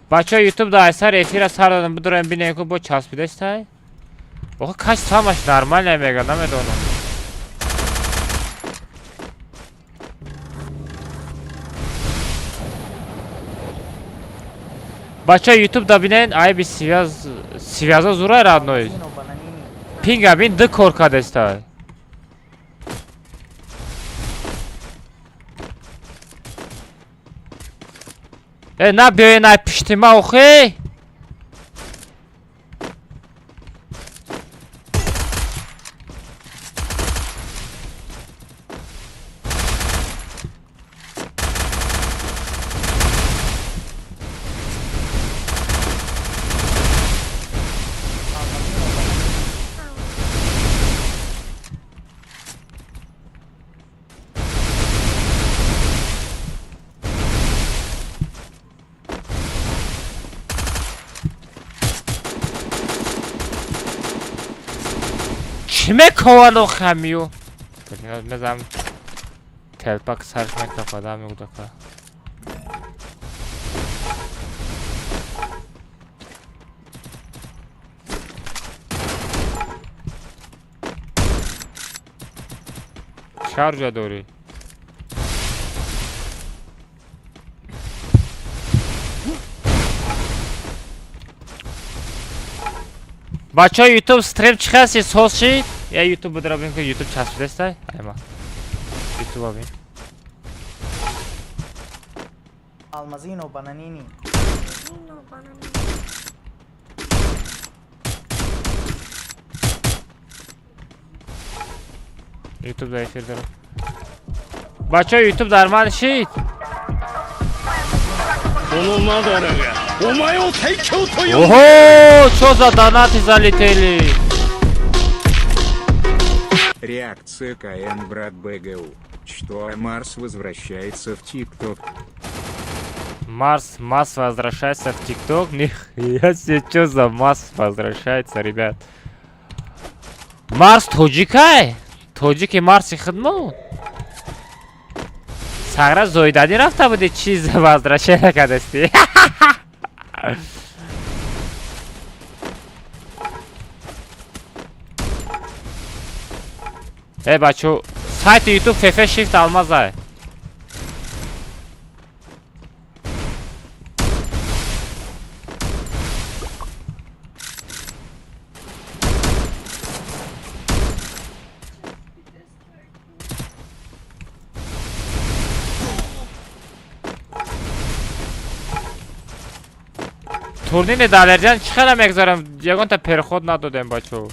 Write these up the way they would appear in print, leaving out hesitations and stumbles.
Бача YouTube да айсар эфира сар дадам будурам бинем ки бо часпидастай. Охо каш самаш нормально мега намедонам. Бача YouTube да бинен ай би связа зура родной. Пинга бин ды коркадастай. На биои на пиштима охи. Kime kovalıyor kamyon? Ne zaman telpak sarışmak kafadan mı udaka? Şarja doğru. Бача YouTube стрим чихаси соши. Я YouTube будрабин ки YouTube часпидастай. Айма. YouTube абин. Almazino bananini. YouTube да эфир дарам. Бача YouTube дарман шид. Ого, что за донаты залетели? Реакция КН брат БГУ. Что Марс возвращается в ТикТок. Марс возвращается в ТикТок? Нихуя себе, что за Марс возвращается, ребят? Марс тоджикай? Тоджики Марси хидмут? Сагра зоидади рафта буди чиз возвращение кадасти. Бачо, сайт YouTube FF Shift алмазай. Турнир Далерҷан чӣ қадам мегзарам? Ягонта переход надодем бачо.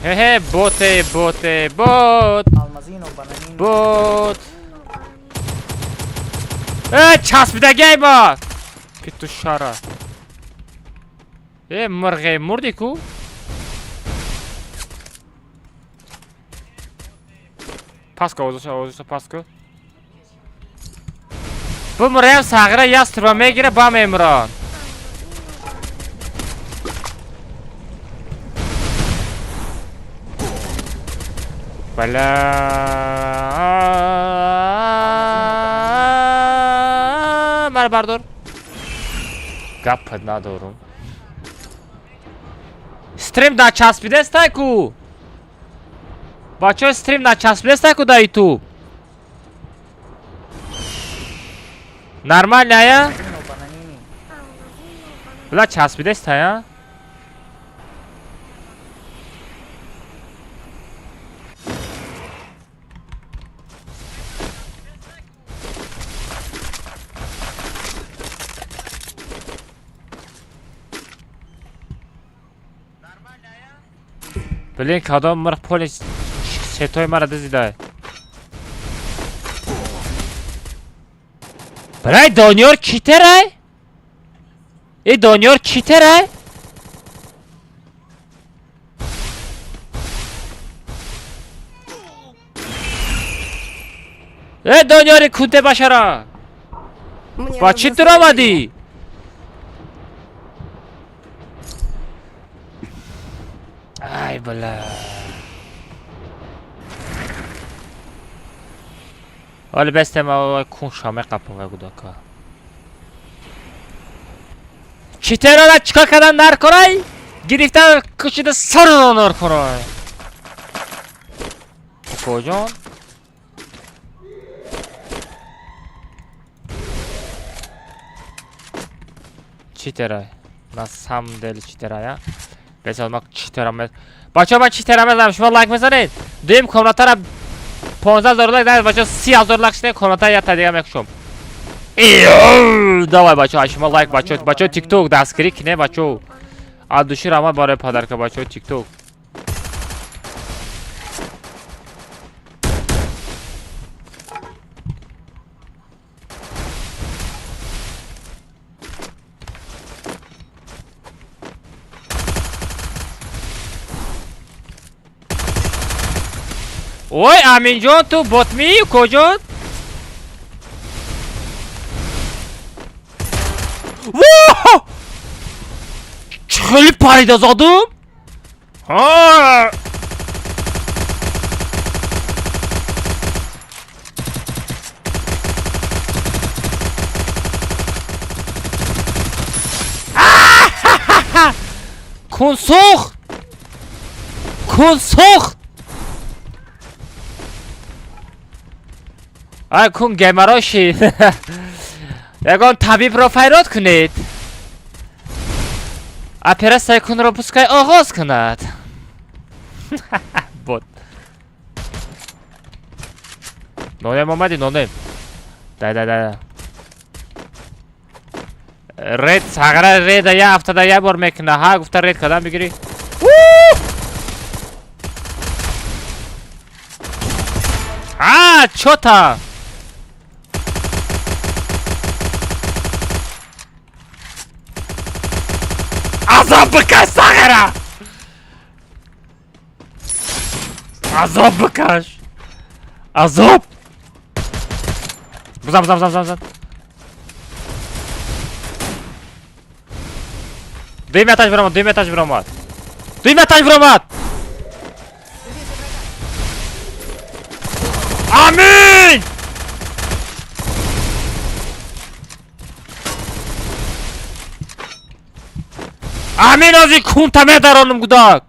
Хе-хе, бот. Almazino bananini. Бот. Часпидагай ба. Петушара. Мурғе мурди ку? Паска озиша паска. Бу мурам сагра ястырба мегире ба мемрон. Бала. Мар бардор. Гап надорум. Стрим на часпидастай ку. Бачо стрим на часпидастай ку да YouTube. Нормально я? Бла часпидастай я? Блин, кадом мрх поли сетой мара дизидай. Брай, Донёр читерай? Донёр читерай? Донёри кунте башара. Ба чӣ дур омадӣ? Ай, бля. حالا بستم آقای کون شامه قپم گوداکا چی ترا چیکار کردن نرکنای؟ گرفتن کشیده سر رو نرکنای کجان؟ چی ترا؟ من سم دل چی ترا یا؟ بسیار ما چی ترا مز بچه من چی ترا مزدم شما لایک بزنید دویم کامناتر 15,000 لایک دارید بچه 30,000 لایک شده کامناتر یا تا دیگه میکشم давай бачо шумо лайк бачо тик ток дастгирӣ кине бачо адуши рама барои падарка бачо тик ток ой аминҷон ту ботмӣ куҷо خیلی پریده زادم کن سوخت کن سوخت آی کن گیمراشی یکان طبیب را فیراد کنید اپراسیون کن را پسکای آغاز کند بود نونیم آمدی نونیم دای رید ساگره رید یا افتاده یه بار میکنه ها گفته رید کدام بگیری چوتا عذاب بکش ساغره عذاب بکش عذاب بزن دوی میتاش برامد آمین آمین از این کون تمه درانم گوداک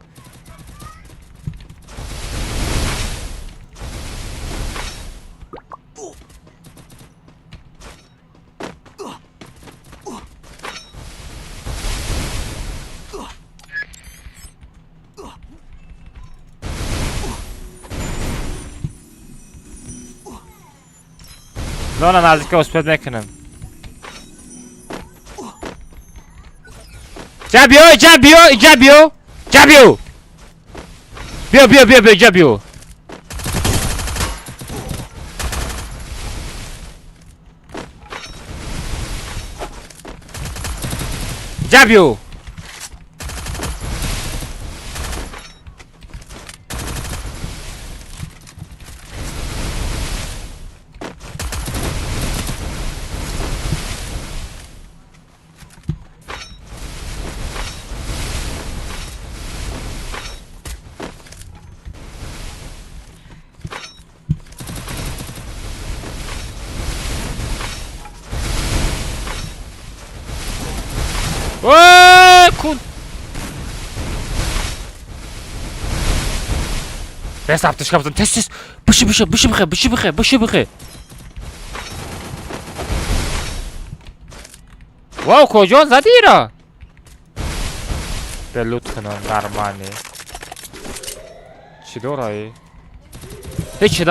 نه نزدیک اسپید میکنم جا بیو بیا کون دست افتش کبزن تست بشه بخه واو کجا زدی را بلوت کنم نرمانی چی داره هیچی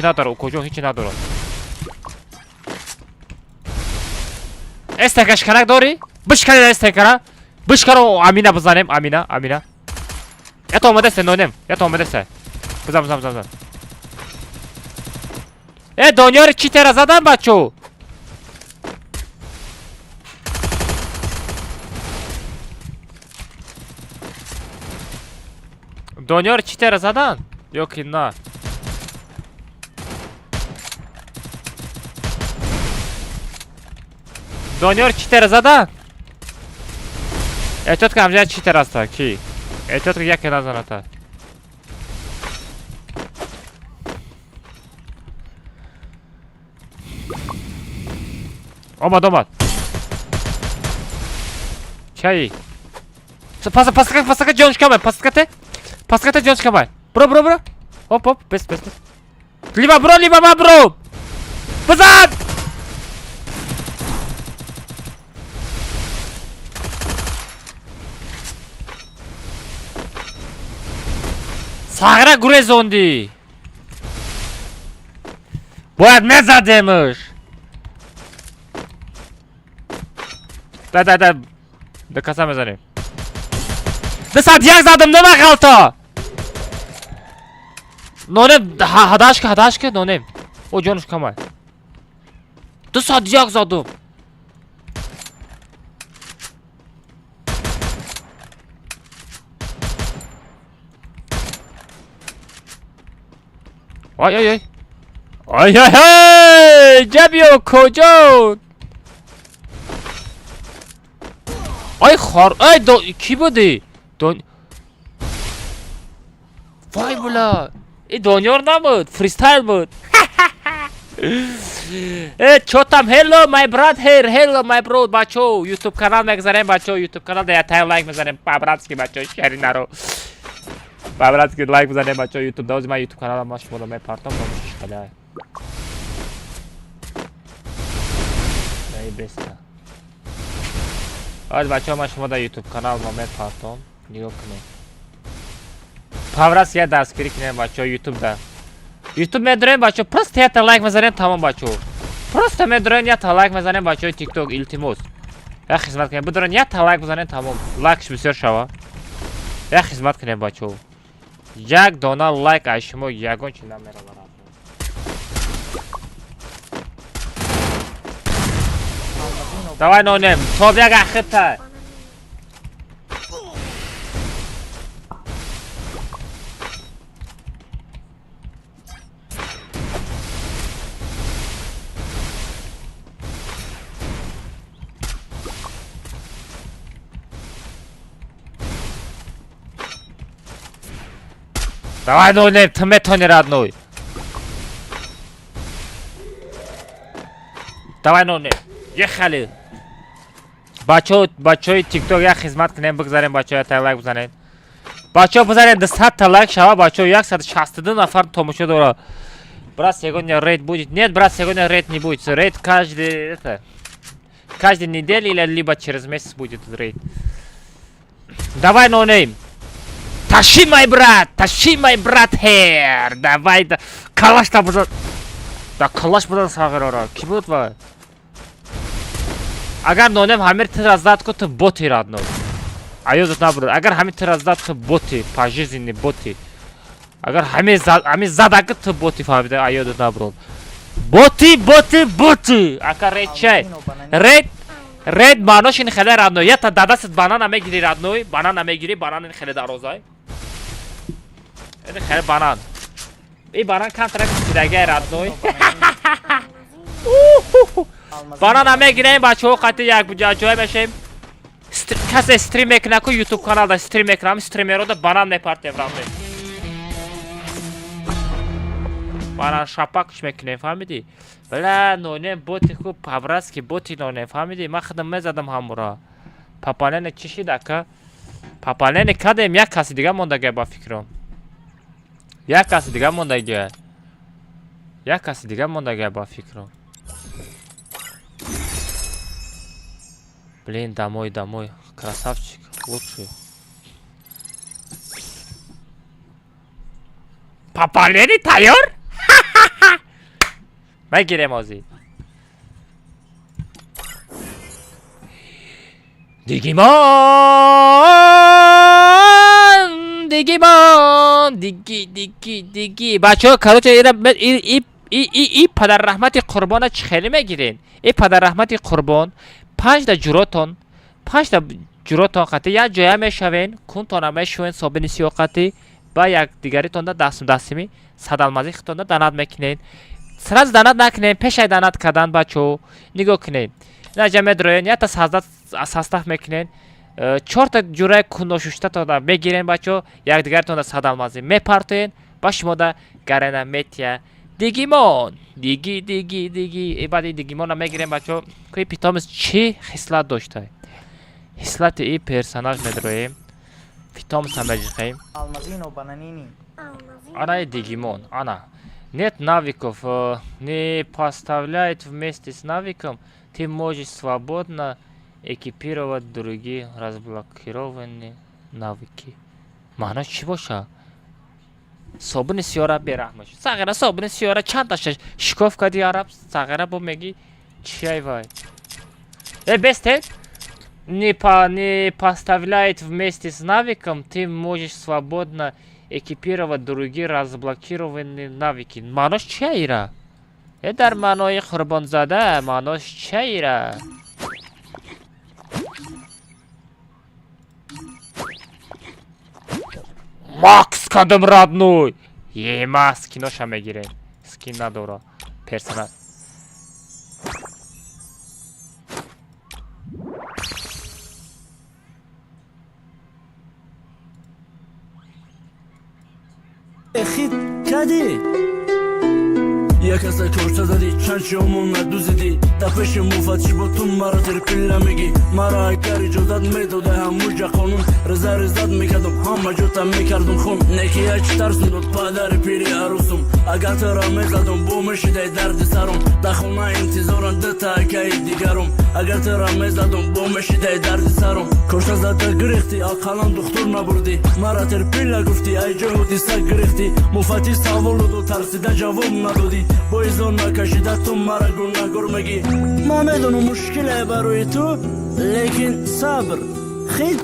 نداره کجا هیچی نداره استکش کنک داری؟ بشکنید استکره بشکره و امینه بزنیم امینه یا تو آمده سه نونیم بزن دنیا رو چی تره زدن بچو دنیا رو چی تره زدن یا که نه دنیا رو چی تره زدن احتیاط که همجه چی تره است کی احتیاط که یکی نزنه تا آمد چی؟ پاسکت جانش کمه پاسکت جانش کمه برو هوپ بس لیبا برو بزن ساغره گریزوندی باید میزدیمش ده کسا میزنیم 201 زدم نمه غلطا نونیم هداش که نونیم او جانش کمه 201 زدم آی جبیو کجا آی خار ای کی بودی وای بلا این دنیار نبود فریستایل بود چوتم هلو مای براد هلو مای برود بچو یوتیوب کانال میگذاریم بچو یوتیوب کانال ده تای لایک میذاریم بابراتسکی بچو شری نرو بابراتسکی لایک میذاریم بچو یوتیوب دوز من یوتیوب کانال ماش بالا میپارتم باش خاله ای بسته آج بچه ها من شما در یوتیوب کانال ما میپارتم نگاه کنید پاورس یه دستگیری کنیم بچه ها یوتیوب میداریم بچه ها پرست یه تا لایک میزنیم تمام بچه ها پرست میداریم یه تا لایک میزنیم بچه های تیک توک التیموس یه خدمت کنیم بدارن یه تا لایک میزنیم تمام لایکش بسیار شوا یه خدمت کنیم بچه ها یک دانه لایک از شما یگان چی نمیره برات давай нонем топ як ахита давай нонем тметони родной давай нонем ехали بچه تیک توک یک خدمت کنیم بگذاریم بچه ها تا لایک بزنید بچه ها بزنید 100 تا لایک شوا بچه ها 162 نفر تماشا داره брат сегодня рейд будет нет брат сегодня рейд не будет рейд каждый неделю или либо через месяц будет рейд давай нонейм тащи мой брат хер давай да калаш та бузат да калаш бузат сагырара ки буд ва اگر نونم همه ترازداد کو تو بوتی رادنو ایوز نبرد اگر همه ترازداد تو بوتی پاجیزینی بوتی اگر همه زد تو بوتی فهمیده ایوز نبرد بوتی اگر رید چه رید مانوش این خیلی رادنو یا تا دادست بانان همه گیری رادنوی بانان همه گیری بانان این خیلی داروزای این خیلی بانان این بانان کم طرف سیدگه رادنوی بانان همه گیریم بچه ها قطعی یک جای بشیم کسی استریم میکنه که یوتیوب کانال دا استریم میکنم استریمر رو دا بانان میپارتیم رامده بانان شپاکش میکنیم فهمیدی؟ بله نونه بوتی خوب پاورست که بوتی نونه فهمیدی؟ من خودم میزدم همورا پاپالین چی شده که؟ پاپالین کدیم یک کسی دیگه موندگه با فکرم یک کسی دیگه موندگه با فکرم Блин, домой, красавчик, лучший. Papaleni tayyor? Ben gireyim ozi. Digi. بچه ها کاروچه ای پدر رحمتی قربان چه خیلی میگیرین ای پدر رحمتی قربان 5 تا جوراتون قطعی یک جایه میشوین کنتون هم میشوین صابین سیو قطعی با یک دیگری تونده دستمی صدالمازی خطونده دانات میکنین سراز دانات نکنین پیش دانات کردن بچو نگاه کنین نجمه دروین یا تا سازده میکنین 4 تا جوره کندوشوشته تونده میگیرین بچو یک دیگری تونده صدالمازی میپارتین باش موده گرنه میتیه دیگیمون دیگی بعد این دیگیمون رو میگیریم بچه. که پیتامز چی خصلت داشته؟ خصلت این پرسوناج نداریم. پیتامز هم میگیریم. Almazino bananini. Она и Дигимон, она. Нет навыков, не поставляет вместе с навыком, ты можешь свободно экипировать другие разблокированные навыки. Мана чего ша? Собны сёра берахмаш. Сагара собны сёра чанташ шкафка диараб сагара бо меги чай вай. Бесте? Не поставляет вместе с навыком, ты можешь свободно экипировать другие разблокированные навыки. Манош чайра. Эдар маной хурбонзада, манош чайра. Макс кадам родной. Ема скиноша мегирем. Скин надора. Персонаж. خید کدی یک از کشته زدی چند شمون ندوزیدی دفش مفتش با تو مرا ترپیل نمیگی مرا اگر اجازت میداده هموجه قانون رزد میکردم همه جوتا میکردم خون نکی اچ ترسون داد پدر پیری عروسم اگر ترا میزدم بومشیده درد سرم دخونه انتظارم دتا اکی دیگرم اگر ترا میزدم بومشیده درد سرم کشته زده گریختی اقلان دختر نبردی مرا ترپیل گفتی ای جهودی سگ گریختی مفتی سوالو دو ترسیده جواب ندادی بایزون نکشیده تو مرا گناهگار میگی ما میدونم مشکله برای تو لیکن صبر خیلی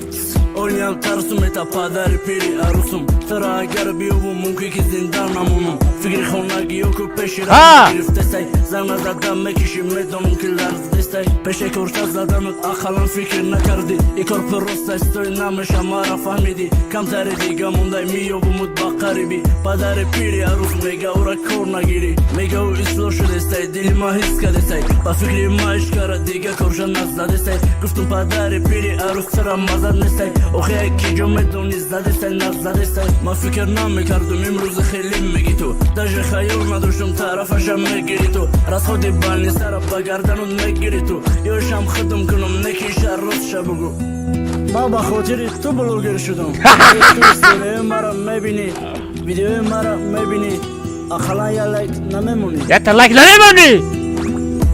اولیم ترسم تا پدر پیری عروسم ترا اگر بیوم ممکن که زنده نمونم فکر خونگی و که پیش را گرفته سی زن زدم میکشی میدونم که لرز دیستی پیش کورتا زدنت اخلان فکر نکردی ای کار پروست استوی نمشه مرا فهمیدی کم تری دیگه مونده میومد با قریبی پدر پیری عروس میگه او را کور نگیری میگه او اصلاح شده سی دل ما حس کرده سی با فکری ما اشکاره دیگه کورشا نزده سی گفتم پدر پیری عروس ترا مزد نیستی اوخی کی جو میدونی زده سی نزده سی ما فکر نمیکردم امروز خیلی میگی تو داج خیال نداشتم طرفشم میگیری تو راست خودی بانی سر بگردنون میگیری تو یوشم خدم کنم نکیش روز شب بگو ما با خاطر تو بلوگر شدم تو سره مرا میبینی ویدیو مرا میبینی اخلا یا لایک نمیمونی یا لایک نمیمونی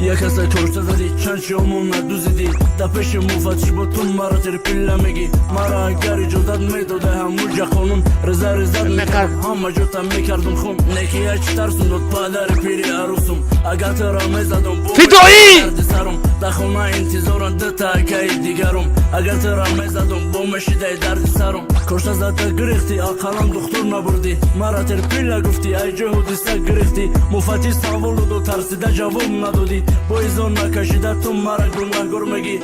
یک از کشته زدی چند شمون ندوزیدی دپش مفتش با تو مرا ترپیل نمیگی مرا اگر اجازت میداده هموجه قانون رزد میکرد همه جوتا میکردم خون نکی اچ ترسون داد پدر پیری عروسم اگر ترا میزدم فیدایی دردی سرم دخونه انتظارم دتا اکی دیگرم اگر ترا میزدم بومشیده دردی سرم کشته زده گریختی اقلان دختر نبردی مرا ترپیل گفتی ای جهودی سگ گریختی مفتی سوالو دو ترسیده جواب ندادی بایزون نکشیده تو مرا گناهگار میگی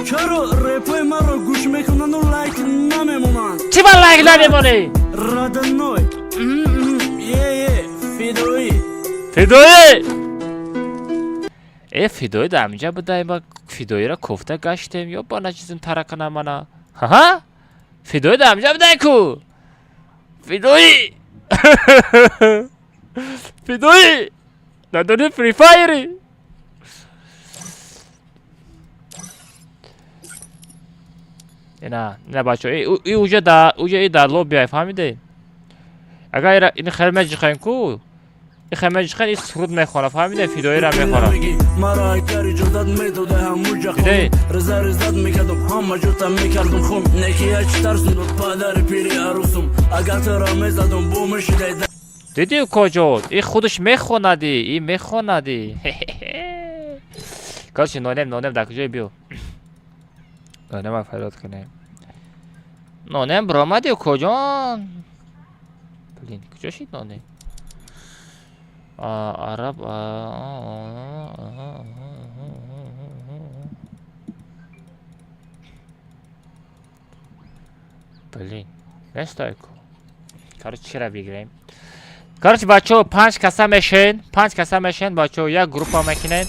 چرا رپای مرا گوش میکنن و لایک نمیمونن چی با لایک نمیمونی؟ رادنوی فیدوی فیدوی در اینجا بودیم با فیدوی را کفته گشتیم یا با نچیزیم ترک نمانا ها فیدوی در اینجا بودیم کو فیدوی فیدوی نداری فری فایری نه بچه ای اوجه در لوبی های فهمیده اگر این خیلی خواهیم کو این خیلی خیلی سرود میخوانه فهمیده فیدوی را میخوانه مرا اگر اجازت میداده هموجه خون رزد میکردم همه جوتا میکردم خون نکی اچ ترسون داد پدر پیری عروسم اگر ترا میزدم بومشیده دیدی کجا این خودش میخوندی این میخوندی کارچی نونم در کجای بیو نونم ها فراد کنیم نونم برامدی کجا بلین کجا شید نونم عرب بلین نستای کو کارچ چرا بگیریم کارچ بچه 5 کسا میشن بچه یک گروپا میکنن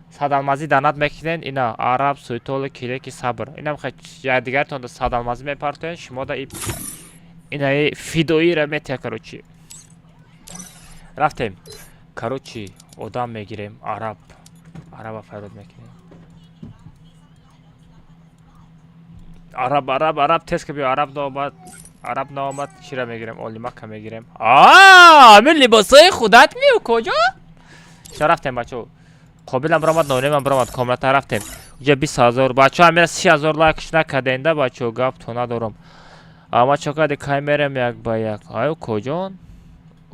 صدالمازی دانات میکنن اینا عرب سویتول کلیکی صبر اینا میخواد یا دیگر تون صدالمازی میپرتن شما دا اینا فیدویی را میتیا کروچی رفتیم. کروچی odam میگیریم. عرب فرود میکنیم. عرب تست که بیا عرب نامد چی را میگیریم؟ اولی مکه میگیریم. همین لباسای خودت میو کجا؟ چرا رفتیم بچه؟ قابلم برامد نونیم هم برامد کاملتا رفتیم. اونجا 20,000 بچه همین 30,000 لایکش نکدینده بچه گپ تو ندارم. اما چقدر دیگه میریم یک با یک. آیا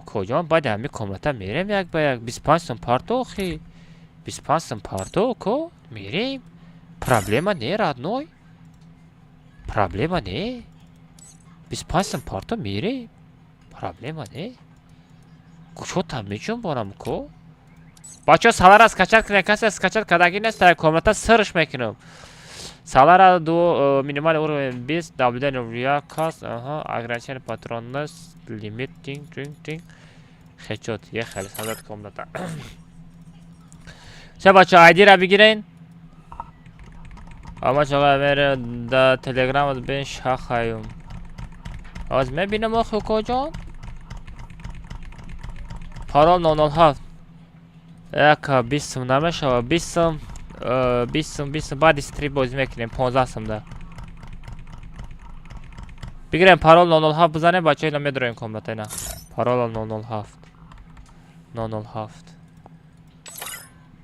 کجان باید همین کاملتا میریم یک با یک. 25 سم پارتو خی 25 سم پارتو کو میریم. پرابلما نه رادنوی پرابلما نه 25 سم پارتو میریم. پرابلما نه کشو تمیچون بارم کو بچه سالار از کچر کنه کسی از کچر کداگی نیست تا کاملتا سرش میکنم. سالار دو مینیمال اور 20 دابلدن ریا کاست اگرچه پاترونس لیمیت تینگ خچوت یه خیلی سالار کاملتا. چه بچه آیدی را بگیرین. اما چقدر میره در تلگرام از بین شاخایم. از میبینم آخه کجان پارال 907 یک 20 سم نمیشه 20 سم بعد استری بازی میکنیم 15 سم ده بگیریم پارال 907 بزنیم بچه اینا میدرویم کاملتا اینا پارال 907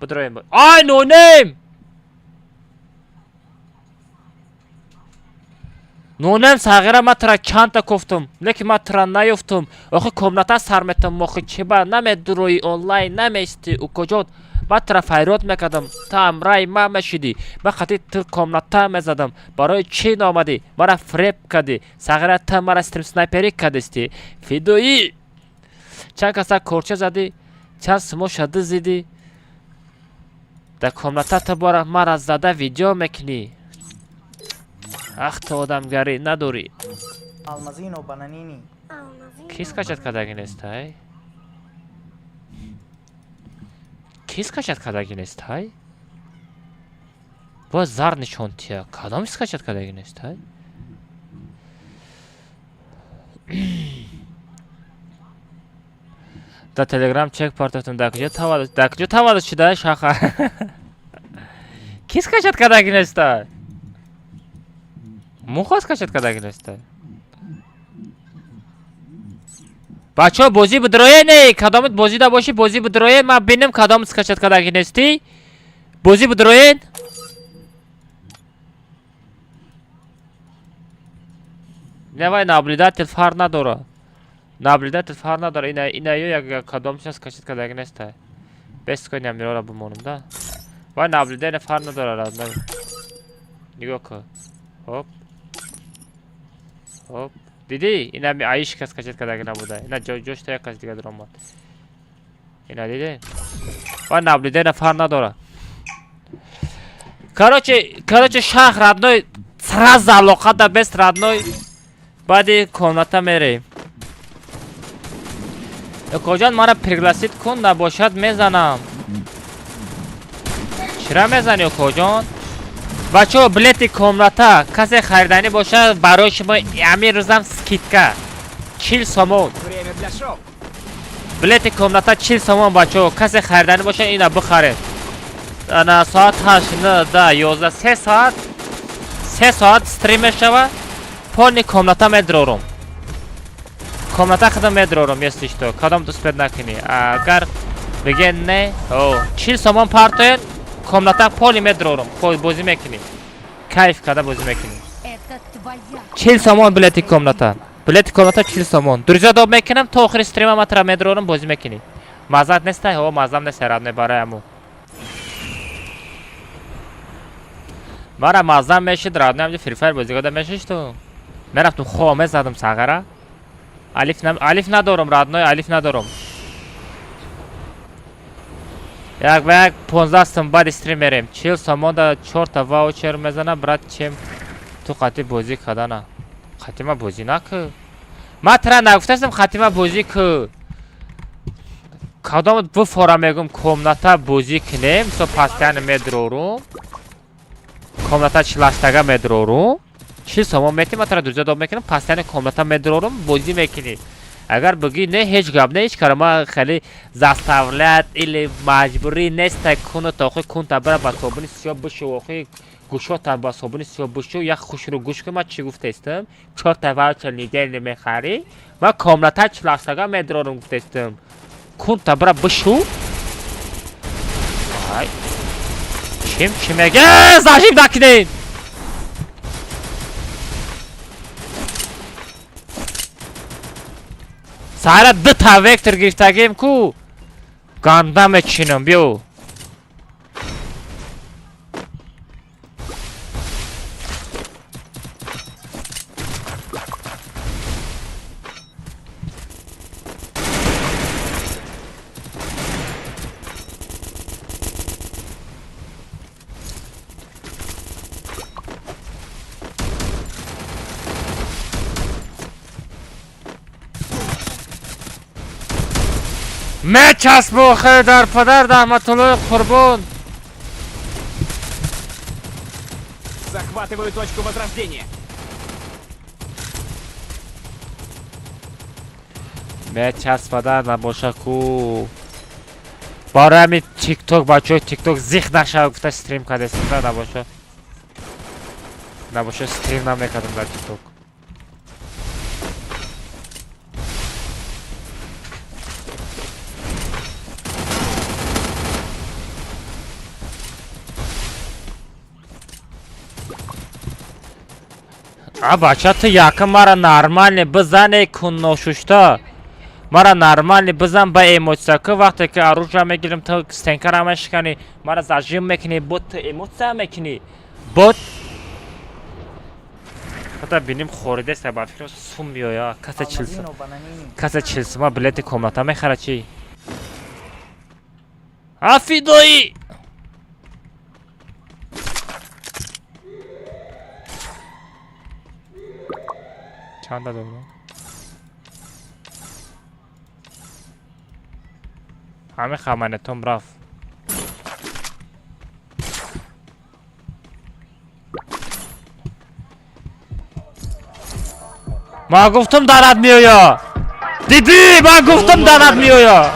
بدرویم آی نو نیم نونم صغیره ما ترا چند تا گفتم لیکن ما ترا نیفتم آخه کاملتا سر میتم مخی چی با نمیدروی آنلاین نمیستی او کجا ما ترا فیروت میکردم تا امرای ما مشیدی ما خطی تو کاملتا میزدم برای چی نامدی مرا فریب کردی صغیره تا مرا استریم سنایپری کردستی فیدویی چند کسا کورچه زدی چند سمو شده زدی در کاملتا تا برا مرا زده ویدیو میکنی اخ تو آدمگری نداری. Almazino bananini. کیس کشت کداگی نیست های؟ کیس کشت کداگی نیست های؟ باز زر نشون تیا کدامیس کشت کداگی نیست های؟ در تلگرام چک پارتفتم دکجو تولد شده شاخه کیس کشت کداگی نیست های؟ مخواست کشت کداگی نیست های؟ بچه ها بازی بدرویه نه کدامت بازی دا باشی بازی بدرویه ما بینم کدامت کشت کداگی نیستی بازی بدرویه نه وای نابلیدت تلفار نداره نابلیدت تلفار نداره اینا یک کدامش از کشت کداگی نیست بست کنیم میره را بمونم ده وای نابلیدت تلفار نداره را نگاه که هوپ هوپ دیدی اینا می عایش کس کشت کداگی نبوده اینا جوش تا یک کس دیگه درام بود اینا دیدی و نبلیده نفر نداره کراچه شهر ردنوی سراز علاقه دا بست ردنوی بعدی کاملتا میریم کجان مرا پرگلاسید کن نباشد میزنم چرا میزنی کجان بچه ها بلیت کاملتا کسی خریدنی باشه برای شما امیر روزم سکیتکا 40 سامون بلیت کاملتا 40 سامون بچه ها کسی خریدنی باشه اینا بخرید انا ساعت 8 9 10 11 3 ساعت استریم شوه پانی کاملتا میدرورم کاملتا خدا میدرورم یستیش تو کدام دوست پید نکنی اگر بگه نه 40 سامون پارتوین کاملتا پولی میدرورم خود بازی میکنی کیف کده بازی میکنی 40 سامون بلیت کاملتا 40 سامون درجا داب میکنم تا آخر استریم ما ترا میدرورم بازی میکنی مزد نیست ها مزم نیست رد برای امو مرا مزم میشید رد نمیده فری فایر بازی کده میشیش تو میرفتم خوامه زدم ساغره الف ندارم رد الف ندارم یک 15 سم بعد استریم میریم 40 سامان دا 4 تا واوچر میزنه برات چیم تو قطعی بازی کدانه خاتمه بازی نکه ما ترا نگفتستم خاتمه بازی که کدام دو فورا میگم کاملتا بازی کنیم سو پاستیان میدرورم کاملتا 48 میدرورم 40 سامان میتیم ما ترا درجا داب میکنم پاستیان کاملتا میدرورم بازی میکنی اگر بگی نه هیچ گپ نه هیچ کار ما خیلی заставлять или مجبوری نیست کنه تا خود کن تا برای با صابون سیاه بشو و خود گوشو تا با صابون سیاه بشو یک خوش رو گوش که من چی گفته استم 4 تا واوچر نیگر نمیخری من کاملتا 40 تاگا مدرارم گفته استم کن تا برای بشو وای چی میگه زاجیم داکیدین سارا 2 تا وکتور گرفتگیم کو گاندم چینم بیو چسبو خیلی در پدر دهمتالله قربون Захватываю точку возрождения. چسب در نباشه کو برای همین تیک توک بچه های تیک توک زیخ نشه گفته استریم کرده استریم نباشه استریم نمیکردم در تیک توک بچه تو یکم مرا نرمال بزنه کن ناشوشتا مرا نرمال بزن با ایموتساکه وقتی که عروج را میگیرم تو ستنکر همش کنی مرا زجیم میکنی بود تو ایموتسا میکنی بود حتی بینیم خوریده است با فکر سوم بیایا کسی چلسی ما بلیت کملاتا میخره چی افیدوی چند داده بودم همه خمانتون رفت ما گفتم دارد میویا دیدی من گفتم دارد میویا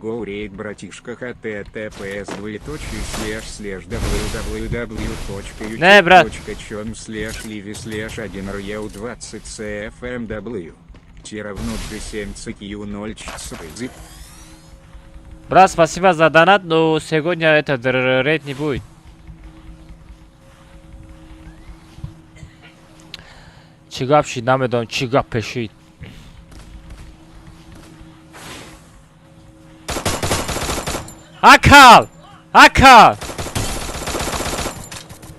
Гоурейк, братишка, https Не, брат. www.com/livi/1reu20cfmw равно 7q0 часов. брат спасибо за донат но сегодня это рейд не будет چی گپ شید نمیدونم چی گپ پشید Акал! Акал!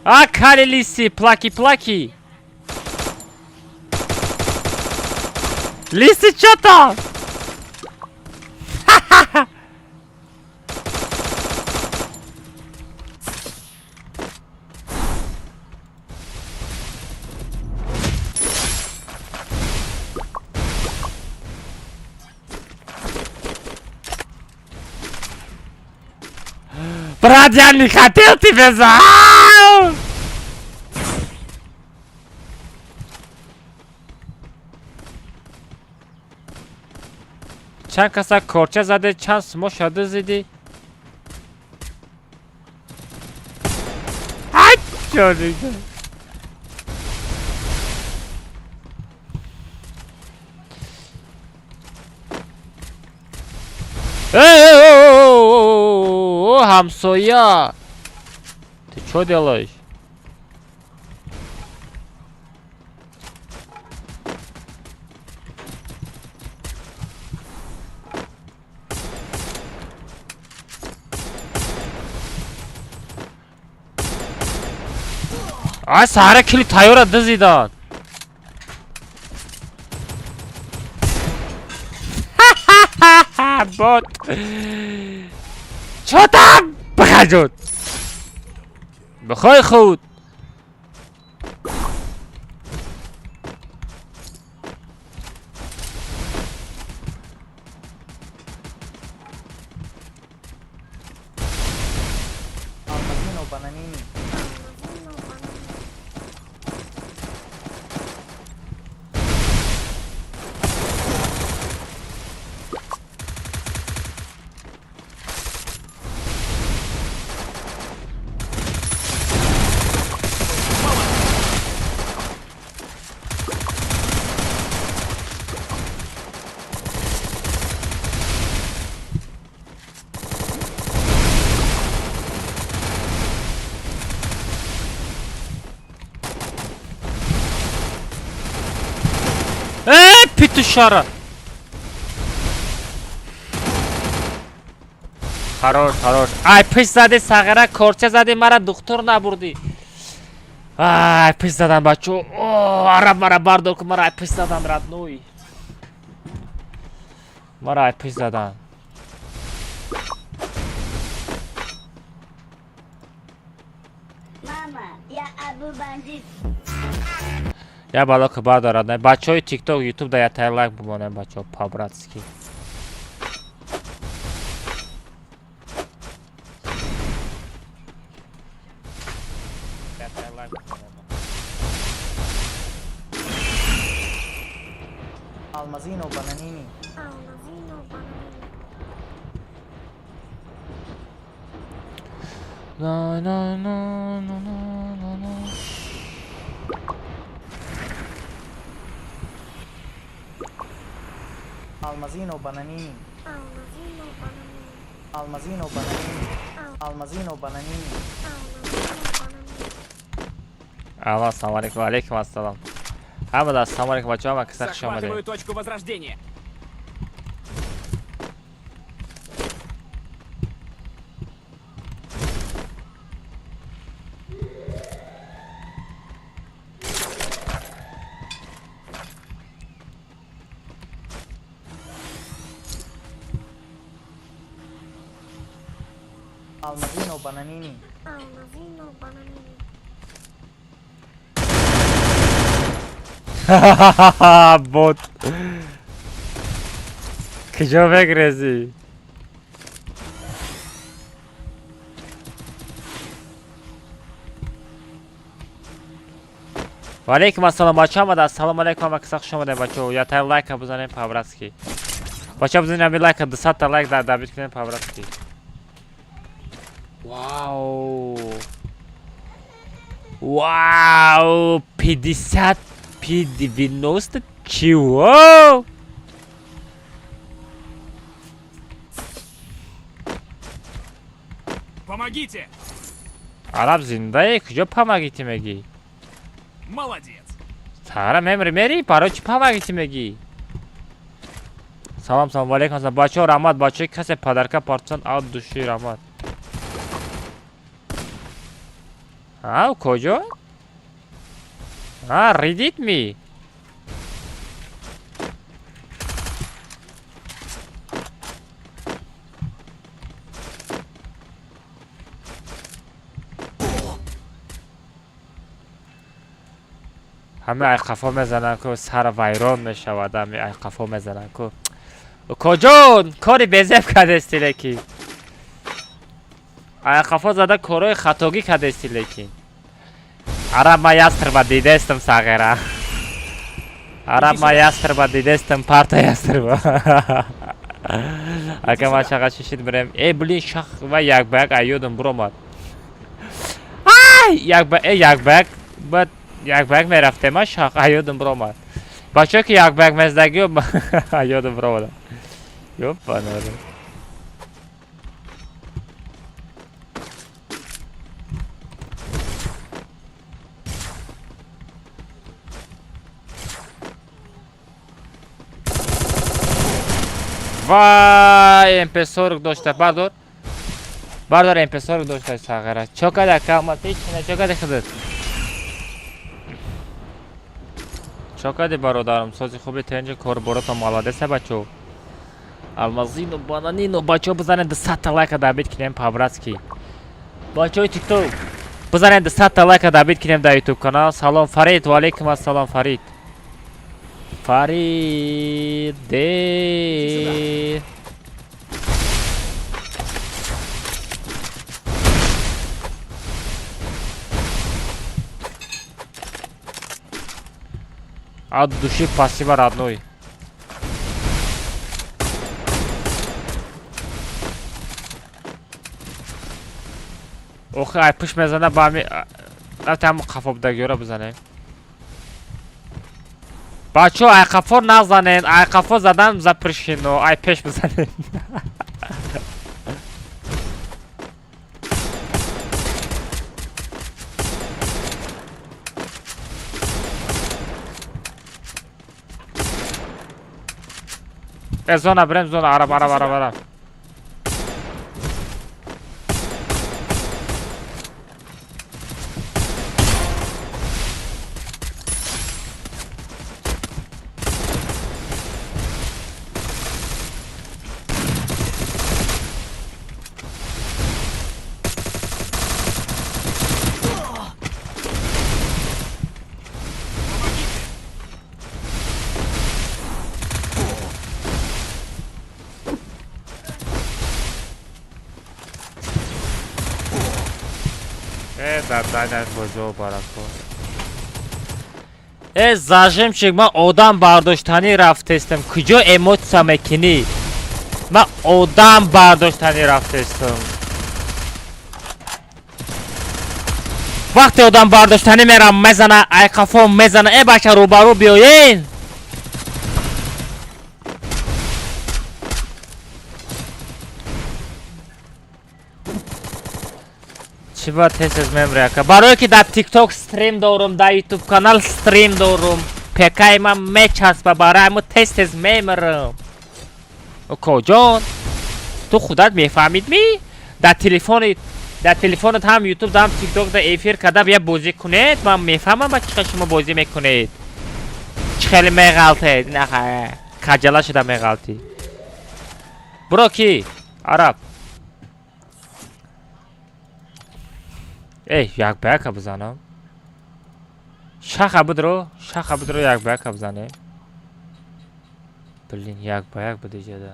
Акали лиси! Плаки-плаки! Лиси, чё там? Ха-ха-ха! Брат, я не хотел тебя за... چند کسا کورچه زده چند سمو شده زدی های شده همسایه ты чё делаешь ай сара кили тайёра дизидан бот чё там бахажут بخوای خود Almazino, bananini. бешара. Хорош. Ай, пиш зади сагара, корча зади, мара духтур набурди. Ай, пиш задан бачо. О, араб мара бардор кун, мара ай пиш задан родной. Мара ай пиш задан. Мама, я Абу бандит. Я балоки бардорад. Бачои TikTok, YouTube да я тайлайк бумонем бачо по-братски. Almazino bananini. No. Almazino bananini. Almazino bananini. Almazino bananini. Алло, ассаламу алейкум, алейкум ассалам. Хамада, ассаламу алейкум, бачо, ма кисак шомаде. Захватываю точку возрождения. Almazino bananini. Бот. Кыжо бекрези. Валейкум ассалам, бачо, амада, ассаламу алейкум, ма кисак шомаде, бачо. Я тай лайка бузанем по-братски. Бачо, бузанем ами лайка, 200 лайк да биткнем по-братски. Вау, 50 P90 чего? Помогите! Араб зиндаи, куҷо помогите меги? Молодец! Сара мери, барои чӣ помогите меги? Салом, алейкум, бачаҳо раҳмат, бачаҳои касе падарка партизан от души раҳмат. Куҷо? Reddit mi? همه ای قفا میزنن که سر ویران میشود. همه ای قفا میزنن که کجا کاری بزف کرده استی لیکن ای قفا زده کارای خطاگی کرده استی لیکن عرب ما ястрба دیدستم ساغره عرب ما ястрба دیدستم парта ястрба اگه ما شاقه ششید بریم ای بلین شاق و یک بگ ایودم برومد یک بگ میرفته ما شاق ایودم برومد بچه که یک بگ مزدگی و ایودم برومد یوپا ناره وای MP40 داشته بردار MP40 داشته ساغره چوکده کامت هیچ نه چوکده خودت چوکده برادرم سازی خوبی تنجه کار برات مالادسه بچو المازینو بانانینو بچو بزنن 200 لایک دابید کنیم پابراتسکی بچوی تیک توک بزنن 200 لایک دابید کنیم در یوتیوب کانال سلام فرید و علیکم السلام فرید Faride. От души спасибо, родной. Ох, ай пуш мезана бами. Там қафобдagi yora bizane. Бачо, ай қафо назанен, ай қафо задан запрещено, ай пеш бизанен. زونا برم زونا عرب دادن کجا برکو زاجمچik من odam برداشتنی رفتستم کجا اموت سمکنی من odam برداشتنی رفتستم وقتی odam برداشتنی میرم میزنه ای کافم میزنه ای بچه روبرو بیاین چی با تست از ممره که برای که در تیک توک استریم دارم در یوتیوب کانال استریم دارم پکای من میچسبه برای ما تست از ممرم کجان تو خودت میفهمید می در تلفنت هم یوتیوب در هم تیک توک در افیر کده بیا بازی کنید من میفهمم با چقدر شما بازی میکنید چخیلی میغلطید نه کجلا شده میغلطی برو کی عرب ای یک بیک بزنم شخ بدرو یک بیک بزنه بلین یک بیک بده جدا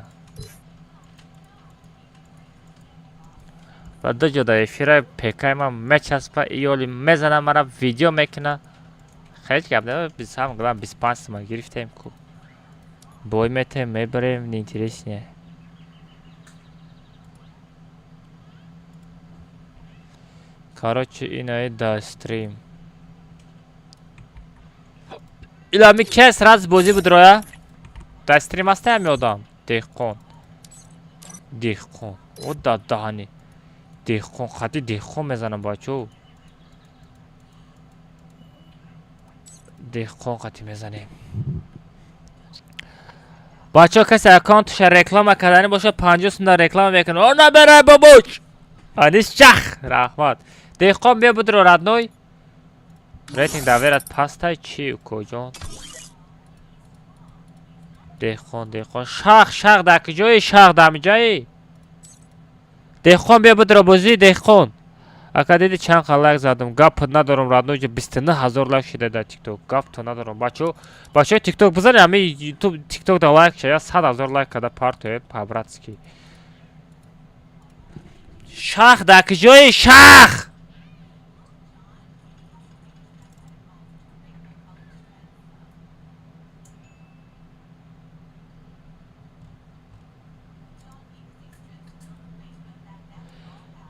و دو جدا افیره پیکای من میچسبه ایولی میزنه مرا ویدیو میکنه خیلی گب نه 25 تومن گرفتیم کو بای میتیم میبریم نینتیرش نه Короче, اینای دا استریم ایلامی کس راز بازی بود رویا دا استریم هسته همی آدم دیخون او دا دهانی دیخون خطی دیخون میزنم باچو دیخون خطی میزنیم باچو کسی اکانتش رکلام کردنی باشه 50 سنده رکلام میکنه او نبره بابوچ آنیش چخ رحمت دیخون بیا بود رو ردنوی ریتینگ دویرت پستای چی کجان دیخون شخ دکی جایی شخ دمی جایی دیخون بیا بود رو بازی دیخون اکا دیدی چند لایک زدم گپ ندارم ردنوی جا 29,000 لایک شده در تیک توک گپ تو ندارم بچه تیک توک بزنی همی یوتیوب تیک توک دا لایک شده 100,000 لایک کده پارتوی پابراتسکی شخ دکی جایی شخ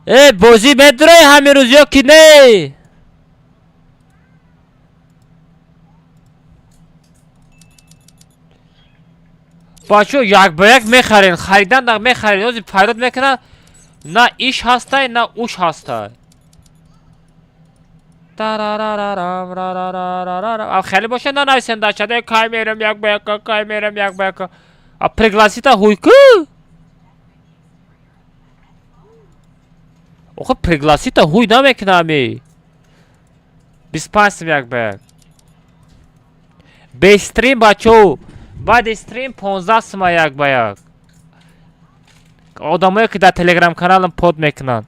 ای بازی بدره همین روز یا که نه بچه یک با یک میخرین خریدن در میخرین اوزی پیرود میکنن نه ایش هسته نه اوش هسته خیلی باشه نه نایسن در شده کای میرم یک با یک پرگلاسی تا هوی که اوخه پرگلاسی تا هوی نمیکنه همی 25 یک بیگ به استریم بچو بعد استریم 15 سما یک با یک آدمایی که در تلگرام کانالم پود میکنن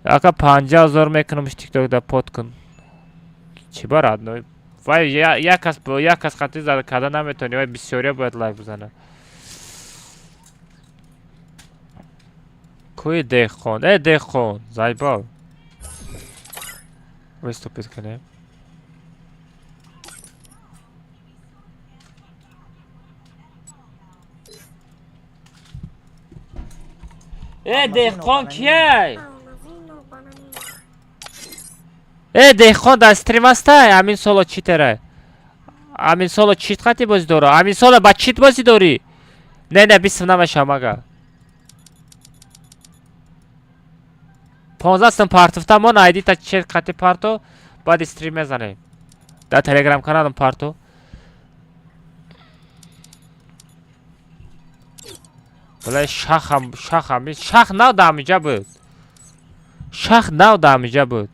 اکا 50,000 میکنمش تیک توک در پود کن چی براد نوی وای یک کس خطی زده کده نمیتونی وای بسیاری باید لایک بزنه کوی دیخون ای دیخون زایبا وی استوپید کنیم ای دیخون کیه ای دیخون در استریم هسته امین سولو چیتره امین سولو چیت خطی بازی داره امین سولو با چیت بازی داری نه بیستم نمشه مگه 15 سم پارتوفتا من آیدی تا چیت خطی پارتو بعد استریم میزنیم در تلگرام کانالم پارتو Böyle şaham. Şah nav damıca bu. Şah nav damıca bu.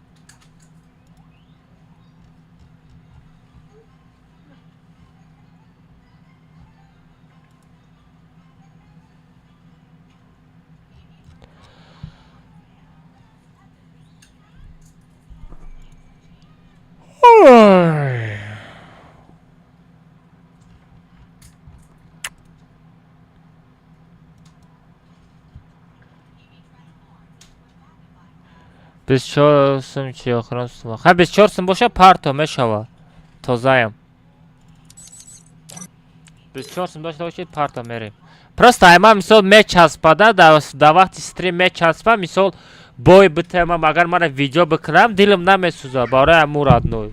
Biz çorsum ki yoxuram sumaq. Ha biz çorsum boşa parto meşava. Tozayım. Biz çorsum boşa ki parto merim. Просто ама мисол мечаспада да вақти стрим мечаспа мисол бой битемам агар мара видео бикунам дилим намесуза бораи амур адной.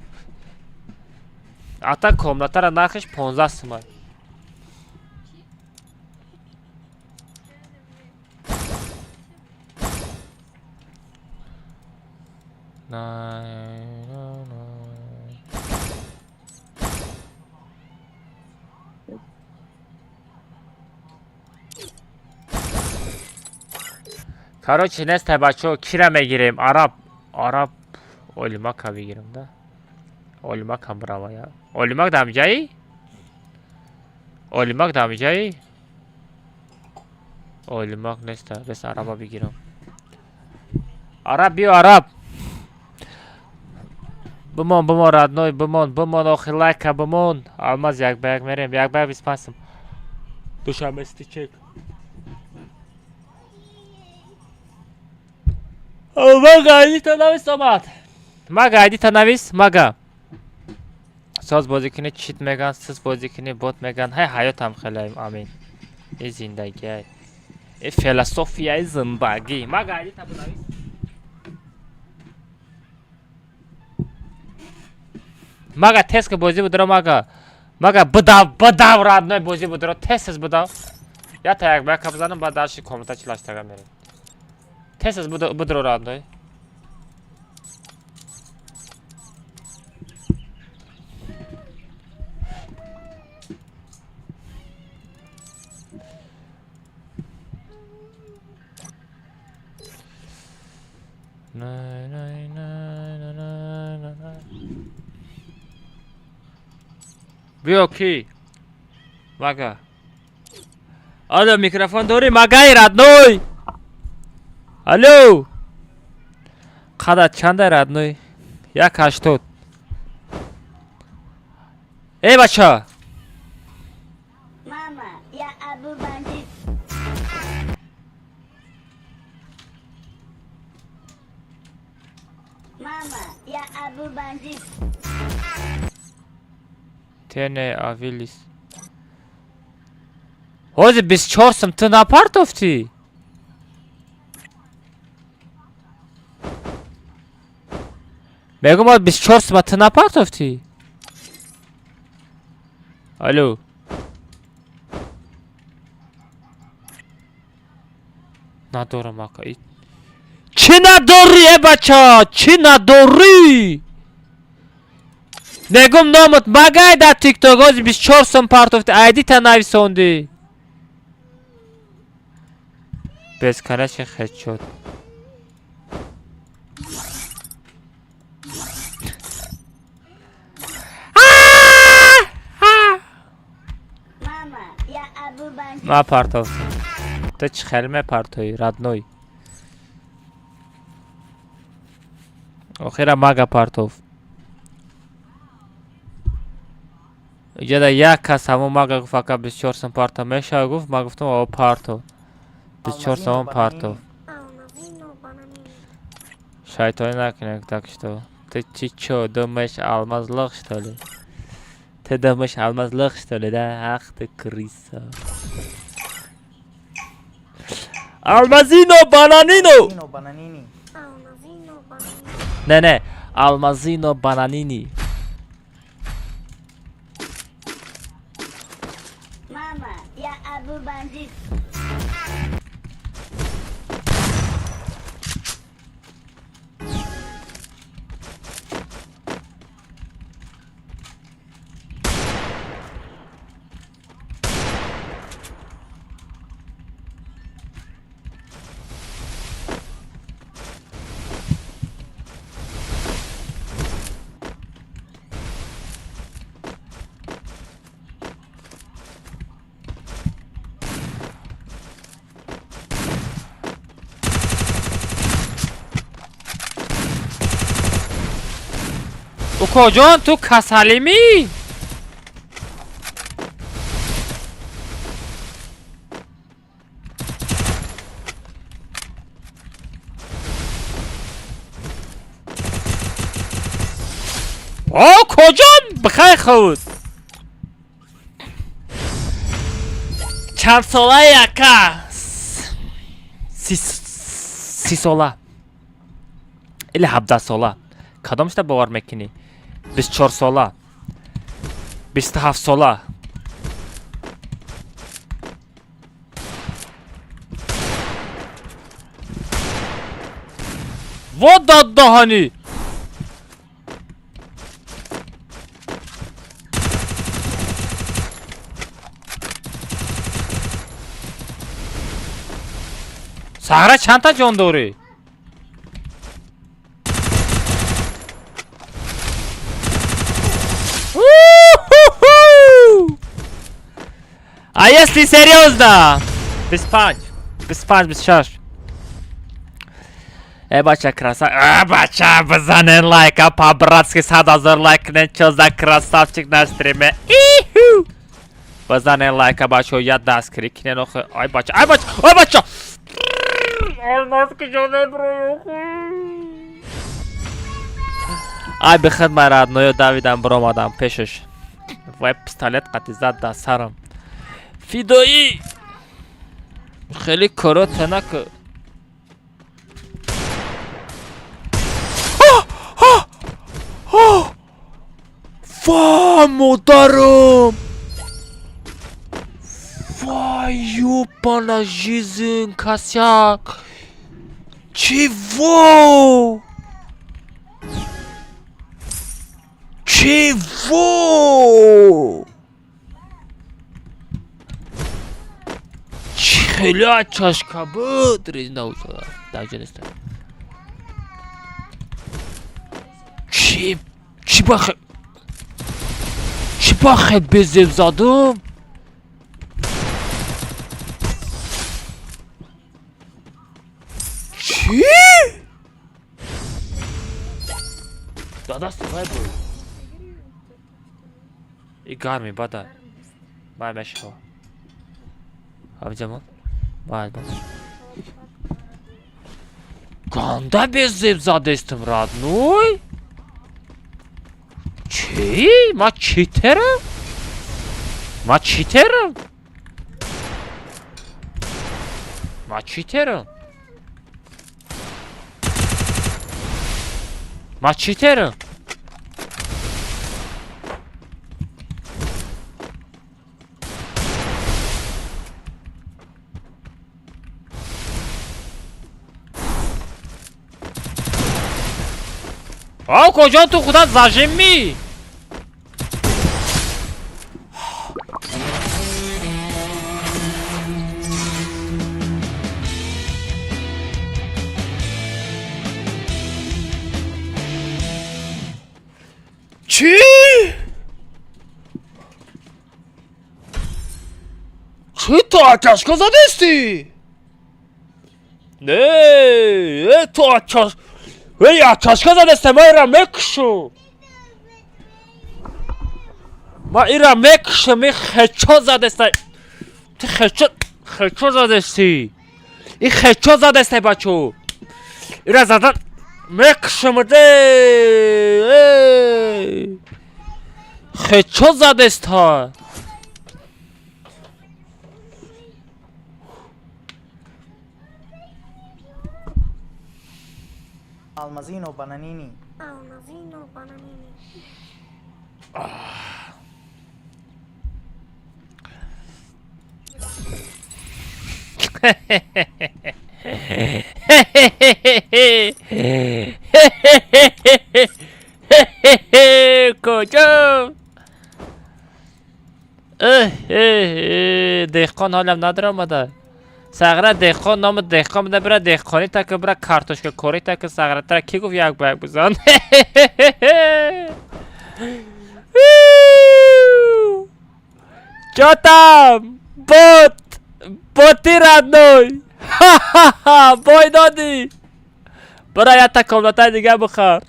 Ата комнатара нархиш 15 сомон. Короче, несте бачо кира мегирем араб олимака бигирем да. Олимака браво я. Олимак дамжаи? Олимак дамжаи? Олимак несте, бес араба бигирем. Араб био араб. Бумон родной, бумон охилайка бумон. Алмаз як бак мерем, як бак биспасым. Душам стичек. Мага айдита навис омад. Мага айдита навис, мага. Соз бозикини чит меган, сиз бозикини бот меган. Ҳай ҳаётам хелаим амин. И зиндагӣ. И философияи зиндагӣ. Мага айдита навис. Мага тест бозӣ будро мага бадав родной бозӣ будро тест будав. Я та як бака бизанам ба дарши комната чилаштага мерем. Тест будро родной. Биё ки? Мага. Алло, микрофон дори? Магай родной? Алло. Қадат чандай родной? 180. Эй, бача. Мама, я Абу бандит. Мама, я Абу бандит. Тене авилис. Ҳозир 24 сум ту напартофтӣ? мегум 24 сума ту напартофтӣ? алло. надорам ака. чӣ надорӣ э бача? чӣ надорӣ? мегум номут магай дар тикток ҳозир 24 сум партофтӣ айдита нависондӣ. бесканачи хедшот. Мама, я Абу бандит. ма партофтӣ. ту чӣ хел мепартоӣ родной? охира мага партофт. Где-то як кас ҳамон мага гуфт фақат 24 сум парто мешава гуфт. Ман гуфтам о парто 24 сум парто. Шайтони накунед так что. Ты чё думаешь алмазлык что ли? Ты думаешь алмазлык что ли, да? Ах ты крыса. Алмазино бананино. Бананини. Не, алмазино бананини. Мама, я Абу бандит. کجان تو کسلیمی؟ کجان بخیر خود چند ساله یکا 30 ساله или 17 ساله کدامش باور میکنی 24 ساله 27 ساله وا داد دهانی سهره چند تا جان داری؟ Если серьезно 25 26 бача красавчик бача бзанен лайка по-братски 100 000 лайкнен чё за красавчик на стриме бзанен лайка бачо я даст крикнен охе ай бача ай бихидмат родной давидам бромадам пешаш вай пистолет қати зад дар сарам фидоӣ хеле корота наку вай модарам вай ёбана жизнь косяк чего чего Хиля чашка будет резина ушла. Даже не знаю. Чебахе безев задум. Чи? Да стой был. И гарми бада. Май мешал. Абджамон. Байда. Канда безев задестым, родной? Чи? Ма читерам? Ма читерам? Ма читерам? Ма читерам? آو کجا تو خدا زاجمی چی؟ چی تو آتش که زدستی؟ نه تو آتش ای آتشکا زدسته ما ایرا مکشو ما ایرا مکشو می خچو زدسته تو خچو زدستی ای خچو زدسته بچو ایرا زدن مکشو مده خچو زدسته Almazino bananini. Almazino bananini. کجا دهقان حالم ندارم سغره دهقان نام دهقان بده بره دهقانی تا که بره کارتوشک کوری تا که سغره تره کی گفت یک باید بزن جاتم بوتی ردنوی بای دادی برای یک تا کاملتای دیگه بخور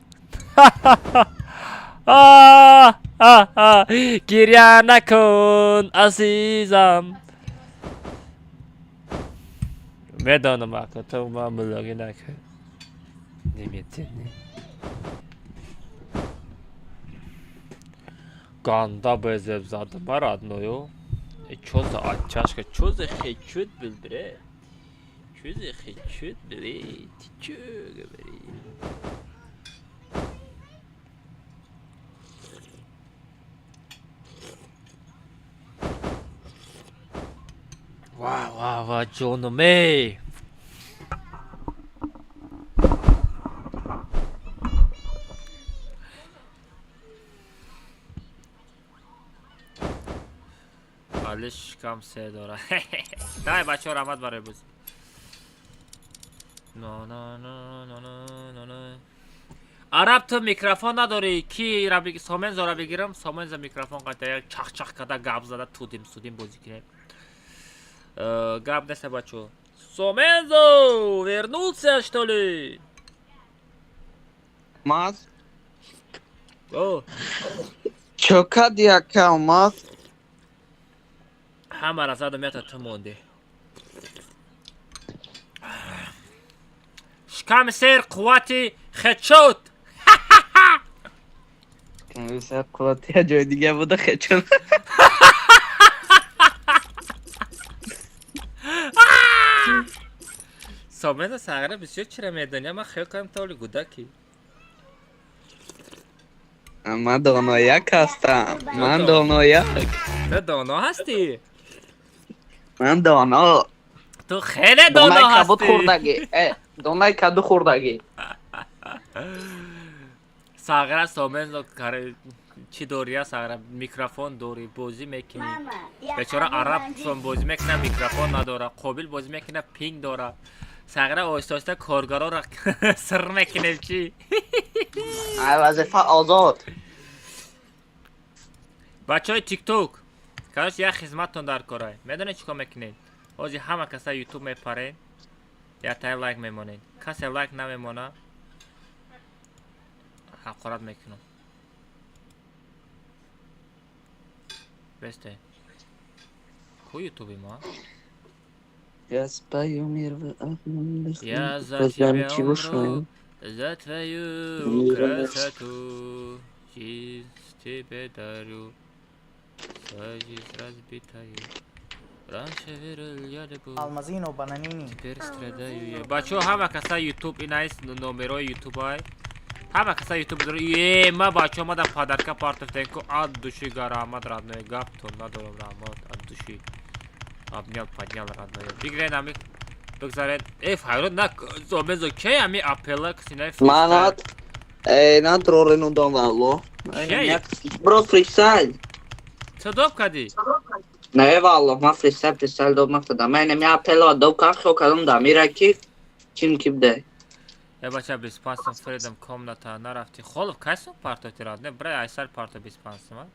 گریه نکن عزیزم. میدانم اکا تو ما بلاگی نکن نمیتونی. Ganda bezeb zaten var adnoyu. Çoğu açaş ki çoğu heçut bildire. Çoğu heçut bile. Çoğu bile. Vah vah vah canım ey. حالش کم سه داره. دای بچه ها رحمت برای بوز. نه نه نه نه نه نه. عرب تو میکروفون نداری کی را بگی سامن زورا بگیرم سامن ز میکروفون قطعه چخ چخ کده گاب زده تودیم سودیم بازی کنیم. گاب نسته بچه سامن زو вернулся что ли? Mas, او čo kad jaká mas? همه را زدم یه تو مونده. شکم سیر قوتی خدشود. Kanka kulatıya joy دیگه بوده خچون. سامن ساغره بسیار چرا میدونی من خیلی کنم تولی گودکی. من داناyak هستم. من داناyak. تو دانا هستی؟ من دانا. تو خیلی دانا دانای کبود هستی. خوردگی. دانای کدو خوردگی. ساغره سامن کار چی دوریه ساغره میکروفون دوری بازی میکنی. Mama, ya بیچاره Abu عرب Bandit. چون بازی میکنه میکروفون نداره. قابل بازی میکنه پینگ داره. ساغره آهسته آهسته کارگرا را سر میکنه چی؟ وظیفه آزاد. بچه های تیک توک کاش یه خدمتتون در کاره میدونید چیکار میکنین؟ بازی همه کسا یوتیوب میپرین یا تای لایک میمونین کسی لایک نمیمونه حقارت میکنم بسته کو یوتیوبی ما؟ Я спою мир в одном Я дыхании. за тебя чего умру, за твою красоту, жизнь тебе дарю, жизнь разбитая. Раньше верил я любовь, Almazino bananini. теперь страдаю я. Бачо, همه کسا یوتیوب این است نمره یوتیوب های همه کسا یوتیوب داره ما بچه ما در پادرکا پارتفتن که اد دوشی گرامت رادنوی گپ تون ندارم رحمت اد دوشی ابنیال پدیال رادنوی بگیرین همی بگذارید فایرون نه زوبزو که همی اپلا کسی نه Manat. Na trolenu donalo. Şey. Bro freestyle. چه دوب کدی؟ Ne vallah ma freestyle dobmakta da. Menem ya apela dob kakho kadam da miraki. Kim kibde. بچه 25 فریدم کامنتا نرفتی خالف کسون پارتاتی راد نه برای ایسر پارتا 25 ما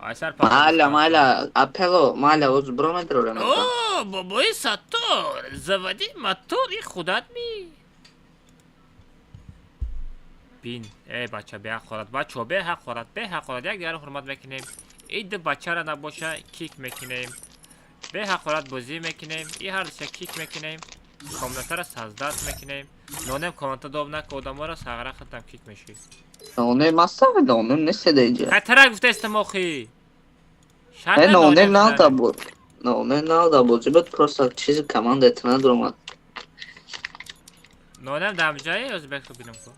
ایسر پارتا Mala apelo mala uz bro me trolenu. اوه بابای ساتور زودی ماتور ای خودت می بین ای بچه به حقارت بچه به حقارت یک دیگر حرمت میکنیم اید بچه را نباشه کیک میکنیم به حقارت بازی میکنیم ای هر دشه کیک میکنیم کامنتا را سازداد میکنیم نونم کامنتا دوب نک آدم را ساغره خطم کیک میشی Onu masada onu ne sedece. خطره گفته استماخی No ne nada bu. No ne nada bu. Zibet prosta çizi команда это надо думать. نونم دمجایی ازبک رو بینم کن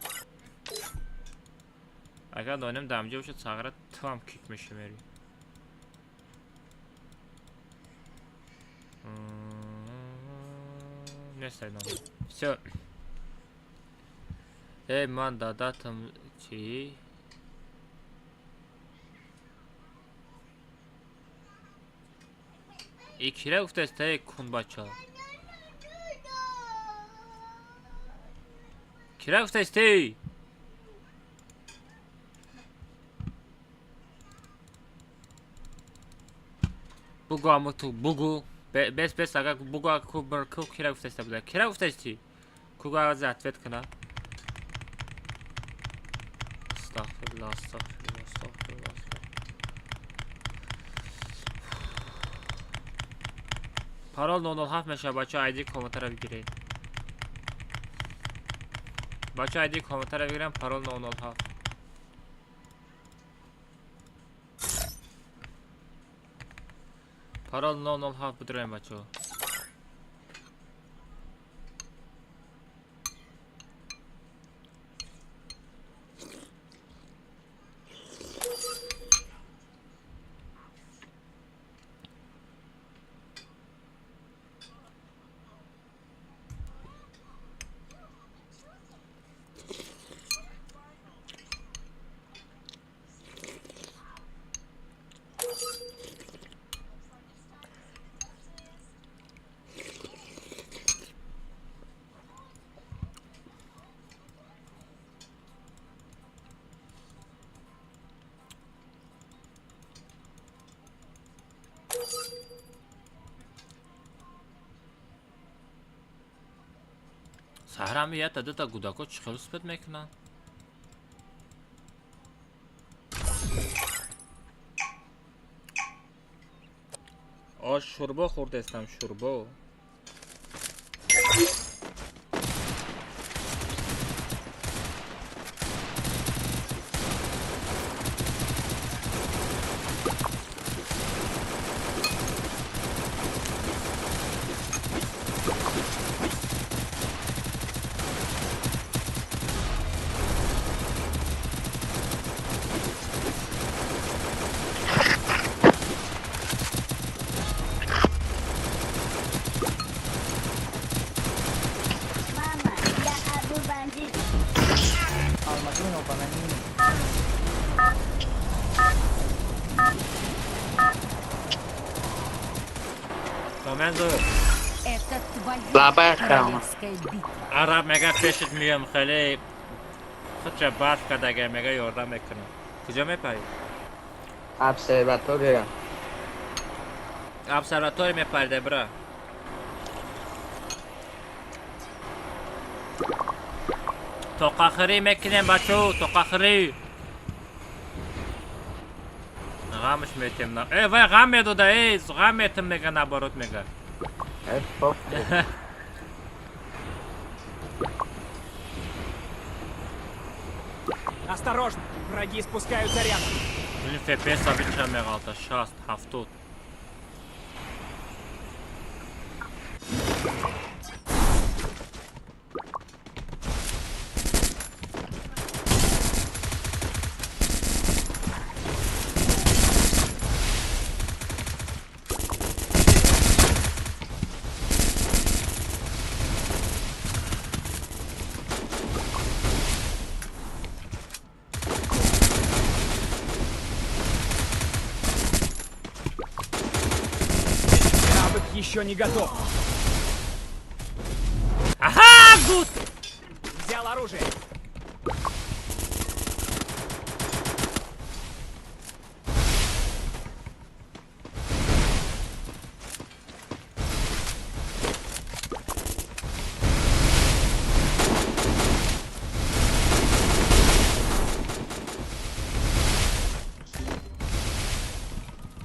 اگر نونم دمجایی باشد ساغره تو هم کیک میشه میری نیست نونم все من داداتم چی ایکیره گفته استه کن بچه کیره گفته استه بگو همه تو بگو بس اگر بگو کو برکو کیره گفته استه بوده کیره گفته استی کوگو از اتویت کنه استغفر Estağfurullah. Parol nonol haf meşe Bakı ID komentara gireyim. Bakı ID komentara gireyim parol nonol haf. Parol nonol haf budurayım Bakı. Sahram ya tadı da gudako çıkılı spet mekna. O şurba khurd istam şurba. Mama, ya Abu Bandit. Almazino Bananini. Komendo. Это твоя Слабая храма. королевская битва. Arab mega peşit miyim khali. Sıçra barf kadaga mega yordam meکنم. کجا میپری؟ Observatoria. ابسرواتوری میپریده برا. توقاخری میکنیم بچو توقاخری. غمش میتیم نه. ای وای غم میدوده ای غم میتیم میگه نبارود میگه. Pop. Осторожно! Враги спускают заряд. Блин FPS обычно мегалта 60 70. Навык еще не готов. Aha good. Взял оружие.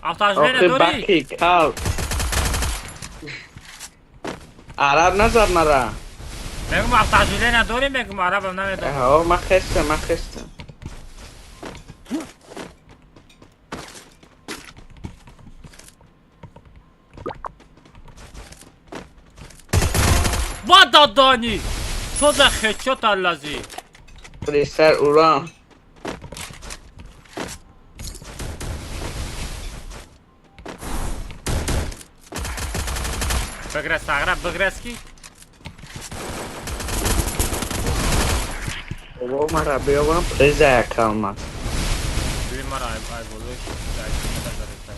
Avtajmene Okey dori. Baki kal. Arab nazar mara. میگم avtajmene نداری میگم عربم نمیدونم. ها ما خسته. با دادانی. تو ده خچو تلازی. Kristal uran. بگرس اغرب بگرس کی؟ O mara beovan preza kalmaz. Bilim var ay buluş. Belki ne kadar yeter.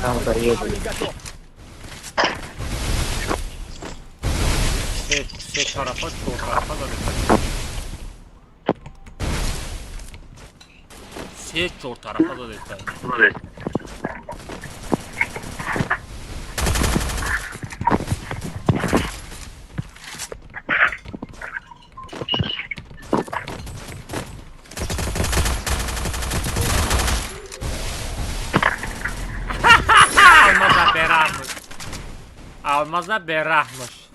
Kalda Навык yedi. не готов. Şey tarafa çoğu tarafa da yeter. Şey çoğu tarafa da yeter. Almazlar berrahmış.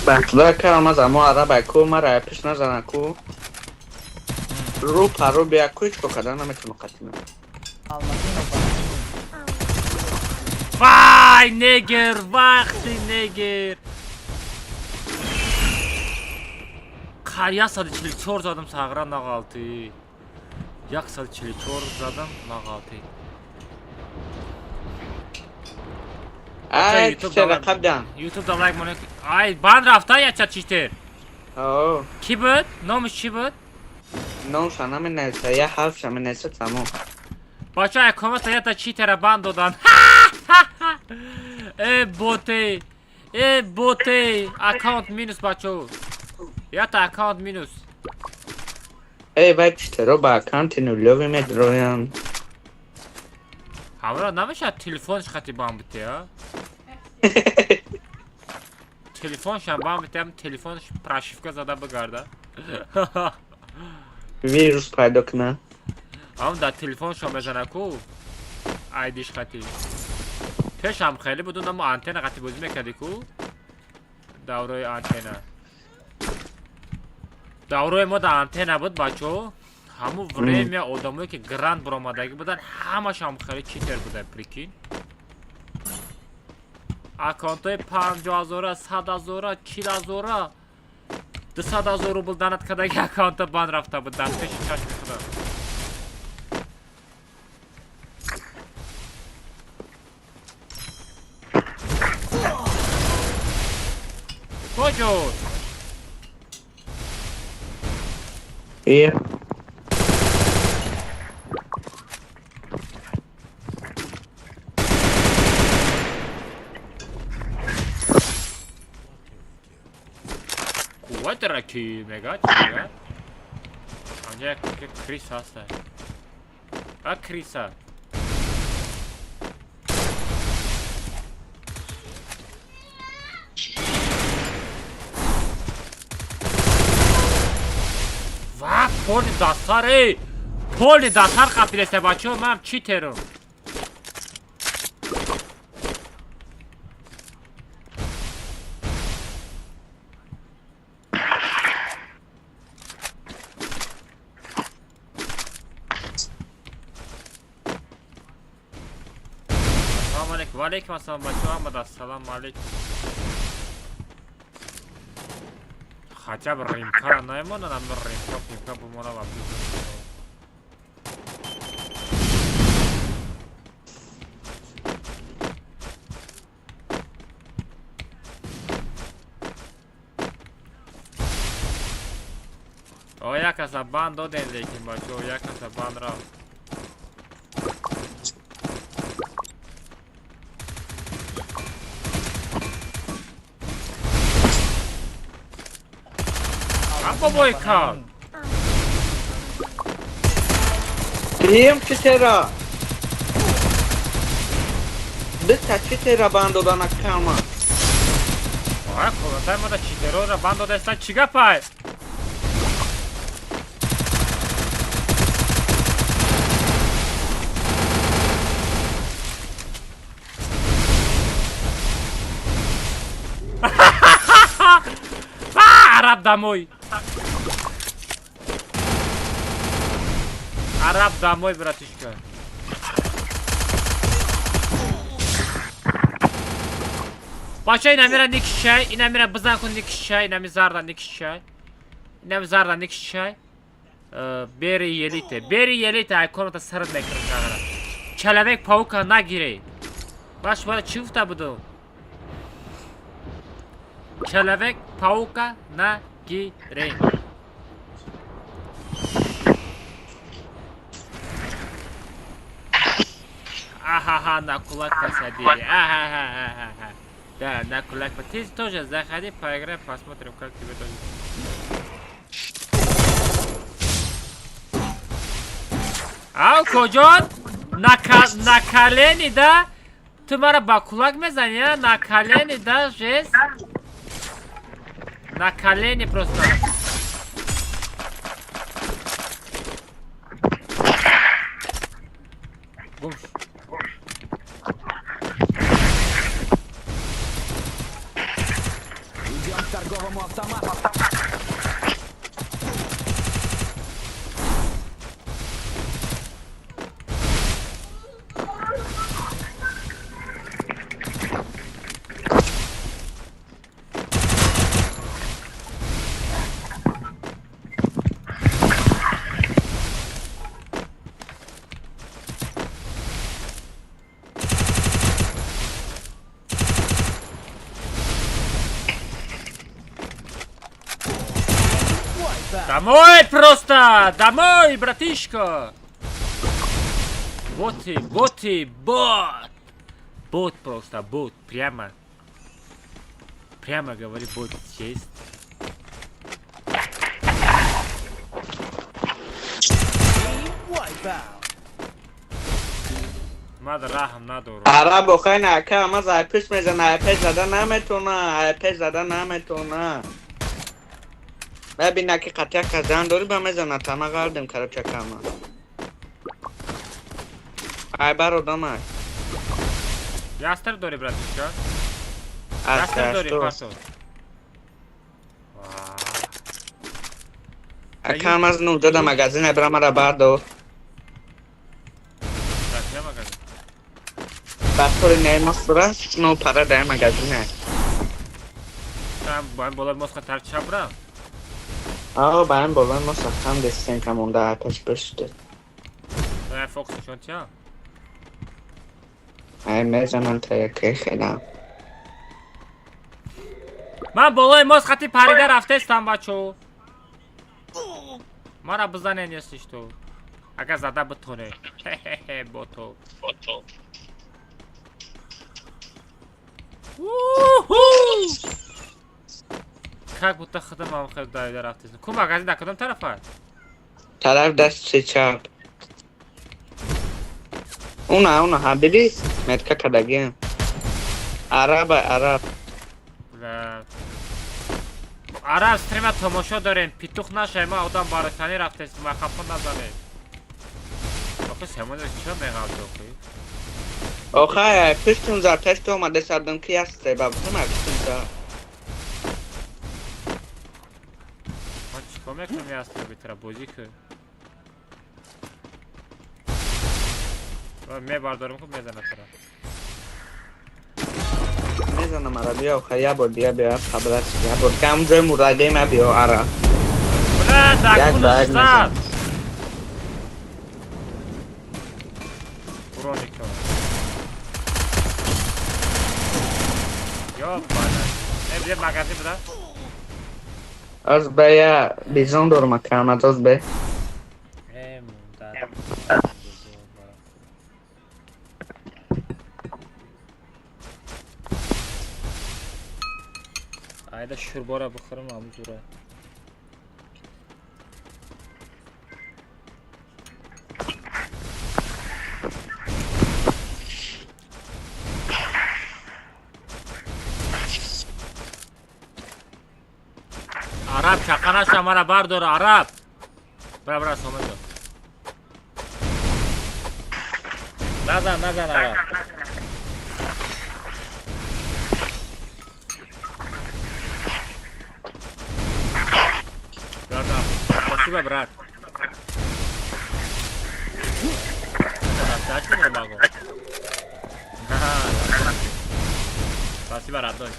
بطلا کارم از اما عربه کو مرا پیش نزنه کو رو پرو بیا کویچ بکدن نمیتونم قطعی Almadın o bana. Vay neger, vakti neger. Qarya sadı çili çor zadım sağıra nağaltı. Yak sadı çili çor zadım nağaltı. ای چه رقب دن YouTube'da like bunu. Ay ban rafta ya çatıştır. اوه Ki بود? Nomuş ki بود? نو شنم نسه یه حرف شم نسه تمام Başa komata ya da çitere bandodan. Bote. Bote. Account minus bacho. Ya da account minus. ای باید چطور با اکانت نولوی مدرویان Havra namish telefonش خطی بام بده ya. Telefonش هم بام بده telefonش پراشیفکا زده بگرده. ویروس پیدا کنه هم در telefonش هم بزنه کو. ایدیش خطی. پیش هم خیلی بدون اما آنتن خطی بازی میکردی کو. دوره آنتن. دوره ما در آنتن بود بچو. همو وریم یا آدمایی که گراند برآمدگی بودن همش هم خیلی چیتر بودن پریکین. اکانتای 50,000 100,000 40,000 200,000 بودند که دیگه اکانت بند رفته بودن پیش چشم خدا. کجا؟ ایه قوت رکی مگا چیه؟ آنجا کریس هسته. کریسا. و پول دستاره. پول دستار قبیلسته بچه من چی ترم؟ وعلیکم السلام بچه احمد السلام علیکم خجب ریم کار نایمون هم ریم کار بمونه و او یک از بند دادن لیکن بچه او یک از بند را بابای کار بیم چطورا دستا چطورا بند دادن اکانما آه کورتای ما دا چیترو را بند داده استن چیگه پای عرب دموی عرب دموی براتش کن باشه اینا میره نیکش شای اینا میره بزن کن نیکش شای اینا میزاردن نیکش شای اینا میزاردن نیکش شای بری یلیته ایکونو تا سرد نکرم کاغره کلمک پاوکا نگیره باش برای چی افته بودم کلمک پاوکا گیرین. Ахаха, на кулак посадили. Ахаха. Да, на кулак. Ты тоже заходи, поиграй, посмотрим, как тебе тоже. Ау, кожон? На колени, да? Ты мара ба кулак мезани, а? На колени, да, жест? На колени просто. Бумш. Идем к торговому автомату. Домой просто! Домой, братишка! Вот ты, бот! Бот просто, бот, прямо. Прямо говори, бот, честь. Надо рахм, надо урон. عرب بخوای نکه اما زایپش میزن ایپش زدن نمیتونه ایپش زدن نمیتونه ببین که قطعه کزن داری با میزنه تمه قلدم کرد چکمه ای برو دامه Ястер дори, братишка. از Ястер дори, تو пасо. اکم از نو داده مگزین برا مرا بردو Так, я магазин. بطوری نیماس برا نو پره ده مگزینه Там باید بالا مسخ تر چبرم. آقا با این بولن ما سختم دستین که مونده ایپش بشته تو فوکسشون چیا؟ ای میزنن تا یکی خیلم من بالای ماست خطی پریده رفته استم بچو. ما را بزنه نیستش تو. اگر زده بتونه. با تو. Как будто خدم هم خیلی دایده رفته استم. کو مگزین در کدام طرف هست؟ طرف دست چه چپ اونا حبیبی متکه کدگیم عرب عرب استریم تماشا دارین. پیتوخ نشه ما آدم بارستانی رفته استم. و خفه نزنه. آخه سمونه چرا میگم تو آخه پشتون زرتشت اومده سردم کی هسته بابا تو مگستون زر من چیکار میکنم یه استرا بیتره بازی که می باردارم که میزنه تره میزنه مرا بیا آخه یه بار بیا خبرت یه بار کم جای مراده ما بیا عرب بله دکون برگ زد برو نکنم یا بله یه مگزی بده از به یه بیزون دور مکانت از به ayda şurbora bıxırım amuz ura. Arap çakana şamara bardor Arap. Bra somedo. Nazan Arap. Спасибо, брат. Достаточно не могу. Спасибо, родной.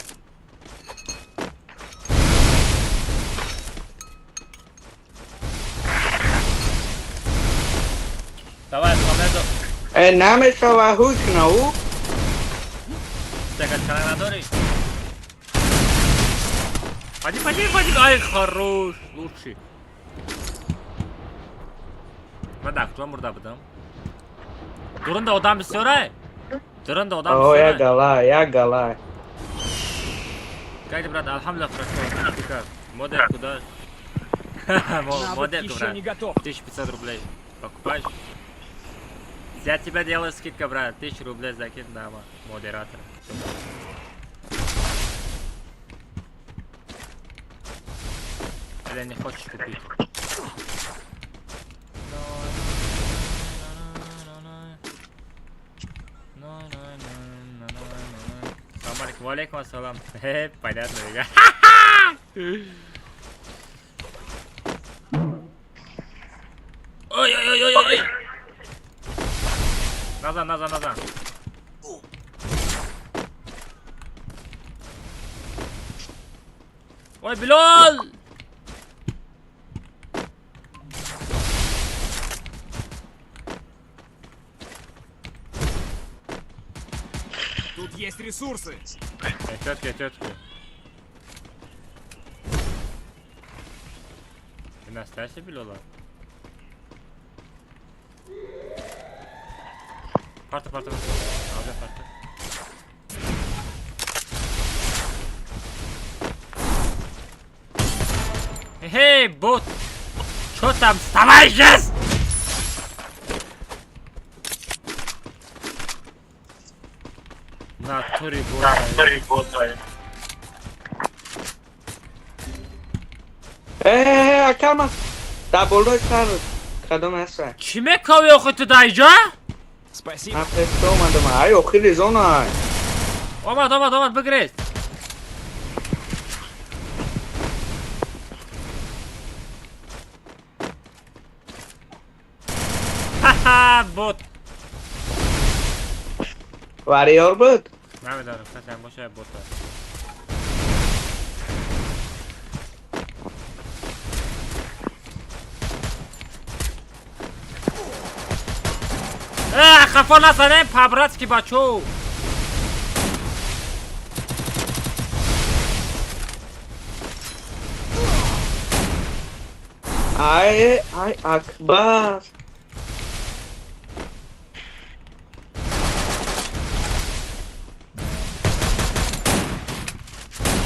Давай, Мамедо. نمیشه هوش نو Te ganadores. Пойди, пойди, пойди. Ай, хорош. Лучший. Да, кто мурда будем? Дурында адам бисёрай. Дурында адам О, бисёрай. я гала. Кайди, брат, алхамдулилlah, хорошо. Модель куда? Модель, еще не брат. готов. 1500 рублей. Покупаешь? Я тебя делаю скидка, брат. 1000 рублей закинь, дама. Модератор. Или не хочешь купить? Салам алейкум. Валейкум ассалам. Понятно, ребят. Ой-ой-ой-ой-ой. Назад. Ой, Билал! Тут есть ресурсы. Тетки. Ты настоящий Билала? Парта. Алда парта. Эй, бот! Чё там? Вставай сейчас! Натуре бота. Акама. Даболдой сар. Кадом аса. Киме кави охоти да иҷа? Спасибо. Апеста омадам. Ай, охи резона. Омад, бигиред. Ха-ха, бот. Вариор буд. Намедонам, касам боша бота. хафо назанем по-братски, бачо. Ай, Акбар.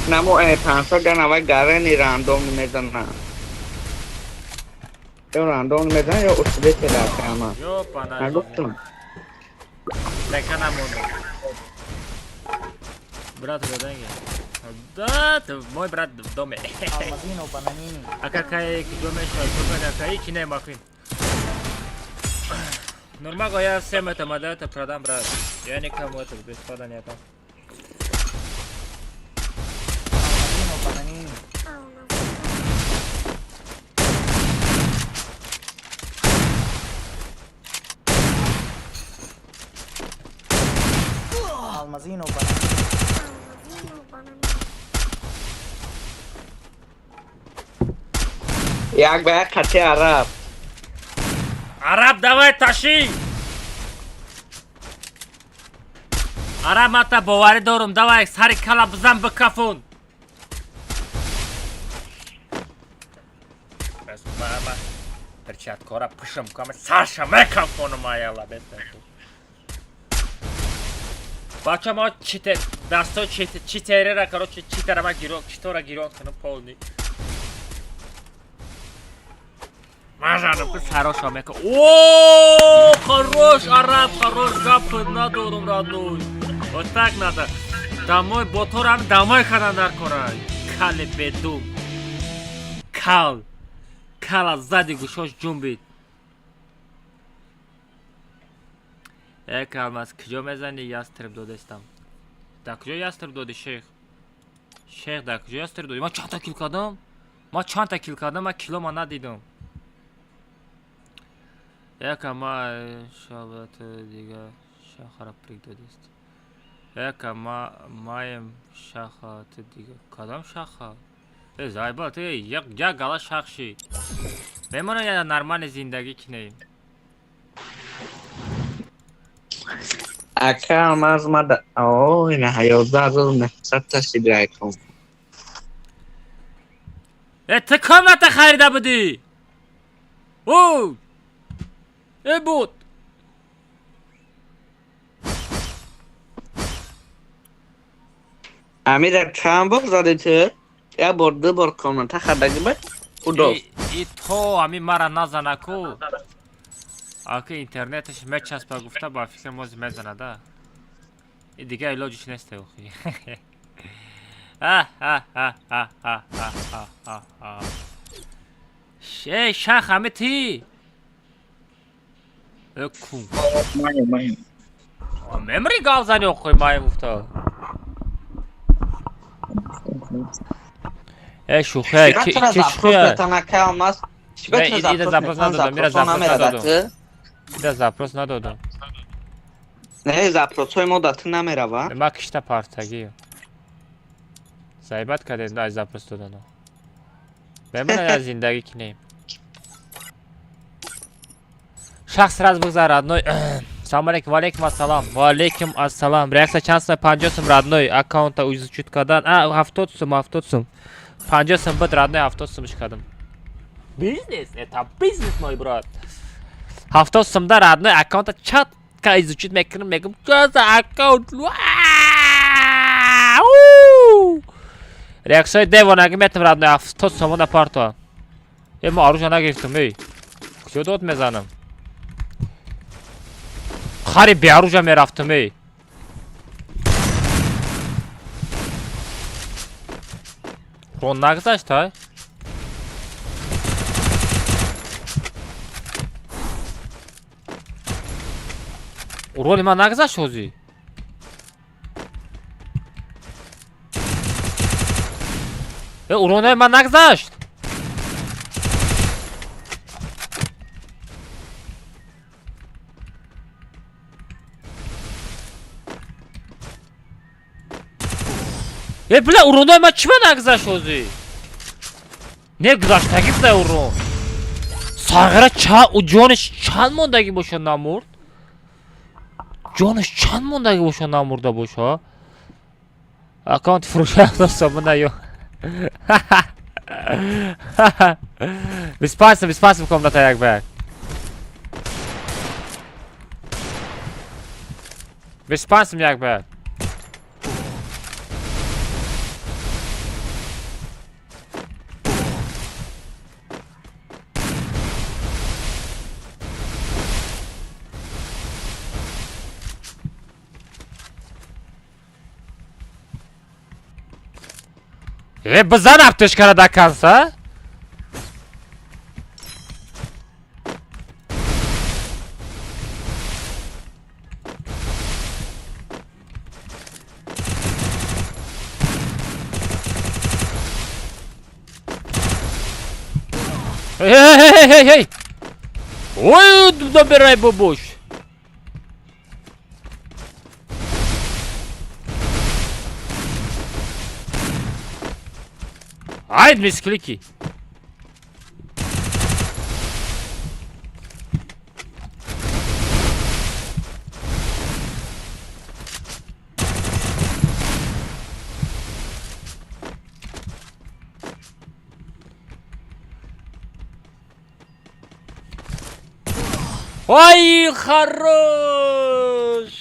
Namo 500 डन आवाज गा रहे नहीं रैंडम में ना तो रैंडम में ना ये उससे चला काम Yo, pana. ना गुप्त Lekana mono. Брат, заданье. Да, ты мой брат в доме. Алмазино, бананини. А какая доме еще? Какая кине махин? Нормально, я всем это модель продам, брат. Я никому это бесплатно не отдам. Алмазино, бананини. Алмазино, бананини. як бая хате араб Араб, давай тащи! Араб, мата бовари дорум, давай, сари кала бзам бкафун. Баба, перчаткора пышам каме, Саша мекафону маяла, бетен. Бача ма читер, дасто читерера, короче, читерама гирок, читора гирок, ну полный. Мажану, ты хорошо мека. О, хорош, араб, хорош, гапы, надорум, родной. Вот так надо. Домой боторам, домой ханандар корай. Кали беду. Кал. Кала сзади гушош джумбит. Алмаз, кҷо мезани ястреб додестам? Да кҷо ястреб доди шейх? Шейх, да кҷо ястреб доди? Ма чанд та кил кардам? Ма кило ма надидам. Яка ма шабат дига шахара прик додест. Яка ма маем шаха ты дига. Кадам шаха? Зайба, ты як гала шахши. Бемона я нормальный зиндаги кинеем. ака алмаз мада ой на 11 роз нефсат ташидиайкум Ty komnata xarida budi. O! Bot. Amir چند بار زدی تو؟ یا برده بار کنم تا خردگی باید خدا ای تو همی مرا نزنه کو. آکه اینترنتش مچسبه گفته با فکر موزی میزنه ده. این دیگه علاجش نیسته اوخی. شخ همه تی. اکو. ممری گاو زنی اوخی مایم افتا. شوخه کی شوخه. ایده زپروس ندادم. نه زپروس های مدت نمیروه. ما کشته پارتگی. زایبت کرده نه زپروس دادن. بمونه از زندگی کنیم. شخص راز بگذار رادنوی. سلام علیکم و علیکم السلام. و علیکم السلام. ریاکس چند سم 50 سم رادنوی اکانت اویز چیت کردن. 70 سم 50 سم بود رادنوی 70 سمش کردم. بیزنس это بیزنس مای برات. 70 سم در رادنوی اکانت چت که izучить میکنم میگم کجا اکانت ریاکسای دیوانگی میتونم رادنوی 70 سم на پارتو. ما آروشا نگرفتم ای. کجا داد میزنم. خاری بیاروجا میرفتم ای. رون نگذاشت های. رولی من نگذاشت اوزی. رونه من نگذاشت. بله اورونای من چی من نگذاشت اوزی؟ نه گذاشتگی بده اورون. ساغره او جانش چند موندگی باشه نمورد؟ جانش چند موندگی باشه نمورده باشه؟ اکانت فروشه احساسم نیو. بیسپاسم کامنتا یک بر. بیسپاسم یک بر. بزن apteczka do kansa. Hej! Oj, dobieraj bobuś. Haydi miskliki. Ay хорош.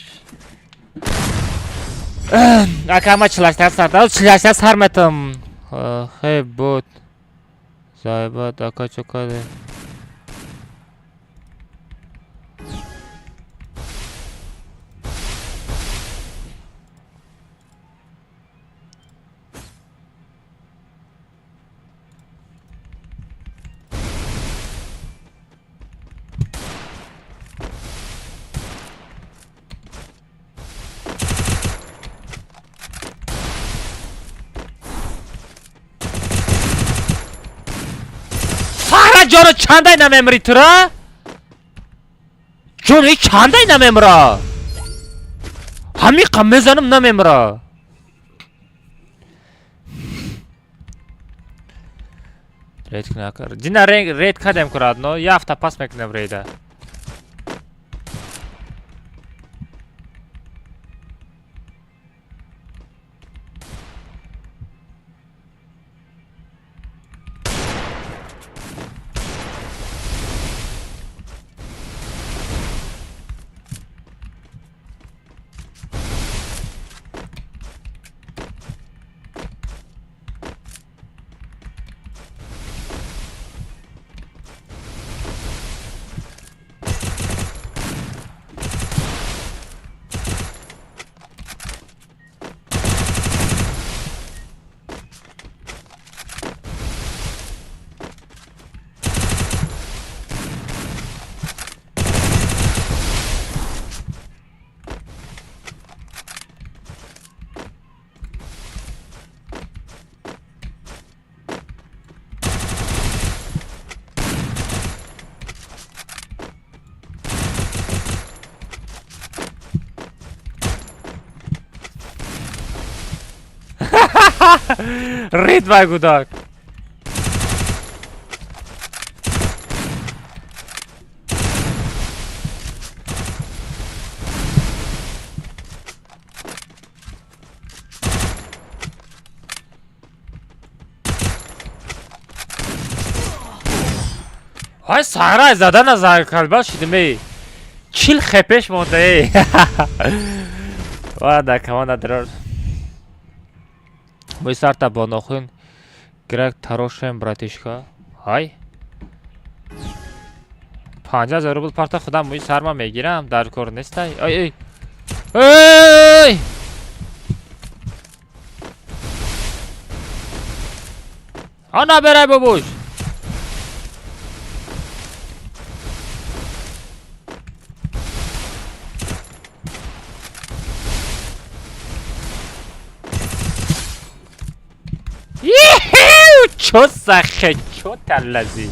Akama çilaşlar sardı. Çilaşlar sarmadım. Hey bot. Zaybat aka çokade. جانو چنده اینم امری تو را؟ جانو چنده اینم امرا؟ همی قمه زنم نم امرا رید کنه کار دینا رید کدم کرد نو یه هفته پس میکنم ریده رید و گوداک. های سهره زدن از کلبه شدیم ای چیل خپش مونده ای وادا کمان درار بای سارتا با نخون گرک تروشم براتیشکا های 50,000 روبل پارتا خودم بای سرما میگیرم در کار نیست ای ای ای آنا برای ببوش چو سخه چو تلزی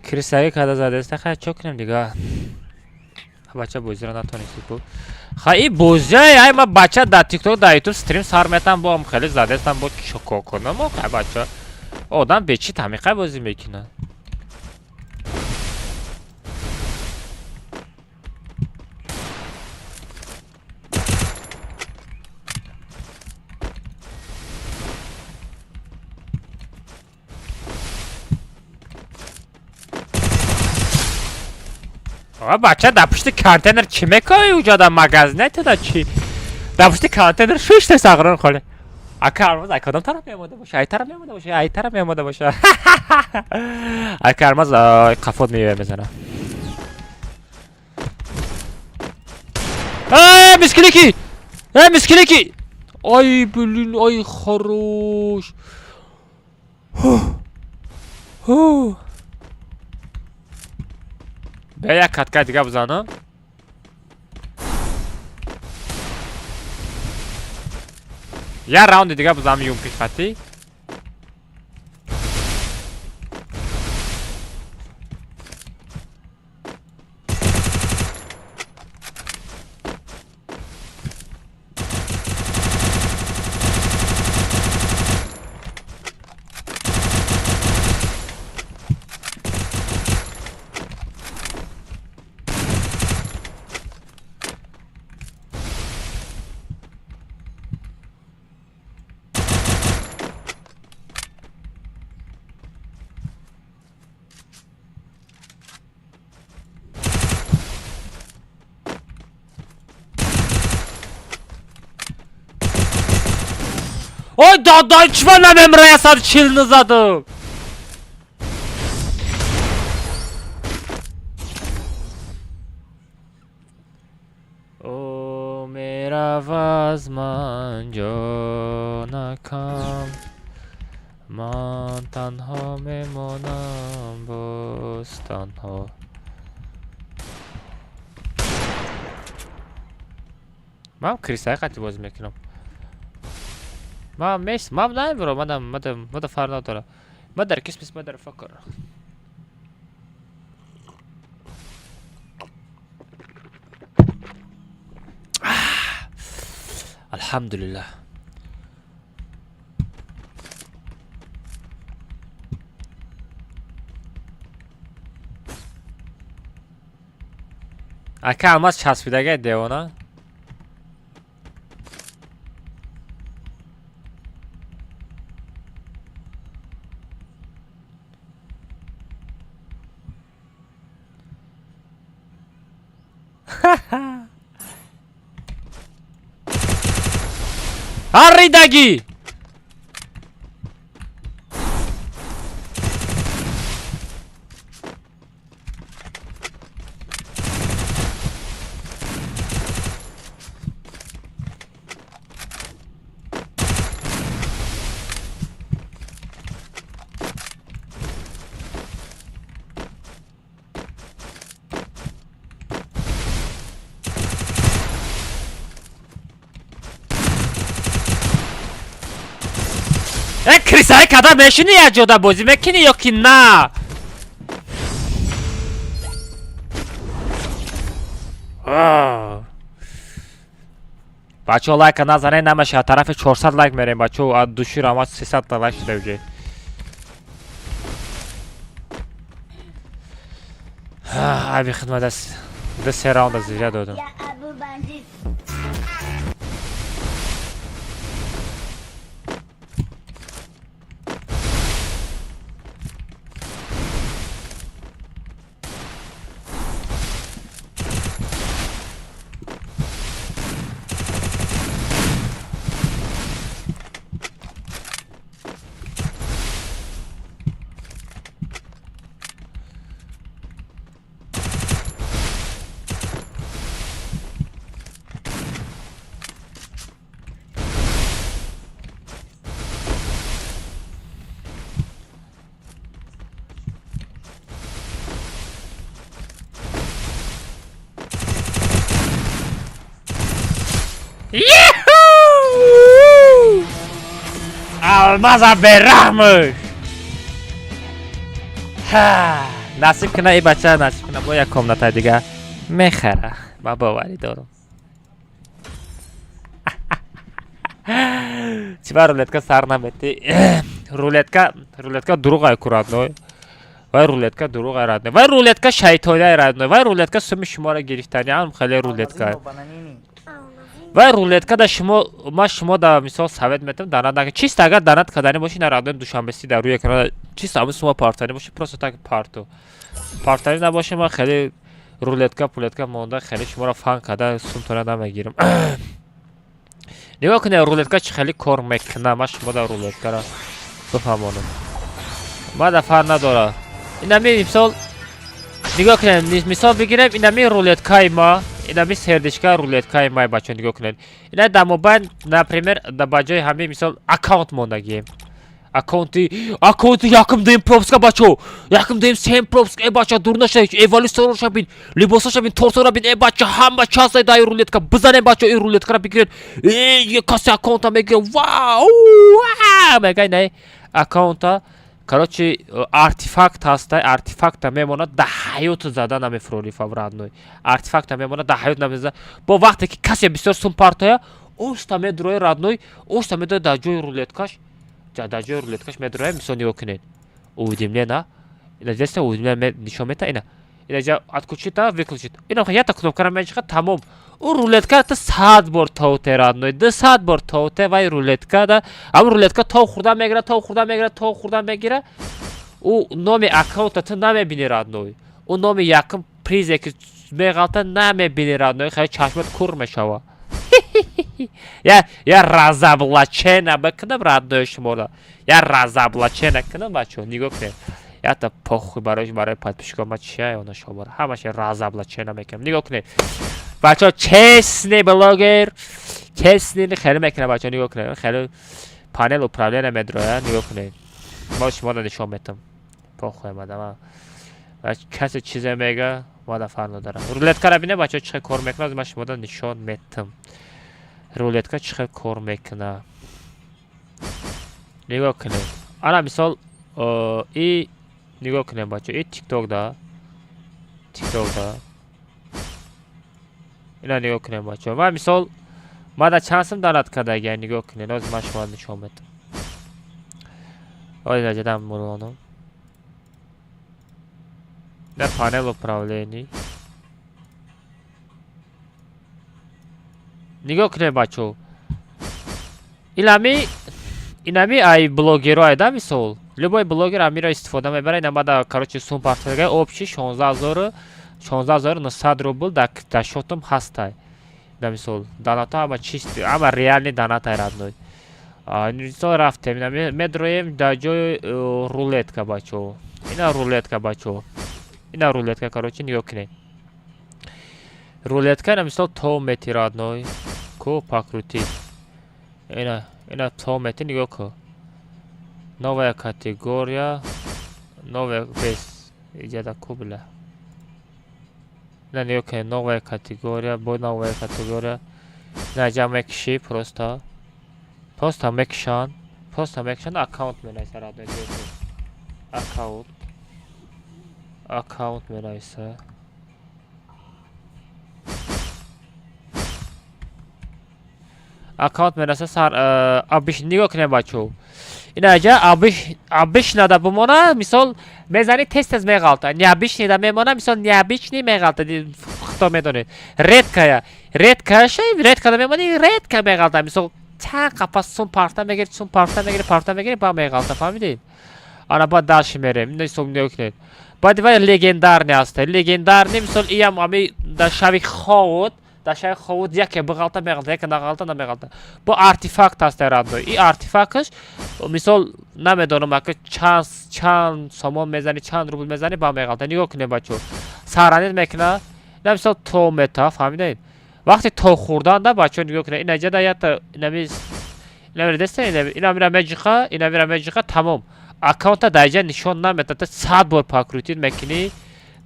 کریستایی کده زده است خیلی چو کنیم دیگه بچه بوزی رو نتونیستی بود خیلی بوزی های ما بچه در تیک توک در یوتیوب استریم سار میتن با هم خیلی زده استم با چکو کنم و خیلی بچه آدم به چی تمیقه بازی میکنن بچه در پشت کانتینر چی میکنی اوجا در مگزنه تو در چی؟ در پشت کانتینر شوش تا ساقران خوله اکا ارمز ای کدام طرف میامده باشه ای طرف میامده باشه ای طرف میامده باشه اکا ارمز قفاد میوه میزنه ای مسکلیکی ای مسکلیکی ای بلین ای خروش به یک کتکه دیگه بزنم یه راوند دیگه بزنم یون پیش خطی Oy dadaş bana memraya sar çilini zadım. O mera vazman jona kam man tanha memonam bostanha. من کریستای قطعی بازی میکنم ما میس ما نه برو مدام فردا داره ما در کس ما در فکر الحمدلله اکا الماس چسبیدگه دیوانه Arridagi! کریسای کدا میشینی یا جدا بازی میکنی یا که نه بچه لایک نزنین نمیشه طرف 400 لایک میریم بچه از دوشیر اما 300 تا لایک شده بجه ای خدمت است ده 3 راوند از زیره دادم Ya Abu Bandit. Almaza berahmış. Nasip کنه ای بچه نصیب کنه با یک کامنت دیگه میخره من باوری دارم چی بر رولتکا سر نمیتی رولتکا دروغ های کرد نوی وای رولتکا دروغ های رد نوی وای رولتکا شیطانی های رد نوی وای رولتکا سمی شما را گرفتنی هم خیلی رولتکا Almazino bananini. وای رولتکا دا شما دا مثال ثابت میتونم دانت نکن چیست اگر دانت کدنی باشی نرادن دوشنبه سی در روی اکران چیست همه شما پارتانی باشی پروسه تاک پارتانی نباشه ما خیلی رولتکا مونده خیلی شما را فان کده سومتونه نمیگیرم نگاه کنه رولتکا چه خیلی کار میکنه ما شما دا رولتکا را بفهمانم ما دفعه نداره این همی مثال نگاه کنه مثال بگیرم این همی رولتکای ما اینا می سردشکا رولتکای ما بچه نگاه کنن اینا در موبایل نپریمر در بجای همه مثال اکاونت موندگیم اکاونتی یکم دیم پروبسکا بچه یکم دیم سیم پروبسکا ای بچه دور نشه ایوالی سروش بین لباساش بین تورسورا بین ای بچه همه چاس دای رولتکا بزنه بچه ای رولتکا را بگیرن ای کسی اکاونتا میگیرن واو میگه نه اکاونتا короче артефакт ҳастай артефакта мемонад да ҳаёт зада намефурори фаврадной артефакта мемонад да ҳаёт намезада бо вақте ки касе бисёр сум партоя оста медрои радной оста медои дар ҷои рулеткаш медроя мисол нигоҳ кунед уведомлена ина десте уведомлена нишон мета ина ина откучита выключит ина ята кнопкара мечиқа тамом у рулетката 100 бор товте радной 200 бор товте вай рулетка да ам рулетка тов хурда мегира у номи аккаунтата намебини радной у номи якм призе ки меғалта намебини радной хай чашмат кур мешава я разоблачена бакнам радной шумода я разоблачена кунам бачо нигоҳ кунед ята похуй барои подписчикам чия она шобара ҳамаша разоблачена мекунам нигоҳ кунед бачо честный блогер честный хеле мекунам бачо нигоҳ кунед хеле панел управления медроя нигоҳ кунед мо шуморо нишон метам похуй мадама касе чизе мега мада фарно дара рулеткара бинед бачо чӣ кор мекунад ман шуморо нишон метам рулетка чӣ кор мекунад нигоҳ кунед ана мисол и нигоҳ кунем бачо и тикток да ина нигоҳ кунем бачо ва мисол мада чансим донат кардагия нигоҳ кунед ҳозир ман шумо нишон метам ҳозир ҷадам мулоном на панел управлений нигоҳ кунед бачо инами ай блогерое да мисол любой блогер амиро истифода мебарад намада короче сум партага общий 16900 рубл да шотам ҳастай да мисол доната ама чисти ама реальный донатай радной мисол рафтем медроем да ҷои рулетка бачо ина рулетка короче нигоҳ кунед рулетка на мисол то мети радной ко покрути ина то мети нигоҳ ко новая категория новая без иджада кубла на нее новая категория бо новая категория наҷа мекши просто мекшан аккаунт менависа радой аккаунт менависа аккаунт мераса сар обычно нигоҳ кунем бачо. Инаҷа обычно бумона мисол мезани тез меғалта. Необычно да мемона мисол необычный меғалта. Хто медонед? Редкая шай редка да мемони редка меғалта. Мисол чанд қапас сум парта мегири ба меғалта. Фаҳмидед? Ана ба даш мерем. Ина мисол нигоҳ кунед. Баъд вай легендарный аст. Легендарный мисол иям ами да шави ховуд яке биғалта меғалта, яке нағалта намеғалта. Бу артефакт аст радно. И артефактш мисол намедонам ака чанд сомон мезани, чанд рубл мезани ба меғалта. Нигоҳ кунед бачо. Саранид мекуна. На мисол то мета, фаҳмидед? Вақти то хурдан да бачо нигоҳ кунед. Инаҷа да ята инамис ина мира меҷиқа тамом. Аккаунта дайҷа нишон наметад. 100 бор пакрутид мекунӣ.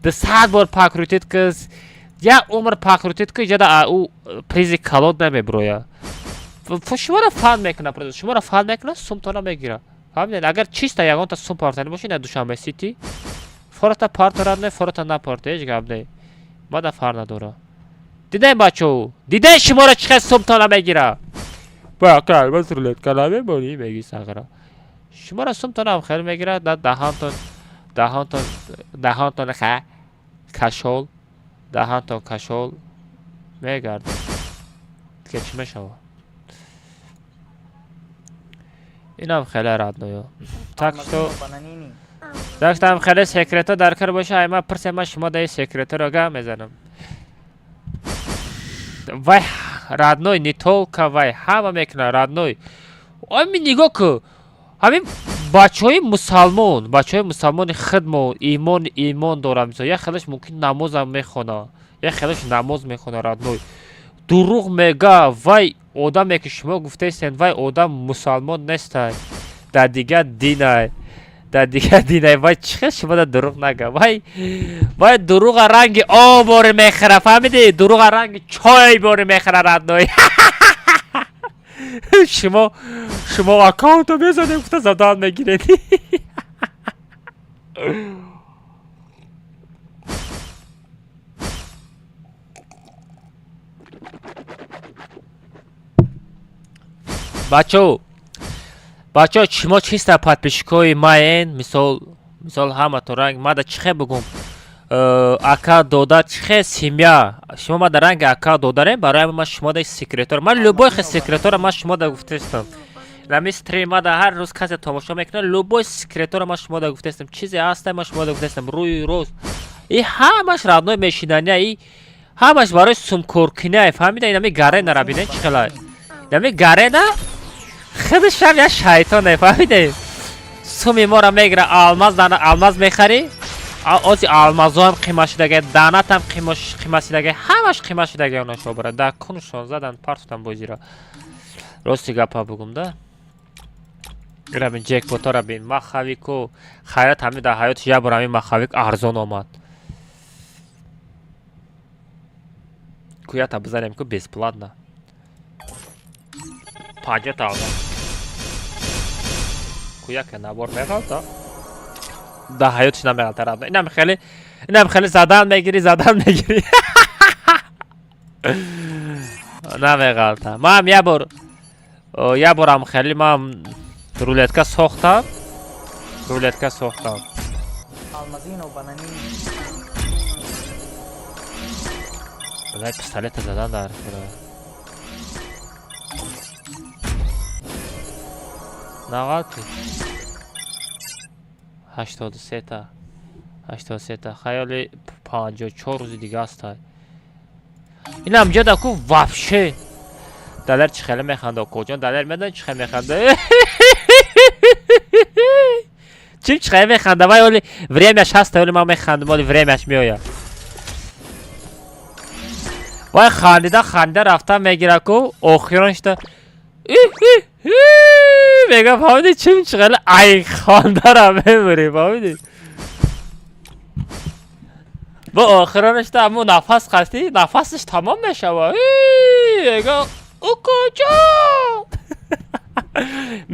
100 бор пакрутид кас я умр пакрутид ки ҷада у призи калод намеброя. Шуморо фан мекуна, шуморо фан мекуна, сумтона мегира. Фаҳмидед? Агар чиста ягонта сум партани боши на Душанбе сити. Форота партарад не, форота на парта, ҳеҷ гап не. Мада фар надора. Дидем бачо? Дидем шуморо чӣ хел сумтона мегира? Ба кай, бас рулетка намебони меги сағра. Шуморо сумтона хел мегира, даҳонтон ха кашол. Даҳантон кашол мегардад. Ке чӣ мешава? Инам хеле радноё. Так что Бананини. дактам хеле секрето дар кар боша, айма пирсема шумо даи секреторо га мезанам. Вай радной не толка вай ҳама мекуна радной. Ами нигоҳ ку. Ҳамин бачаҳои мусалмони хидмо имон дорам. Як хелаш мумкин намозам мехона. Як хелаш намоз мехона радной. Дуруғ мега вай одаме ки шумо гуфтаистен вай одам мусалмон нестай. Дар дигар динай. Вай чӣ хел шумо да дуруғ нага. Вай дуруға ранги об бори мехора. Фаҳмидед? Дуруға ранги чой бори мехора радной. шумо аккаунто мезанед гуфта задан мегиред. бачо шумо чиста подписчикои маен мисол ҳаматон ранг мада чихе бугум ака дода чихе семья шумо мада ранги ака додарем барои ма шумо да секретор ман любой хел секретора ма шумо да гуфтастам нами стрим мада ҳар рӯз касе тамошо мекунад любой секретора ма шумо да гуфтастам чизе ҳаста ма шумо да гуфтастам рӯи рост и ҳамаш радной мешидания и ҳамаш барои сумкоркиная фаҳмида инами гарена рабинен чӣ хелай инами гарена худшам я шайтоне фаҳмидед суми мора мегира алмаз мехари ози алмазоам қима шудага данатам қима шудага ҳамаш қима шудага она шобара да куншон задан партутам бозира рости гапа бугум да грабин ҷекпотора бин махавику хайрат ҳамида ҳаёти я бор ҳамин махавик арзон омад куята бизанем ку бесплатно 50,000 куяка набор меғалта да ҳаётиш намеғалта радно инам хеле задан мегири намеғалта мам я борам хеле мам рулетка сохтам Алмазино бананини. бадай пистолета задан дар нағалти 83 хаёли 54 рӯзи дига астай инам ҷода ку вообще далер чӣ хеле механда коҷон далер медон чӣ хеле механда чӣ хеле механда вай оли времяш ҳаста оли ма механдам оли времяш меояд вай хандида рафта мегира ку охироншта мега фаҳмидед чӣ хеле ай хондарам мемурӣ фаҳмидед бо охиронашта аммо нафас қасти нафасаш тамом мешава мега укоҷон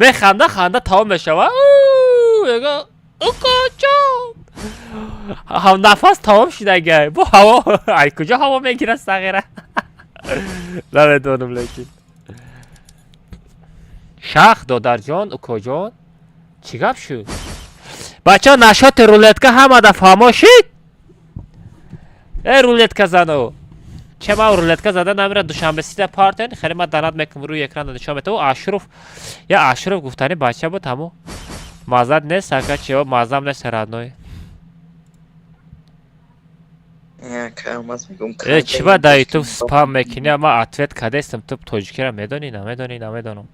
механда тамом мешава мега укоҷон ҳам нафас тамом шудагай бо ҳаво ай куҷо ҳаво мегирад сағира намедонам лекин Шах додарҷон, укоҷон. Чӣ гап шуд? Бачаҳо нашоти рулетка ҳамада фаҳмо шид? Рулетка зану. Чема рулетка зада намира душанбесида партен. Хеле ман данад мекунам рӯи экран нишон метаву. Ашруф. Я Ашруф гуфтани бача буд ҳамо. Маззат нест, ака чиё маззам нест родной. Чӣ ба дар ютуб спам мекунӣ? Ман ответ кардастам. Ту тоҷикиро медонӣ? Намедонӣ.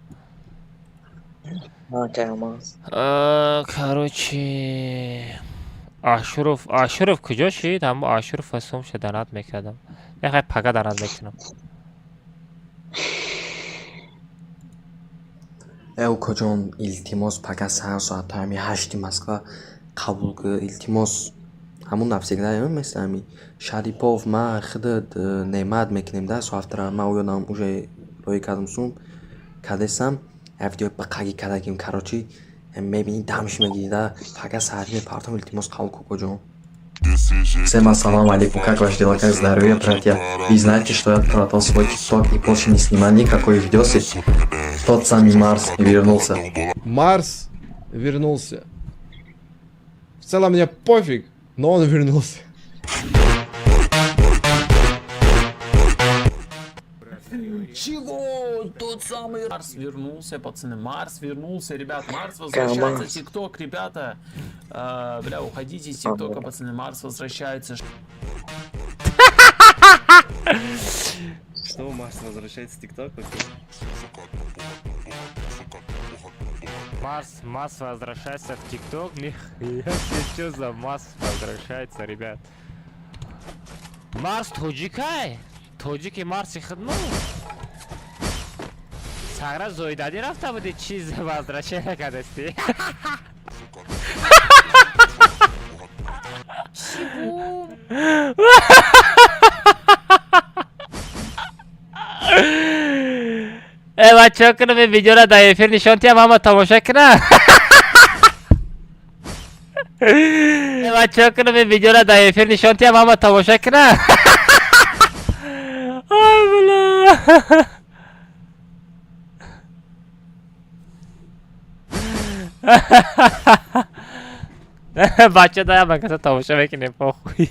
Короче, Ашуров куҷо шид? Ҳамо Ашуров асум шуд данад мекардам. Яхай пага данад мекунам. Ukkajon, iltimos pagas har soat ҳами 8 Москва қабул кӣ. Илтимос ҳамун навсеклаем мислами Шарипов ма хидат немат мекунем да софтра ма уёдам уже рои кардам сум кадесам видео ба қаги кадагим короче мебини дамш мегида пагас ҳарми партам илтимос қабул ку ukkajon. Всем ассаламу алейкум, как ваше дела, как здоровье, братья? Вы знаете, что я продал свой тикток и больше не снимал никакой видосы? Тот самый Марс вернулся. Марс вернулся. В целом мне пофиг, но он вернулся. Чего? Тот самый Марс вернулся, пацаны. Марс вернулся, ребят. Марс возвращается. ТикТок, ребята. Бля, уходите из ТикТока, пацаны. Марс возвращается. Что, Марс возвращается в ТикТок? Марс возвращается в ТикТок. Нихуя, что за Марс возвращается, ребят? Марс тоҷикай? Тоҷики Марси хидмат. Сагра зоидади рафта буди чиз возвращение кардасти. Бачаҳо кунам ин видеоро дар эфир нишон диҳам, ҳама тамоша кунам. Бачаҳо кунам ин видеоро дар эфир нишон диҳам, ҳама тамоша кунам. Ай бля. Бача да макаса тамоша мекунем похуй.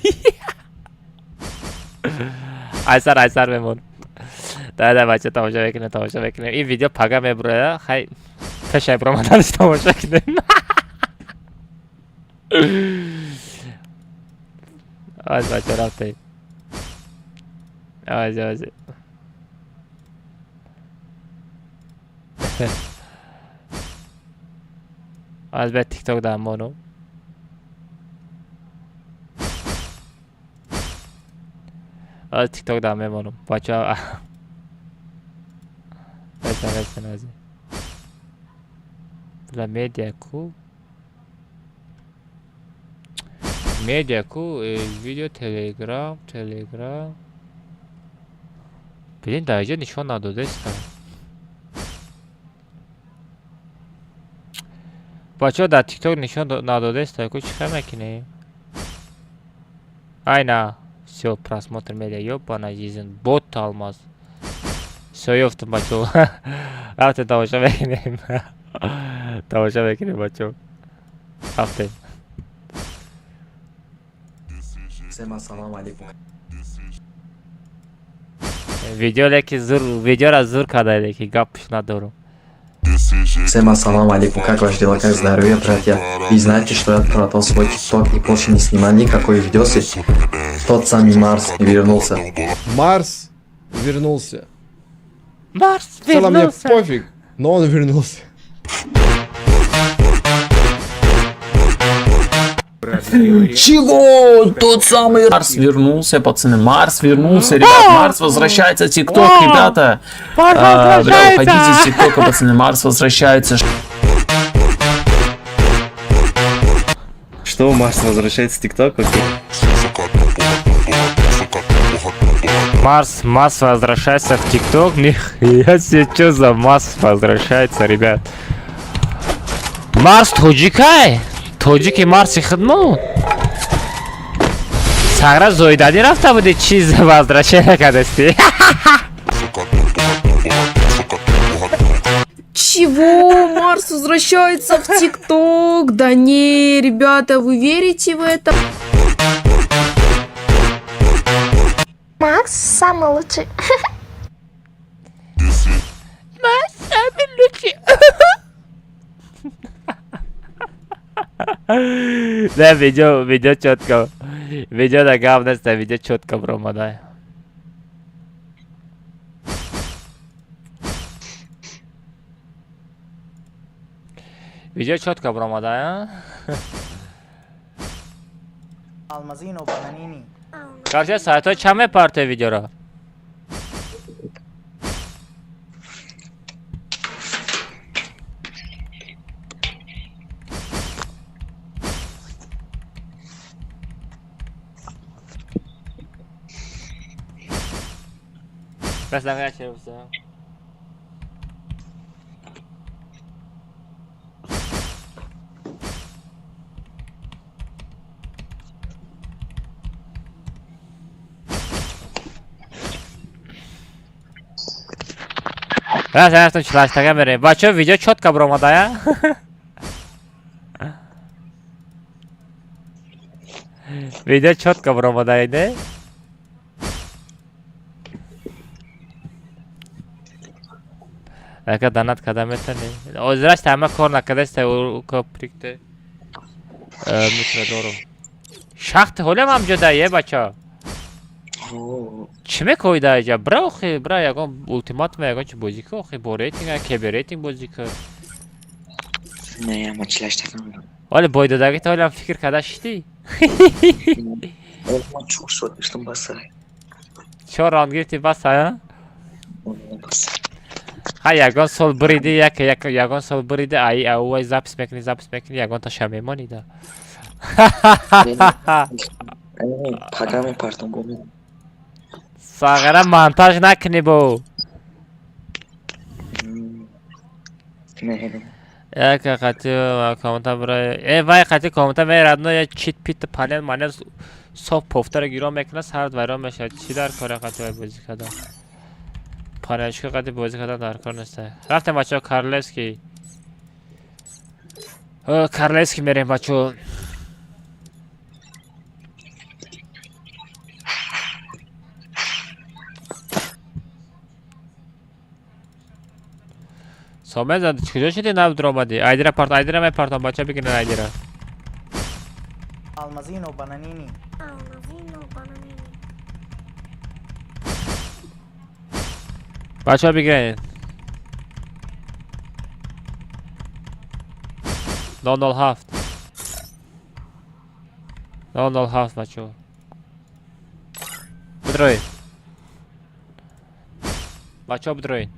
Айсар мемон. Да бача тамоша мекунем. Ин видео пага мебурад. Хай пешай промаданаш тамоша кунем. Аз бача рафтаем. Аз. Az be TikTok dám mono. Az TikTok dám mono. Bacsa. Veszem az. La Mediaku video Telegram. Блин, да, я ничего надо здесь. Бачаҳо дар TikTok нишон надодеста, ку чӣ хай мекунем? Ай на, всё, просмотр медиа, ёбана жизнь, бот алмаз. Всё, ёфтам бачаҳо. Рафтем тамоша мекунем. Бачаҳо. Рафтем. Всем ассаламу алейкум. Видеоро зур карда, леки гапш надорум. Всем ассаламу алейкум, как ваше дела, как здоровье, братья? Вы знаете, что я продал свой тикток и больше не снимал никакой видосы? Тот самый Марс вернулся. Марс вернулся. Марс вернулся. В целом мне пофиг, но он вернулся. Чего? Тот самый Марс вернулся, пацаны. Марс вернулся, ребят. Марс возвращается в ТикТок, ребята. Бля, уходите из ТикТока, пацаны. Марс возвращается. Что, Марс возвращается в ТикТок? Марс возвращается в ТикТок. Нихуя себе, что за Марс возвращается, ребят? Марс тоҷикай? Тоҷики Марси хидмат. Сагра зоидади рафта буди чиз возвращение кардасти. Чего? Марс возвращается в ТикТок? Да не, ребята, вы верите в это? Макс самый лучший. Макс самый лучший. Да, видео четко. Видео да говность, да, видео четко промадай. Видео четко промадай, а? Almazino bananini. Короче, сайто чаме парте видео. Пес нагая черепса. Раз я там читать, так я бачу, видео четко промадай, а? Видео четко промадай, да? Aka danat kadam etani. Ozrash tama kor nakadesta u koprikte. Mitradoro. Shaxt holam ham juda bacha. Chime koyda aja? Bra oxi, bra yagon ultimat va yagon chi bozi ko oxi borating a keberating bozi ko. Ne maçlaştık. Ola boydadagi to'lam fikr kadashdi. Olma çok so'rashdim basa. Chor round girdi bas ha? Ha yagon sol bridi yagon sol bridi ai zapis mekni yagon ta shamemonida. Pagame pardon bu. Sagara montaj nakni bu. Ne? Яка хотел коммента бра. Вай хотел коммента мерадно я чит пит панел манер соф повтор гиро мекна сард вайрон мешад. Чи дар кора хотел бозӣ кардам. Панелшка қати бозӣ кардан дар кор нест. Рафтем бачо Карлевский. Карлевский мерем бачо. Someza kujا shidi nav dromadi. Aydira part bacha bigin aydira. Almazino bananini. Bacha bigin. Donald Haft bacho. Bidroy. Bacho bidroy.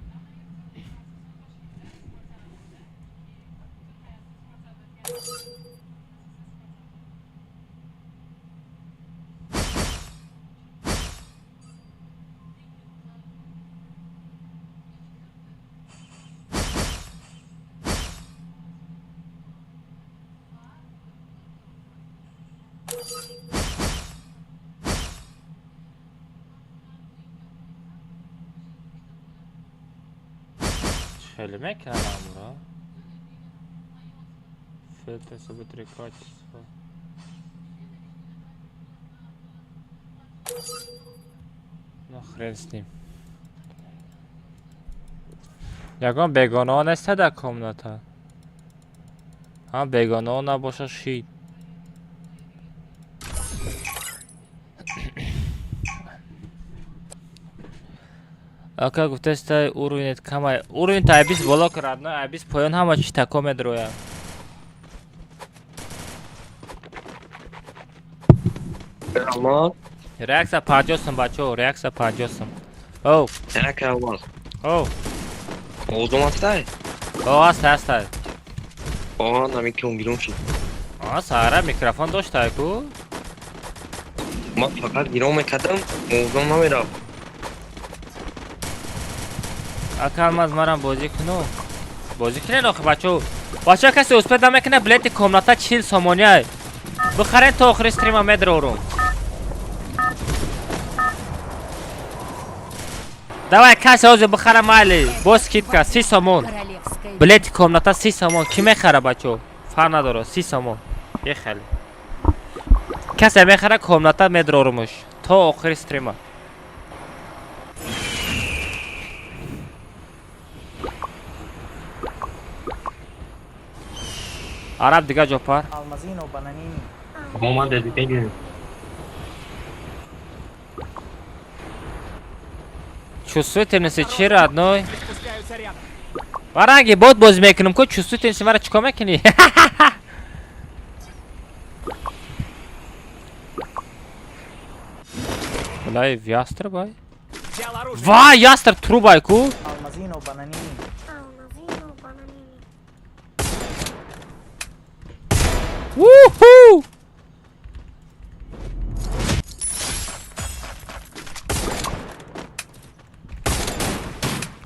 Шелеме кардам бро. Фильтр событри качество. Ну хрен с ним. Ягон бегона нест да комната. Ha begona nabosha shit. Ака гуфтаста уровнет кама. Уровень та абис боло кардна, абис поён ҳама чи тако медроя. Ama Reaksa 50 бачо, реакция 50. О. як аввал. О. Oldum hastay. О, астаста. Aa namiki ongilon shid. Сара микрофон дошта ку? Ма фақат гиром мекардам, oldum намерав. Акалмаз марам бозӣ куну. Бозӣ кунед охи бачо. Бачо касе успед намекуне билети комната 40 сомония. Бихарен то охири стрима медрорум. Давай, касса o'zi бихара майли. Бос скидка 30 сомон. Королевская. Билети комната 30 сомон. Ки мехара бачо? Фар надоро 30 сомон. Ехали. Касса мехара комната медрорумуш. То охири стрима. Араб дига ҷопар. Алмазино бананини. Мома dedi Чувствительности чи родной? Спускаются рядом. Варанги бот боз мекунем ко чувствительности мара чико мекуни? Блай ястр бай. Взял оружие. Ва ястр трубай ку. Алмазино бананини. Уху!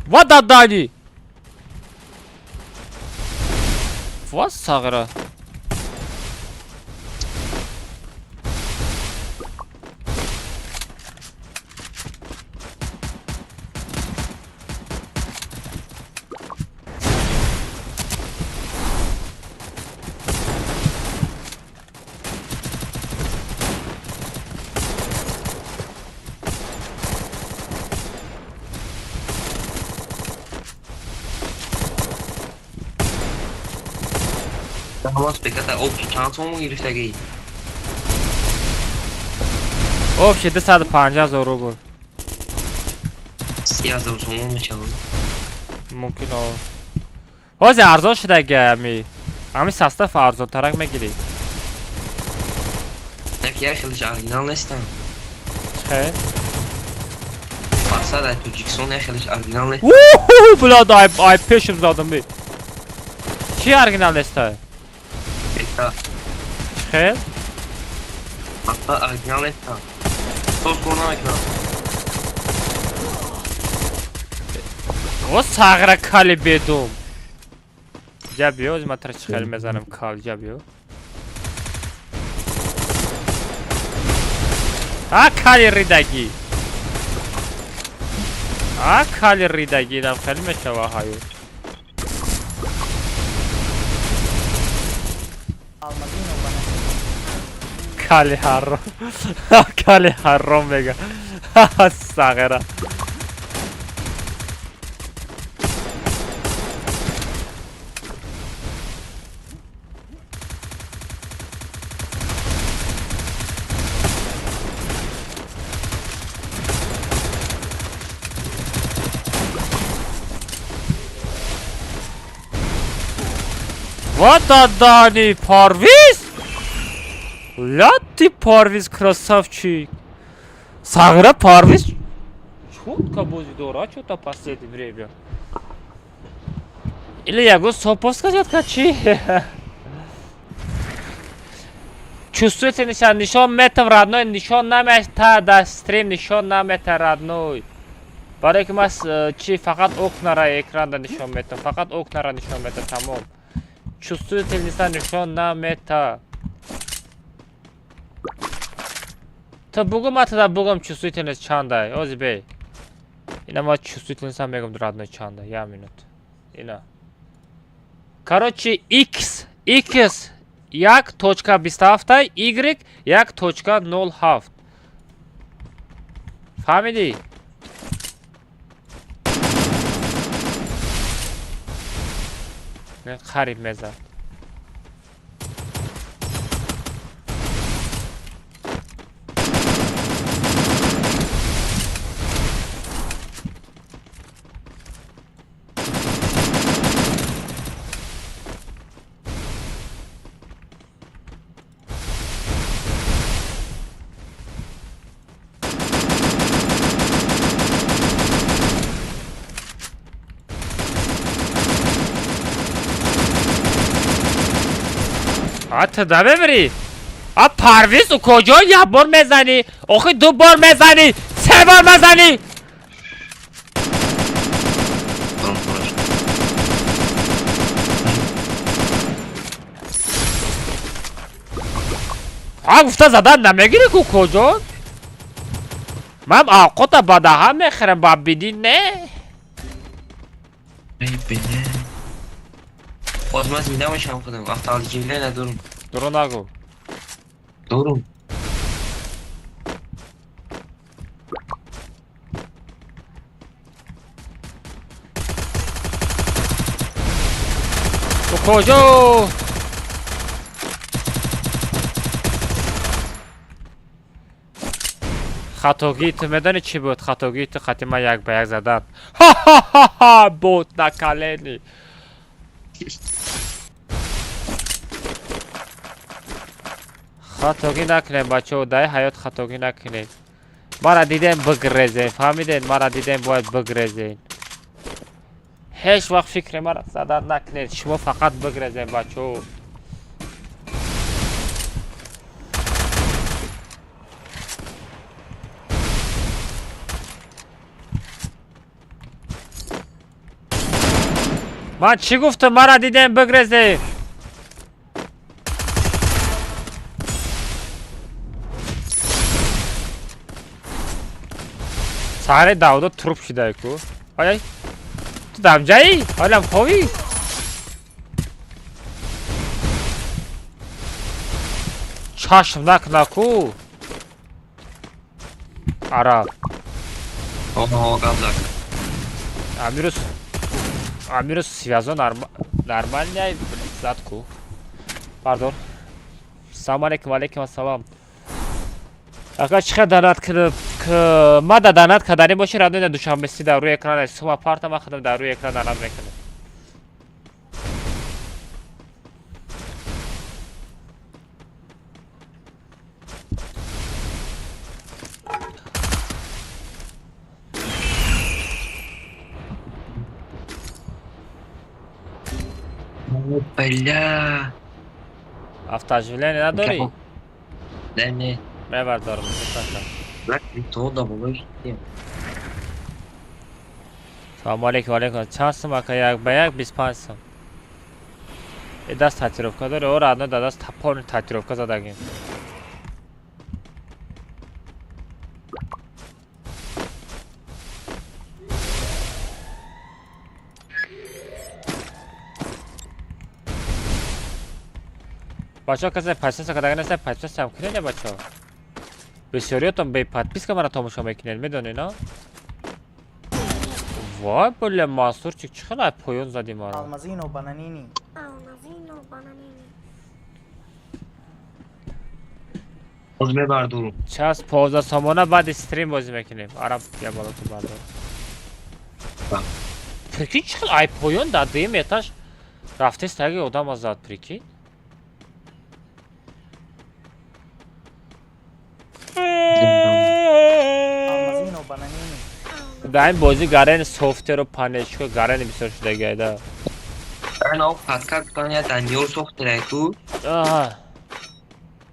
Вот отдали! Вот сагра. Tamam, specata 500 گرفتگی. Общий 250,000 рубль. 3000 сомон мешавад. ممکن آه. حاضر ارزان شده اگه همی سستف ارزان ترک میگیری. یکی خیلیش اورجینال نیستم. خیلی؟ اصلا تو جیکسون خیلیش اورجینال نیست. اوه بلاد آی پیشم زادم بی. چی اورجینال نیسته؟ بهتر. خیلی؟ اصلا اورجینال نیستم. توش کنم اکنم. او ساغره کالی بیدوم. جا بیو از ما ترچ خیلی میزنم کال جا بیو. کالی ریدگی. کالی ریدگی دم خیلی میشوه هایو. Алмазино бананини. کالی حرام. کالی حرام میگه. ساغره. Вот отдали Парвиз! Ля ты Парвиз, красавчик! Сагра Парвиз! Чётко будет дора, что-то последнее время. Или я говорю, Сопов сказать, качи. Чувствуете нишон метр родной, нишон намета, да, стрим, нишон намета родной. برای که ما چی فقط окна را ekranda nishon metam, faqat окна را nishon metam, tamom. Чувствительность nishon намета. То бугум ата бугум чувствительность чандай, озбей. Ина ма чувствительность мегам родной чандай, я минут. Ина. Короче, x 1.27, y 1.07. Фамилии? خرید مزد آت دا ببری پرویز او کجا یه بار میزنی آخه 2 بار میزنی 3 بار میزنی گفته زدن نمیگیری که کجا من آقوتا بدها میخرم با بیدین نه ای بله باز من زیده باشم خودم وقت حال جیله ندارم درو نگو دارم تو کجا خطاگیت میدانی چی بود خطاگیت خطی من یک به یک زدن ها ها ها ها بود نکلینی خطاگی نکنین بچه دای حیات خطاگی نکنین ما را دیدین بگریزین فهمیدین ما را دیدین باید بگریزین هیچ وقت فکر ما را زدن نکنین شما فقط بگریزین بچه من چی گفتم ما را دیدین بگریزین ساره داودا تروپ شده کو آی تو دمجایی حالم خوبی چشم نکو عرب امیروس связо нормальный задку pardon салом алейкум ассалам ака чиха данат кириб ма да данат кадари боши радоина душанбеси дар рӯи экран аст сума парта ма худам дар рӯи экран данат мекунам бля автооживление надори да не мебардорм то да булой салом алейкум чанд сум ака як ба як 25 сум даст татировка дори ора адно дадаст тапони татировка задагим бачаҳо касе подписка кардаги нестед подпискам кунед бачаҳо бисёриётон бе подписка мара тамошо мекунед медонед а вой бля мансурчик чӣ хелай поён зади мара Almazino bananini. باز ببردارم час 15 сомона баъди стрим бозӣ мекунем араб я болоту бардор прикин чӣ хел ай поён дар дуюм этаж рафте стаги одама зад прикин Almazino bananini. дар ин бозӣ гарани софтверу панелчико гарани бисёр шудагиайда нав катка гутания даниёл сохтирай ту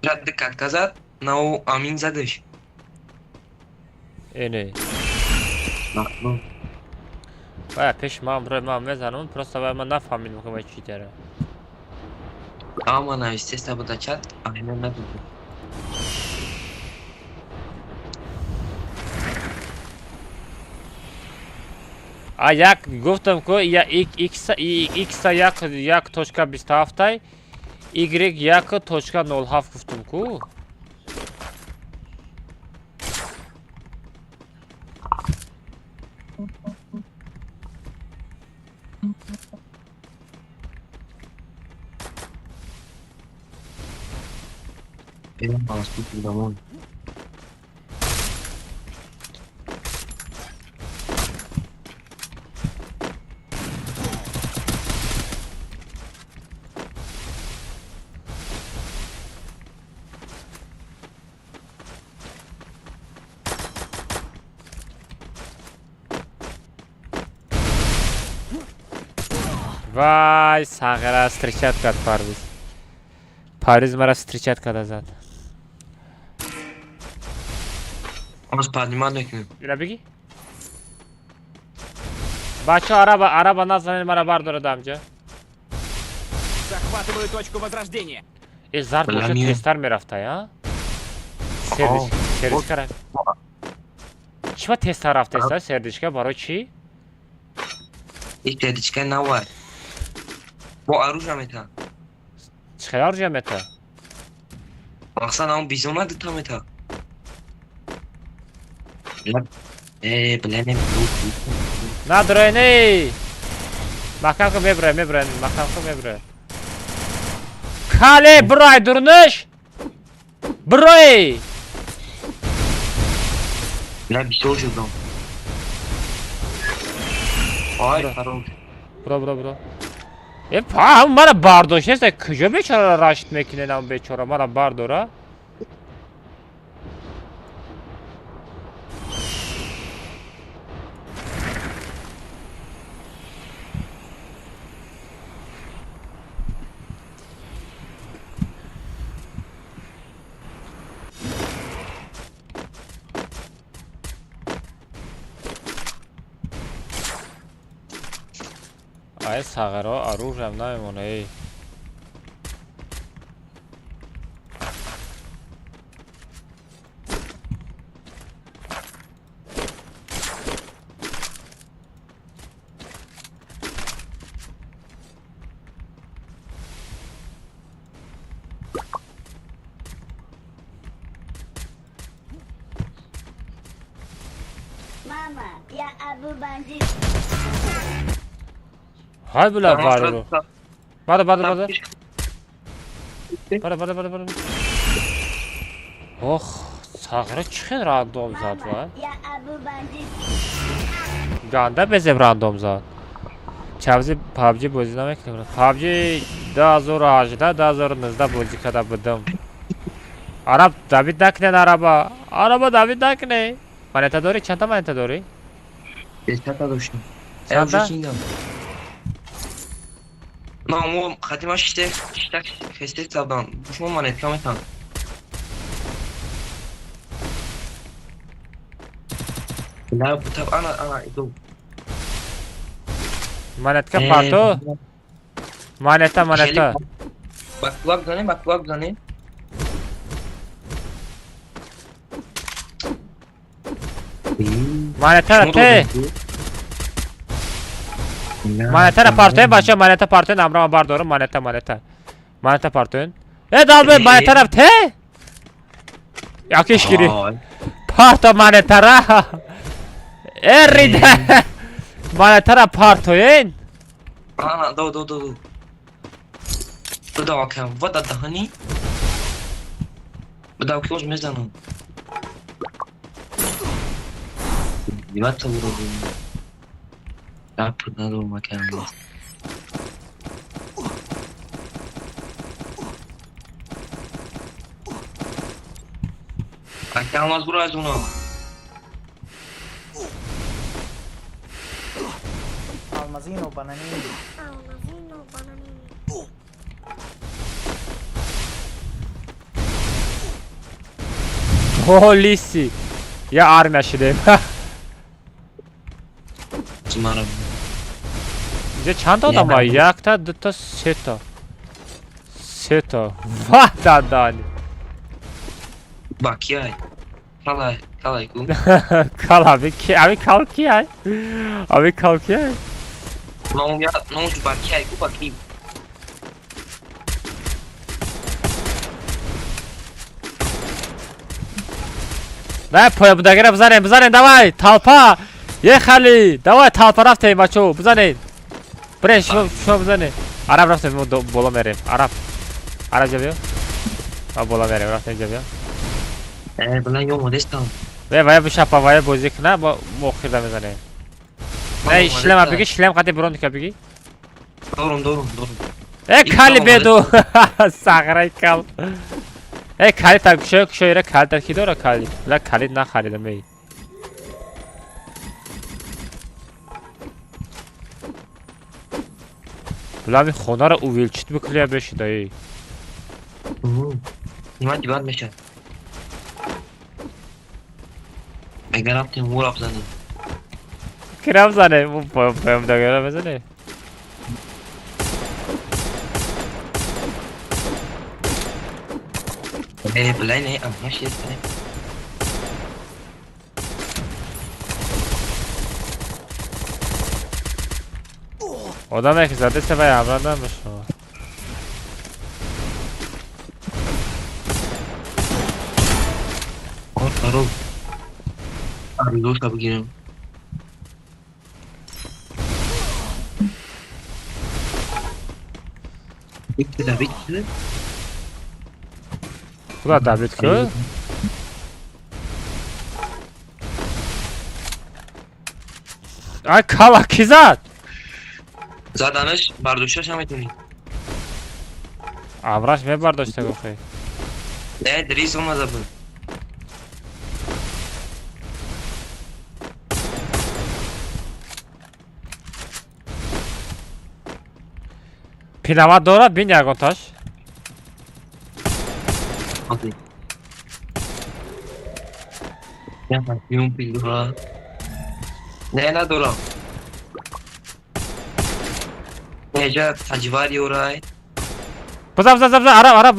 радди катка зад нав амин задаш эне бая пеш ман брои ман мезанам просто бая ман нафаҳмидам ки чӣ дара ама навистеста буда чат амин надуду а як гуфтам ку x як точка 27 y як точка 07 гуфтам ку Era más stupid amor. вай сағира встречат кард Парвиз мара встречат карда зад Аз поднимать некнем. Ира беги бача араба назанед мара бардора дамҷа Захватываю точку возрождения. зард боша тестар мерафта я сервис карам چی تست طرف تست سردیشکا برای چی؟ این تردیچکه نوار با اروش هم ایتا چخیار جمعتا؟ مقصد همون بیزومه دوتا میتا بلنم نه دروی نی مکم که میبره مکم که میبره کاله برای درنش برای نه بیشتر شدم آی فرام برو هم مرا برداشت نیست کجا بیچاره را رشت میکنه نام بیچاره مرا برداره ای ساغرا اروج هم نمیمونه ای Mama, ya Abu Banji. های بلا بارو باره اوخ ساغرا چخیل راندوم زاد Mama, ya Abu Banji. گانده بزیم راندوم زاد چابزی پابجی بازی نمیکنم پابجی 2018 2019 بازی کده بودم عرب داوید نکنه عربا داوید نکنه منیتا داری؟ چند تا منیتا داری؟ چند تا داشتم چند تا؟ نه اون خاتمه شده خسته سابدان بشمون من اتکامتان لا طب انا ادو منیتا پارتو؟ منیتا بکواک زنه منیتا ته منیتا پارتو باشه منیتا پارتو نمرا باردارم منیتا پارتو دال به منیتا ته یاکیش گیری پارتو منیتا را ریده منیتا پارتو این دو بدأ كم وضع دهني بدأ كيوش مزنهم ما تصوروا لا بدنا مكان أكيد ما زورا زونا Almazino bananini. Holisi ya armia شده زمانم اینجا چند تا آدم ها؟ یک تا دو تا سه تا واه دادانی باکی های کالای کو کال abi kal ki ay abi kal ki ay نو جو باکی های کو باکی نه پای بودگره بزنین давай talpa یه خالی давай talpa رفتیم بچو بزنین برین شما بزنین عرب رفتیم بالا میریم عرب جا بیا بالا میریم رفتیم جا بیا بلن یو مودستم وای بشپا وای بازی کنه با مخیر میزنه نه شلم بگی شلم قطعی برون که بگی دورم کالی بدو ساغرای کال کالی تا کشویره کالی تا کی داره کالی لا کالی نخریدم می بلا خونه رو اویلچیت بکلیه بشی دایی نیمه دیوار میشه اگر رفتیم مور افزنیم کرم زنه اون پایم داگره بزنه بلای نه امهاش یسته آدم که زده سه و عمران بشه آرو دو تا بگیرم بیکته خدا تبریت که ای کالا کی زد زدنش برداشتش هم میتونی عمرش می برداشته گفتی نه دریس اومده بود پینامت دارد بین یکان تاش اوکی یا پرفیوم پیلورا نه ندارم اینجا تجواری و رای بزن عرب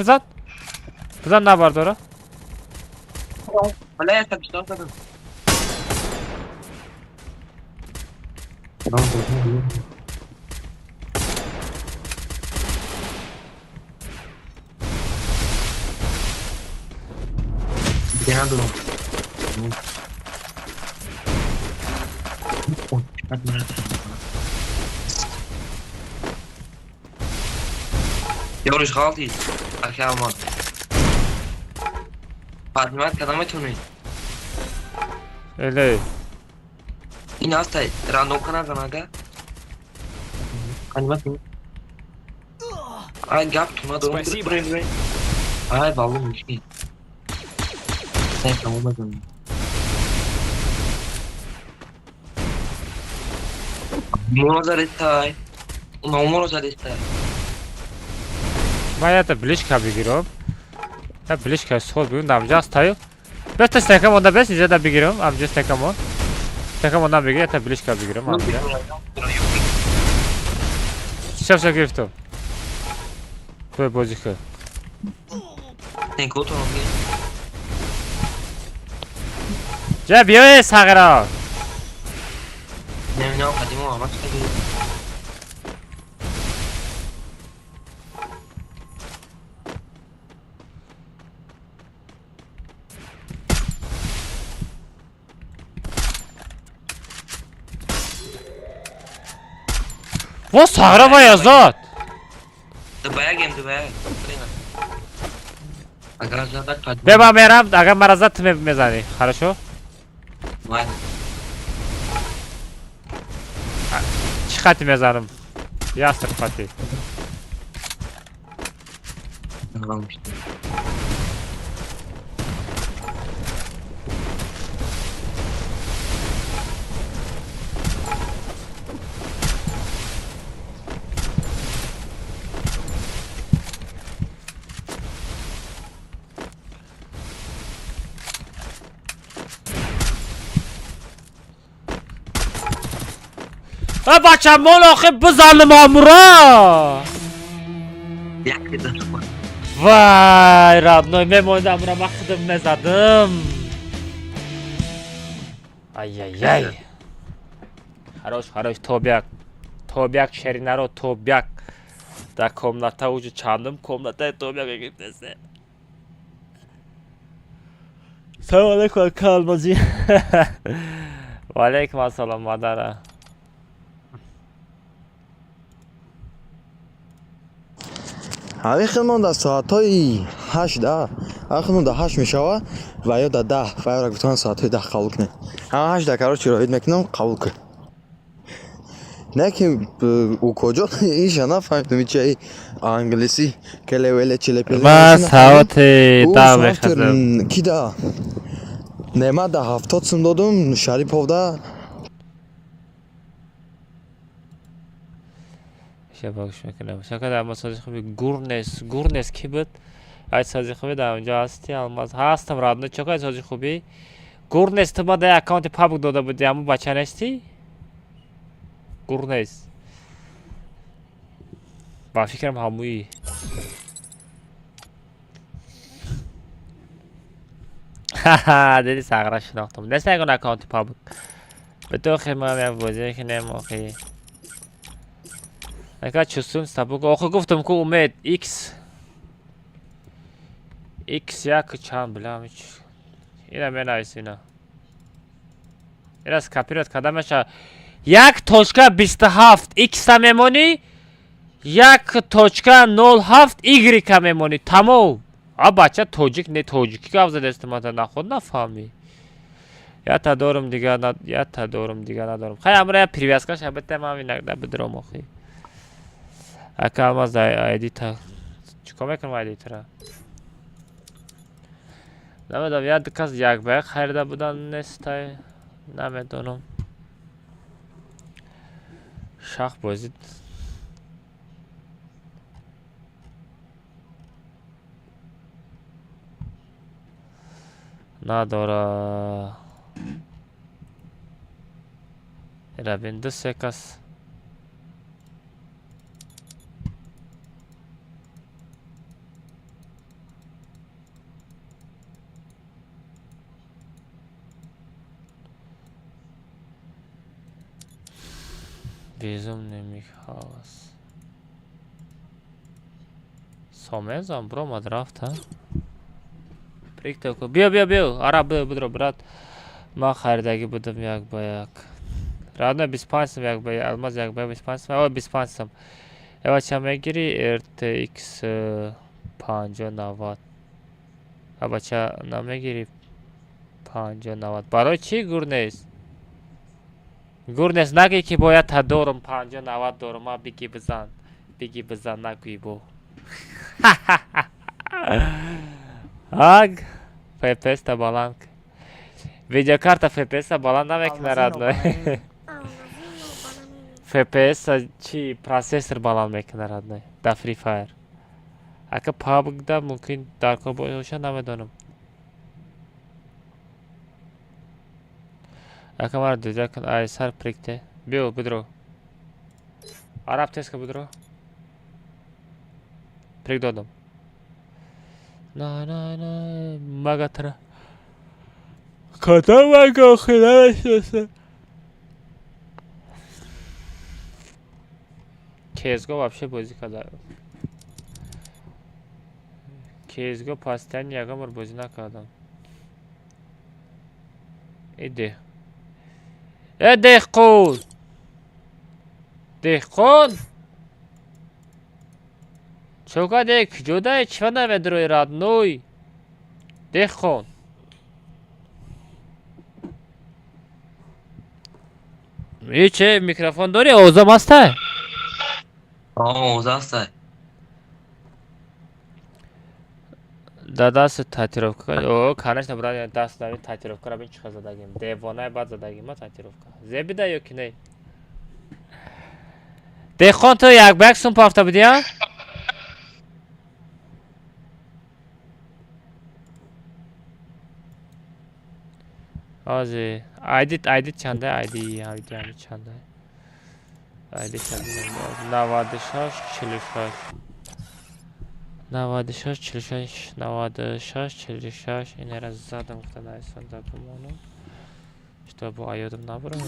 بزن نبار داره حالا یا تبشتار کنم دیگه ندارم یارش غلطی اخی آمان فاطمت کدامتونی اله این هست راندوم کنه زنگه کنیمتونی آی گپ تو ما دارم بریم آی بالو میشی نه تمام بزنیم موno زدیستای موno زدیستای باید بلیشکا بگیرم تا بلیشکا سخود بگیرم نمجا استایو بست استکم اونده بست اینجا دا بگیرم امجا استکم اونده بگیرم تا بلیشکا بگیرم امجا شب گرفتم توی بازی که نگو تو رو بگیر جا بیای ساغرا نمیدونم قدیم و آمد بگیر و ساغرا باید زاد دوباره اگر زدت قدیم ببا میرم اگر مرا زد تو میزنی خرشو باید چی خطی میزنم یا سر خطی نگامشتی بچه مال آخه بزنم آمورا یکی دست کن وای رادنوی میموندم را من خودم میزدم ای خراش توبیک شرینه رو توبیک در کمناتا وجود چندم کمناتا توبیک اگه دسته سلام علیکم کالمازی و علیکم السلام مادره ҳавихелмон дар соатҳои 8 ҳахмон дар 8 мешава ва ё дар 10 файра гуфтан соатҳои 10 қабул кунед ҳама 8 короче роид мекунам қабул кун не ки у коҷо иша нафаҳмидум ичаи англисӣ келевеле чилепеле ма саати 10 мехазам кида нема да 70 сум додум шариповда باش میکنم شکر در مساجد خوبی گورنس کی بود ای سازی خوبی در اونجا هستی الماس هستم رادنو چکای سازی خوبی گورنس تو ما در اکانت پابک داده بودی همون بچه نستی گورنس با فکرم همویی هاها دیدی ساغره شناختم دست نگون اکانت پابک به تو خیلی من بازی کنم آخی اگر چوستون سبوک آخه گفتم که اومد x یک چند بلام هیچ اینا من نایست اینا از کپیرات کدامش یک توچکا 27 x تا میمونی یک توچکا 07 y کا میمونی تمام بچه توجیک نه توجیکی که افزاد استماده نخود نفهمی یا تا دورم دیگه ندارم خیلی امره پریویسکاش البته ما نقده بدرم آخی اکا از ایدیتا چکا میکنم ایدیتا نمیدونم یاد کس یک بیگ خریده بودن نیستای نمیدونم شاخ بازید نداره رابین دو سه کس Безумный хаос. Сомезам, бро, мадрафт, а? Прикта, бил, араб, будро, брат. Ма харидаги будам як ба як. Радно биспансам як ба як, алмаз як ба як биспансам, ава биспансам. Ева ча мегири RTX 5090. Аба ча намегири 5090. Барои чи гурнес? Гурнес наги ки бояд та дорам 5090 дорам, а биги бизан нагуи бо. Аг, FPS та баланг. Видеокарта FPS та баланг намекне родной. FPS чи процессор баланг мекне родной. Да Free Fire. Ака PUBG да мумкин дарко боша намедонам. Ака мар дидак ай сар прикте. Бил будро. Араб теска будро. Прик додам. На магатра. Ката мага хилашаса. CSGO вообще бази када. CSGO пастан ягамар бази накадам. Иди. دهقون چوکا دیک جدا چونه ودروی رادنوی دهقون چه میکروفون داری اوزا مسته اوزا هسته да даст татировка о конечно брат даст давид татировка ра бин чиқа задагим девона бад задагим ма татировка зебида ё ки не дехон то як бак сум пафта будия ази айди чанда айди чанда 96 این раз задам тогда сюда помону чтобы айодам набрал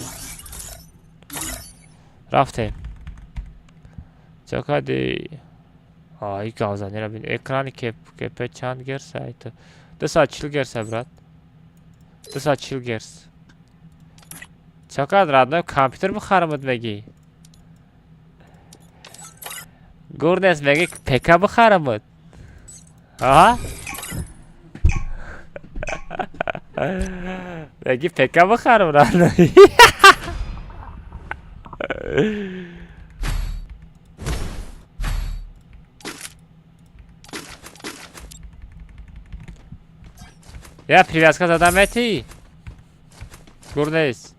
рафте чакади ай гавзани ра бин экрани кепе чанд герс айта 240 герс брат 240 герс чакад радно компьютер бихарамад меги гурнес меги ПК бихарамад ها بگی پکا بخرم رانایی یا привязка задам эти гурнес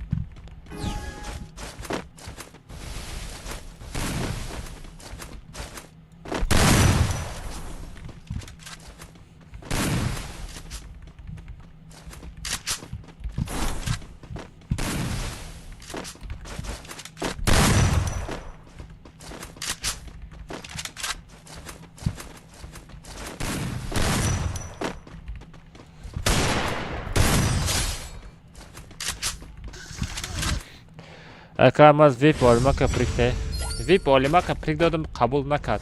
Acá mais VIP olma que prikte vip olima kaplik dodum qabul nakad.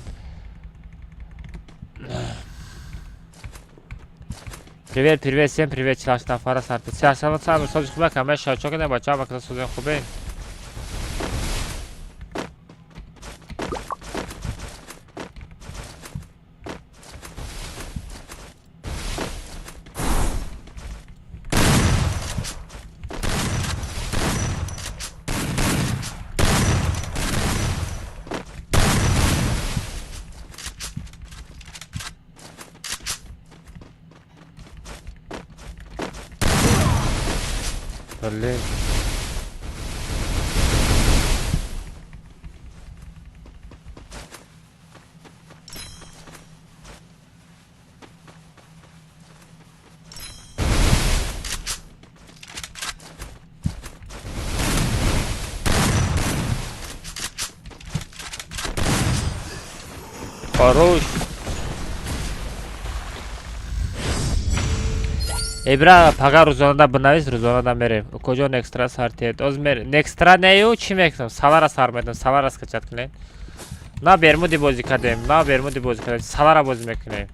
Привет, всем привет, человек на фара старт. Сейчас я сам создаем хубе, камера шачок не бача, как создаем хубе. Блин. Хорош. Ибра пага рӯзонада бинавис, рӯзонада мерем. Куҷо некстра сартиед? Оз мер некстра нею чӣ мекунам? Салара сар медам, салара скачат кунем. На бермуди бозӣ кардем, на бермуди бозӣ кардем. Салара бозӣ мекунем.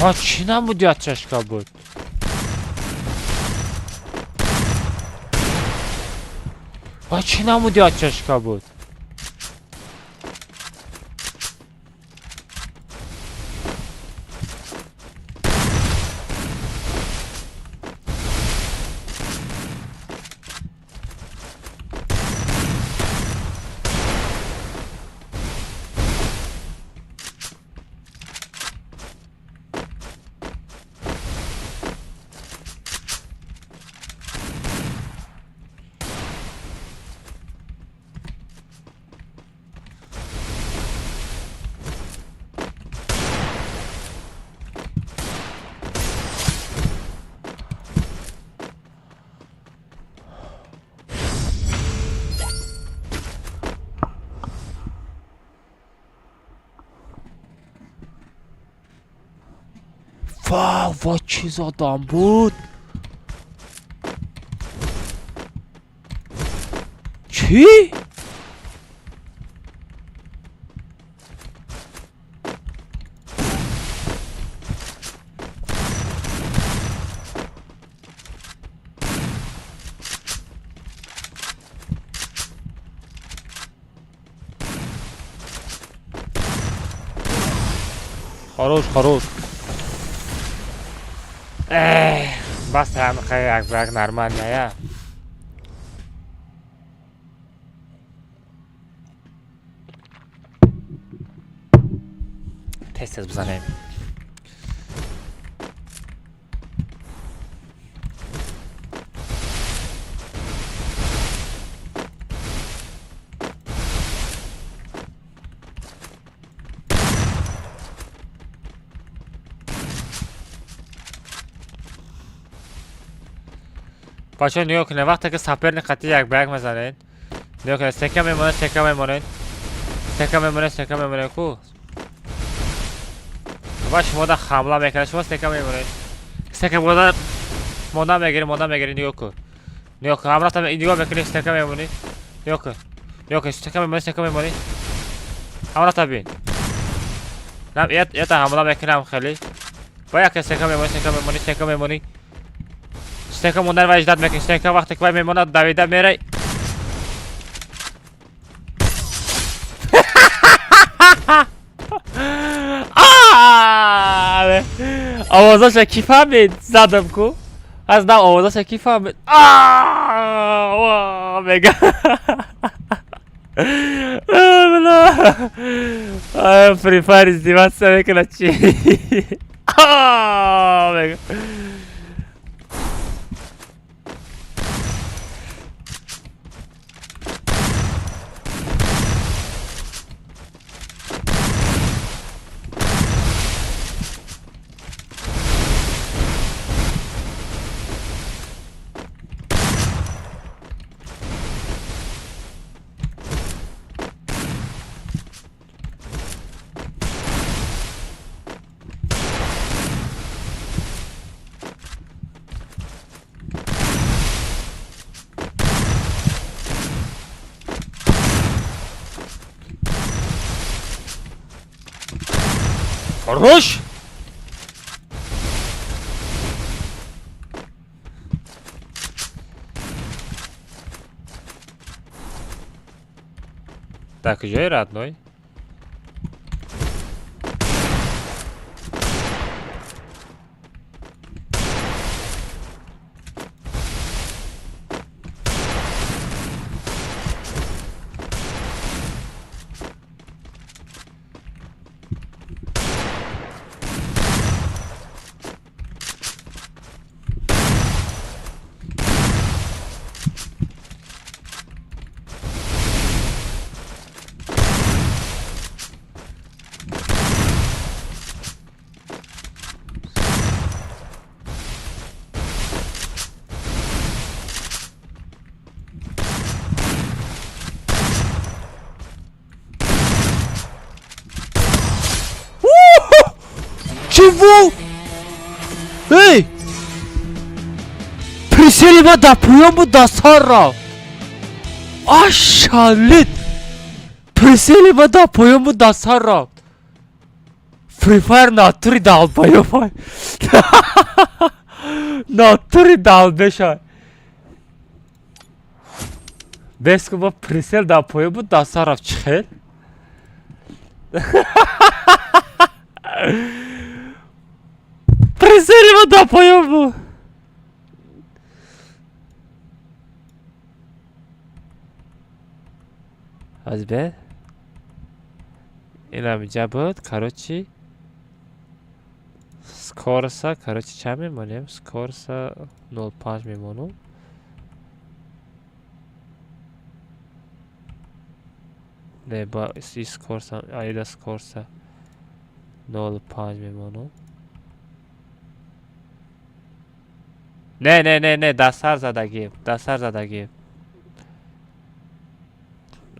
А чӣ намуди аз чашка буд? А чӣ намуди аз чашка буд? Ва чиз одам буд? Чӣ? Хорош. Бас ҳам як нормальная. Тез бизанем. بچه نگاه کنید وقتی که سپرنی قطعی یک به یک میزنید نگاه کنید سکه میمونه کو و شما در حمله میکنید شما سکه میمونید سکه مادر میگیرید نگاه کن همراه تا نگاه میکنید سکه میمونید نگاه کن سکه میمونید همراه تا بین یه تا حمله میکنم خیلی با یک سکه میمونید سکه موندن و اجداد میکنی سکه وقتی که میمونه دویده میره овозаша ки фаҳмед задам ку аз дам овозаша ки фаҳмед мега Free Fire издеваться мекунад чи мега Хорош! Так, езжай, родной. Чего? Эй! Присели да поему да сара. Ашалит. Присели да поему да сара. Free Fire натури долбоёб. Натури долбешай. Бескуба присел да поему да сара чхел. Присели да поему. Азбе. Инам жабот, короче. Скорса, короче, ча мемонем? Скорса 0.5 мемонум. Не, ба, и скорса, айда скорса 0.5 мемонум. Не, дастар задагим, дастар задагим.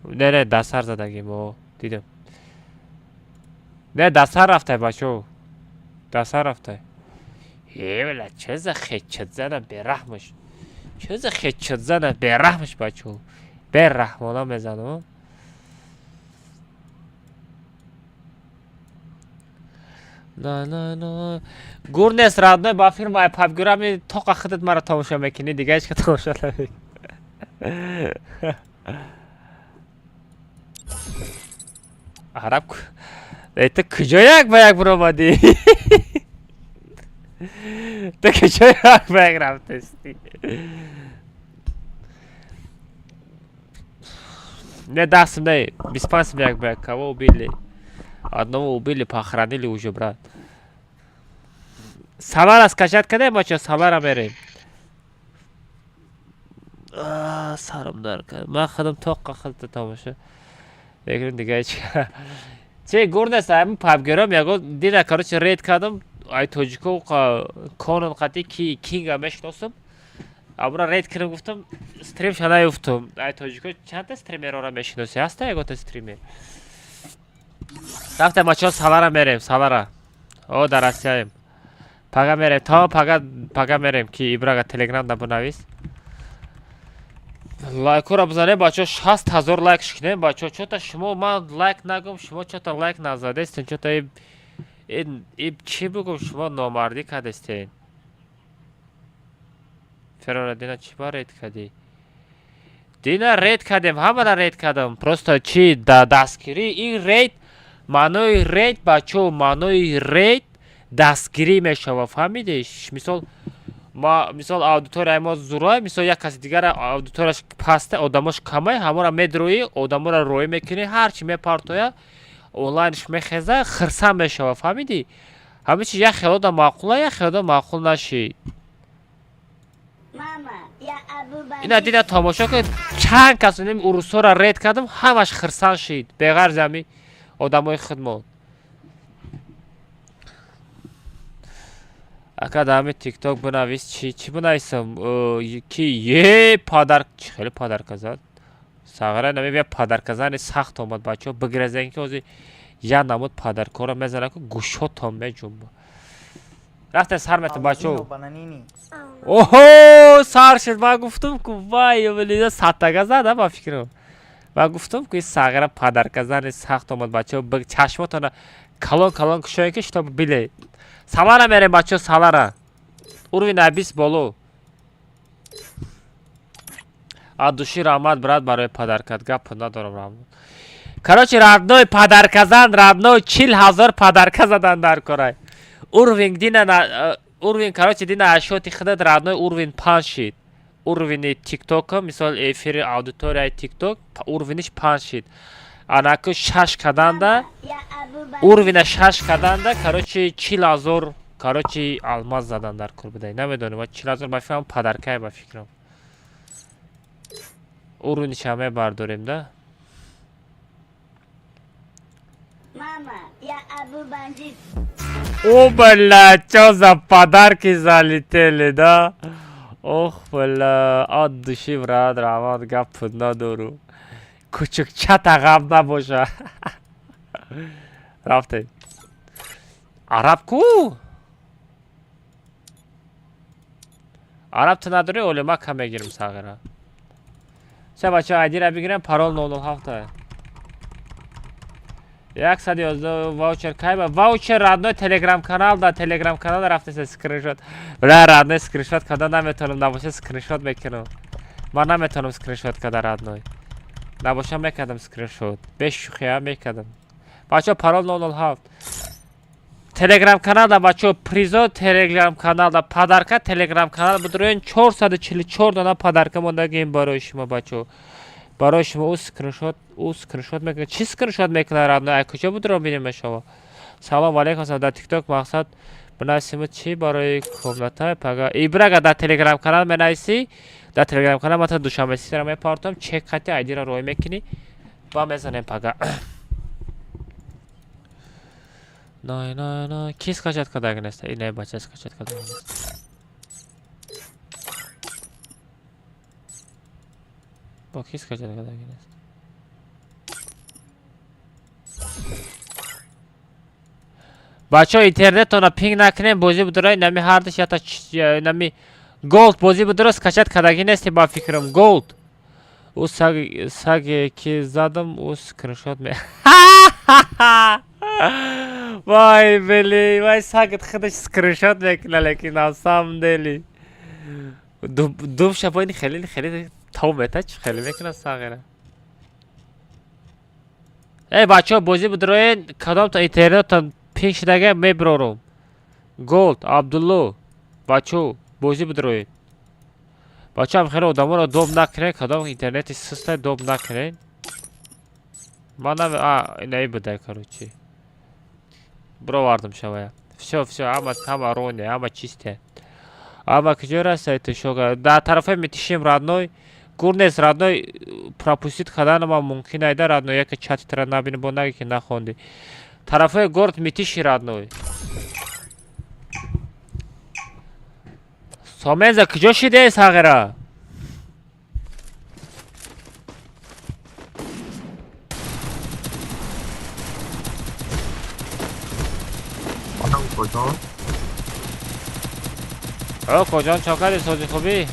Не, дастар задагим, о, дидам. Не, дастар рафтай, бачо. Дастар рафтай. Бля, чё за хечет зана берахмыш. Чё за хечет зана берахмыш, бачо. Берахмона мезану. На. Гурнес родной ба фирмаи пабгурами тоқа худат мара тамошо мекунӣ, дига ҳеч ка тамошо намекунӣ. Араб ту куҷо як ба як биромадӣ? Ту куҷо як ба як рафтаистӣ? Не, дастм не, 25 сум як ба як, кого убили? Одного убили, похоронили уже, брат. Салара скачать каде, бачо, салара мерем. Сарам дар кад. Ман худам тоққа хилта тамоша. Бекрин дига ҳеч. Че гурнес ам пабгерам яго дида короче рейд кардам. Ай тоҷико конун қати ки кинга мешносам. Абра рейд кардам гуфтам стрим шада юфтум. Ай тоҷико чанта стримерора мешиноси? Ҳаста ягота стример. Рафтам бачо салара мерем, салара. О дар Россияем. Пага мерем, то пага мерем ки ибрага телеграмда бинавис. Лайкора бизанем бачо 6000 лайк шикнем бачо. Чота шумо ман лайк нагум, шумо чота лайк назадестин. Чота иб чи бугум шумо номардӣ кардестин. Ферора дина чи ба рейд кади? Дина рейд кардем, ҳамара рейд кардам. Просто чи дастгирӣ ин рейд маънои рейд бачо, маънои рейд дастгирӣ мешава, фаҳмидӣ? Мисол ма мисол аудиторияи мо зурой, мисол як каси дигар аудиторияш паста, одамош камай, ҳамора медрӯӣ, одаморо рӯӣ мекунӣ, ҳарчи мепартоя, онлайнш мехеза, хирсанд мешава, фаҳмидӣ? ҳамин чиз як хелода маъқула, як хелода маъқул нашид. Мама, я Абу Банди. Ина дида тамошо кунед, чанд кас урусҳоро ред кардам, ҳамаш хирсанд шид, беғарзи ҳамин одамои хидмат. Ака дар ҳамин тикток бинавис, чӣ бинависам? Ки е падар, чӣ хеле падарка зад? Сағира намебия падарка зани сахт омад, бачаҳо бигирезен ки ҳозир як намуд падаркора мезана ки гӯшотон меҷунба. рафте сар мета бачаҳо. Бананини. Оҳо, сар шуд. Ман гуфтам ку вай блин, саттага зада ба фикрам. Ман гуфтам ку сағира падарка зани сахт омад, бачаҳо чашмотона калон кушоен ки шуто биле. Салара мерем бачаҳо, салара. Урви набис боло. Адуши раҳмат брат барои падаркат, гап надорам раҳмат. Короче, родной падарказан, родной 40,000 падарка задан дар корай. Урвин дина урвин, короче, дина ашоти хидат родной урвин 5 шид. Урвини тиктока, мисол эфири аудиторияи тикток, урвиниш 5 шид. Анаку 6 каданда, урвина 6 каданда, короче, 40,000, короче, алмаз задан дар кор бидай. Намедонам, 40,000 ба фикрам падаркай ба фикрам. Урвиниш ҳаме бардорем да. Мама, я Абу Банди. О, бля, чё за подарки залетели, да? Ох, бля, от души, брат, рамат, гап надору. Кучукчата гап набоша. Рафте. Араб ку? Араб ты надори, оли ма кам мегирим сағира. Все, бача, айдира бигирем, парол 007. 111 ваучер кайба. Ваучер родной телеграм-канал, да, телеграм-канал рафтеся скриншот. Бля, родной скриншот, когда наметонам набоша скриншот мекунам. Ман наметонам скриншот када родной. Набоша мекадам скриншот. Без шухия мекадам. Бачо, парол 007. Телеграм-канал, да, бачо, призо телеграм-канал, да, падарка телеграм-канал будроен 444 дона падарка мондагим барои шумо, бачо. барои шумо ӯ скриншот мекунад. Чӣ скриншот мекунад родной? Ай куҷо будро бинем шумо? Салом алейкум, дар тикток мақсад бинависем чӣ барои комната пага ибрага дар телеграм канал менависи. Дар телеграм канал мата душанбе сира мепартам, чек қати айдира рой мекунӣ ва мезанем пага. Най ки скачат кардаги нест? Ин бача скачат кардаги нест. با کی скачат кардаги нест? бачаҳо интернетона пинг накунем, бозӣ будурай нами ҳардаш ята нами голд бозӣ будуро скачат кардаги нести ба фикрам. голд ӯ саге ки задам ӯ скриншот ме вай бели вай сагет худаш скриншот мекуна, лекин на самом деле дум шабоини хеле тавмета чӣ хеле мекуна сағира. Эй бачаҳо бозӣ будуроен кадомто интернетон пинг шудаga мебирорум. голд абдулло бачаҳо бозӣ будуроен. бачаҳам хеле одаморо доб накунед, кадом интернети сустай доб накунед. манам инаи будай короче бировардам шавая. Всё, ҳама роне, ҳама чисте. Ама куҷо растай ту шога? Дар тарафе метишем родной. Гурнес родной пропустит карданама мумкин айда родной яке чати тара набини бо наги ки нахонди. Тарафе горд метиши родной. Соменза куҷо шиде сағира? о коҷон чо карди сози хубӣ?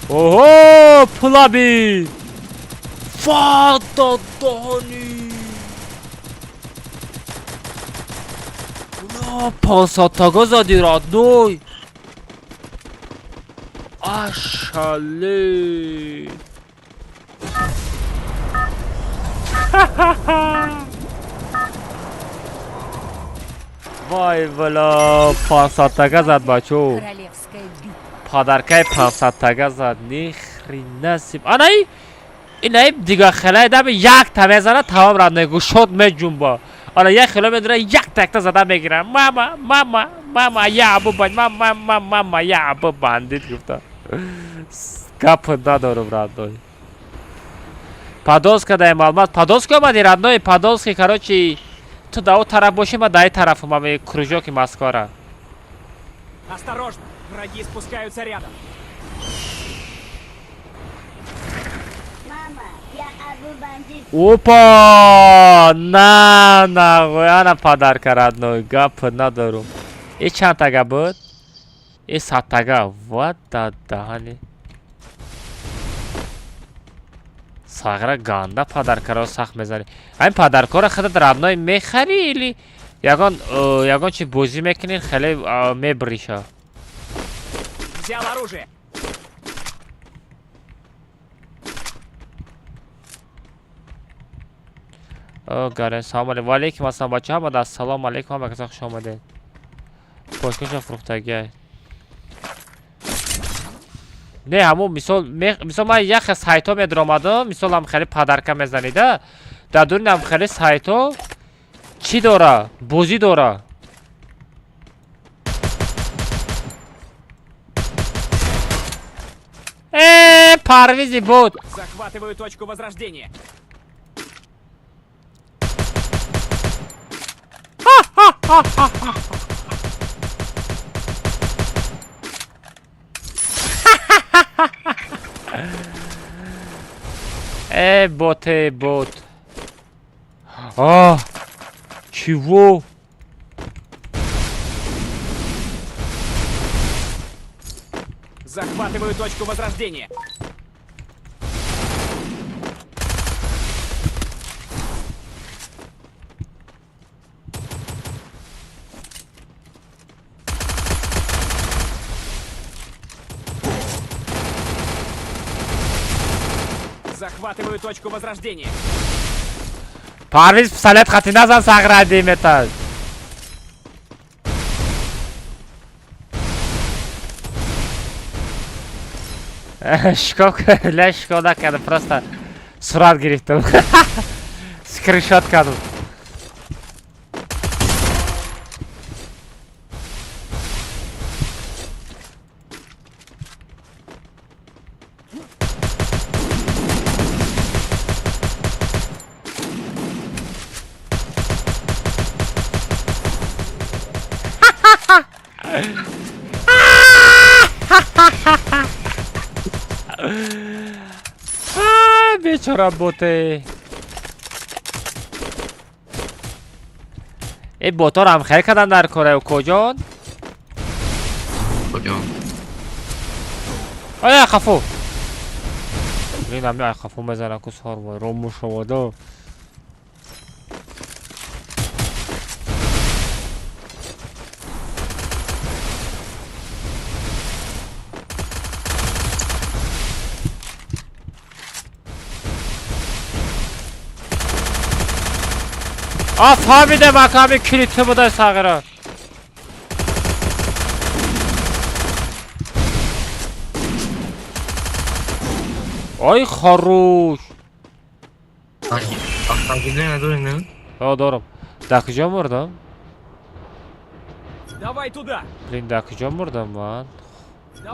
оҳо пулаби фатадони 500 тага зади родной. ашале وای والا 500 تگه زد بچو. پادرکای 500 تگه زد. نیخری نصیب. آنایی اینایی دیگه خلای دم یک تا زنه تمام رد نگو شد می جنبا. آنا یک خلای میدونه یک تکتا زده میگیرم. ماما یا ابو بند ماما یا ابو بندید گفته. گپ ندارم رد Подольска дай Алмат. Подольска омади родной, Подольский, короче, tu да от тараф бошим, а дай тараф маме кружок и Москва. Осторожно, враги спускаются рядом. Мама, я Абу бандит. Опа! На, она подарка родной, гап надорум. И чанд тага буд? И 100 тага. Вот да дали. ساغره گانده پدرکه را سخت میزنی. این پدرکه را خودت ربنای میخری ایلی یگان چی بوزی میکنین خیلی میبریشه. Взял оружие. گره سلام علیکم. وعلیکم السلام بچه ها. مدد سلام علیکم. همه کسا خوش آمده. پشکش فروختگی. نه همون مثال من یک سایت ها میدرامدم. مثال هم خیلی پدرکه میزنیده. در دورین هم خیلی سایت ها چی داره؟ بوزی داره. پرویزی بود. Захватываю точку возрождения. Бот. А, чего? Захватываю точку возрождения. Захватываю точку возрождения. Парвиз пистолет хати назан сагради метал. Шкода накардам, просто сурат гирифтам. Скриншот кардам. بیچاره بوته. این بوتا رو هم خیلی کردن در کره و کجان؟ آیا خفو این هم یا خفو میزنن که سار باید رومو شواده. فهمیده مکامی کلیته بوده ساغره. آی خروش. Автомобильные надули, не? دارم. دکجا مردم. Давай туда. Блин, دکجا مردم من.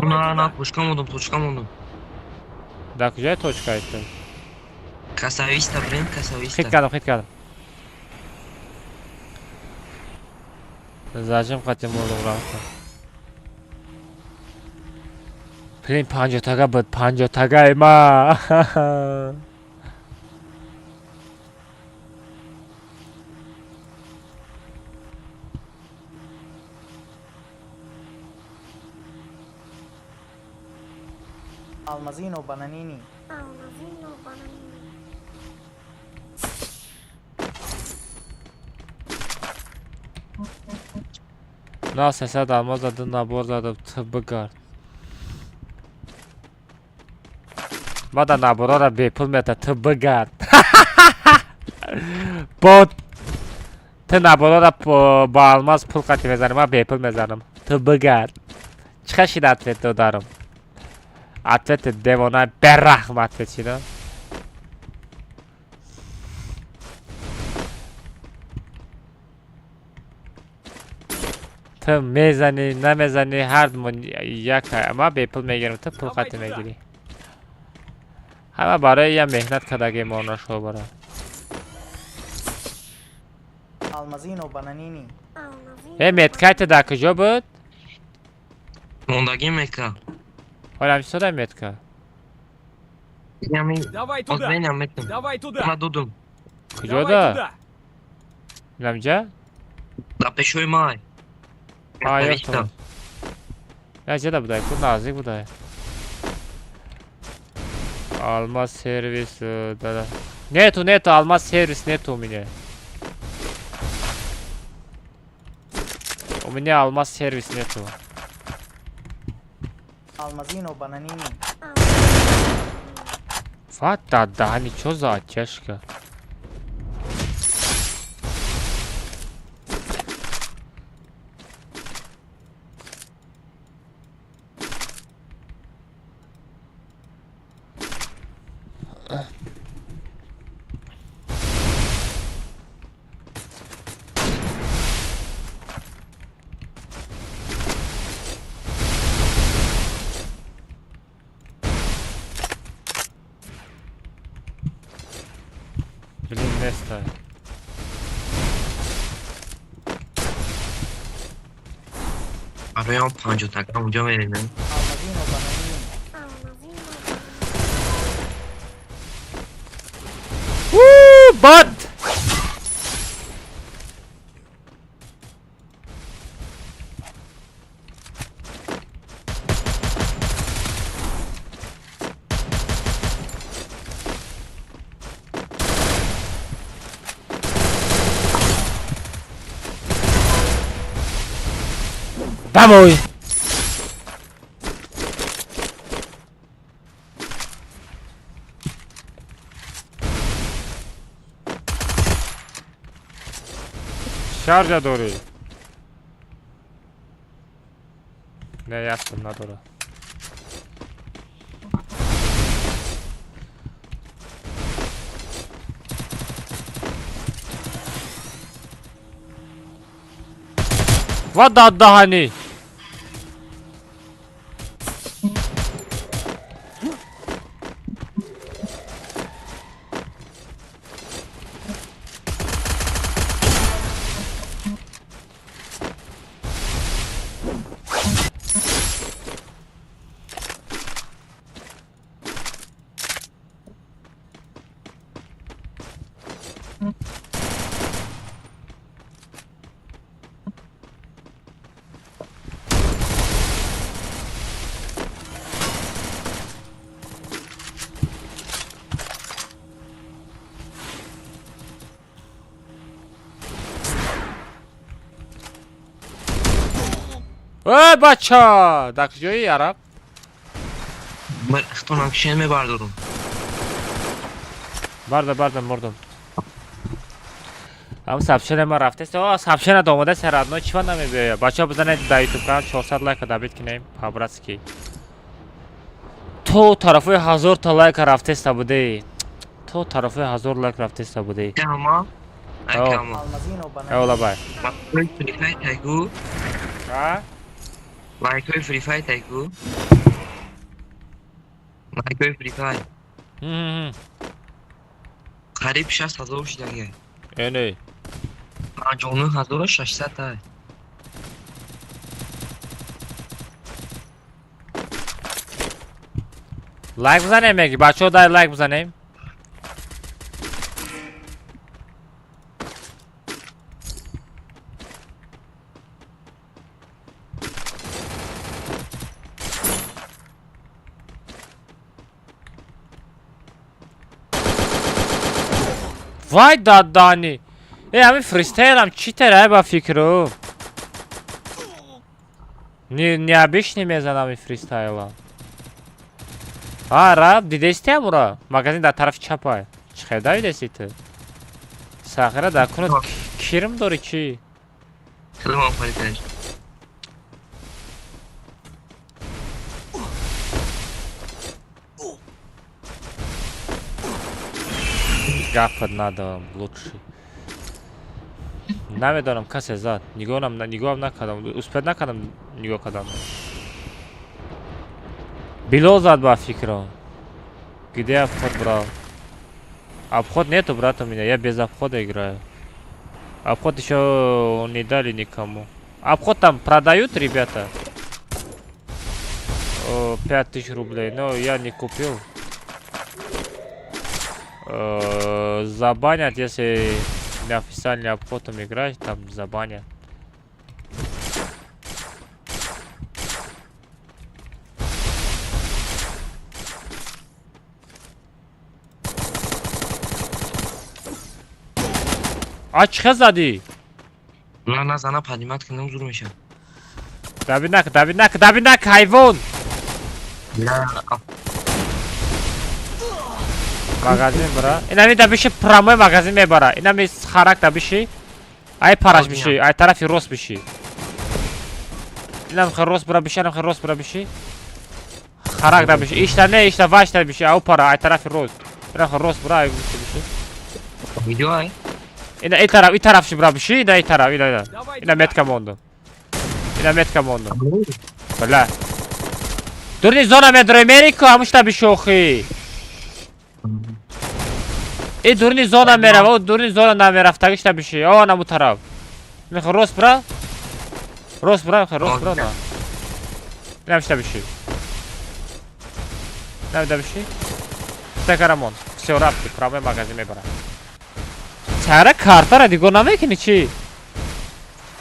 На, пушкам удум. دکجای точка ایتم. Красависта, блин, красависта. خیت کردم. زجم قطعی مردم رفتم. بلین 50 تگه بود 50 تگه ما. Almazino bananini. نه سه دلماز زده نبار زده بگرد. بعد نبارا را به پول میده تو بگرد. باد تو نبالا با الماس پول قطعی بزنم من به پول بزنم تو بگرد چقدر شید اتوت دو دارم اتوت دیوانه برحم اتوت شیدم تو میزنی نمیزنی هر من یک ما به پول میگیرم تو پول قطعی میگیری همه برای یه مهنت کردگی مانا شو برای Almazino bananini. متکایت در کجا بود؟ موندگی مکا حالا همیشه دارم متکا یعنی Давай туда. озбеням метам Давай туда. ма дудум کجا Давай دا؟ туда. نمجا؟ да пешой май yok tamam. Nece de buday, bu nazik buday. Alma servis da. Neto alma servis neto у меня. У меня алмаз сервис нету. Almazino bananini. Вот да, ничего за оттяжка. Блин, место. برای 50 تکا اونجا میرینه Almazino bananini. Woo, bot. Vamos. Şarja doğru. Ne yaptın la doğru? What the hani? Ey bacha! در کجایی عرب؟ من اختونم کشین میبردارم بردم مردم اما سبشن ما رفته است سبشن دومده سرادنو چی فن نمیبیه بچه بزنید در یوتیوب کانال 400 لایک دابید کنیم پابراتسکی تو طرفه 1000 تا لایک رفته است بوده تو طرفه 1000 لایک رفته است بوده کما کما Almazino bananini. اولا بای لایک فری فای تایگو ها لایک فری فای تایگو لایک فری فای قریب 60000 شده اینه جانو 1600 تا لایک بزنیم میگی بچه ها در لایک بزنیم وای دادانی همین فریستایل هم چی تره با فکرو نیابیش نمیزنم این فریستایل ها رب دیدستی هم برا مگزین در طرف چپ های چه خیلی دیدستی تو Сахара да кунут кирим дори чи? Салам алейкум. Гафад надам лучше. Намедонам касе зад. Нигоҳам накардам. Успед накардам нигоҳ кардам. Било зад ба фикро. Где обход брал? Обход нету, брат, у меня. Я без обхода играю. Обход еще не дали никому. Обход там продают, ребята. 5000 рублей. Но я не купил. Забанят, если неофициальный обход там играешь, там забанят. А чё зади? На зана поднимать к нам зурмеша. Давинак, хайвон! Магазин бара. Инами дабиши прамой магазин мебара. Инами харак дабиши. Ай параш биши, ай тарафи рост биши. Инам рост бара биши, инам рост бара биши. Харак дабиши. Ишта не, ишта вашта биши. Ау пара, ай тарафи рост. Инам рост бара, ай биши. Видео ай. И тарaf ши бара биши, и тарaf, ина метка мондо. Бля. Дурни зона медро Америку, амушта биши охи. И дурни зона мерава, дурни зона намерафтагишта биши. О, наму тарав. Меха рост бра. Рост бра, на. Намушта биши. Намушта биши. Стекарамон. Все, рабки, правый магазин мебара. Чара карта ради го намекини чи?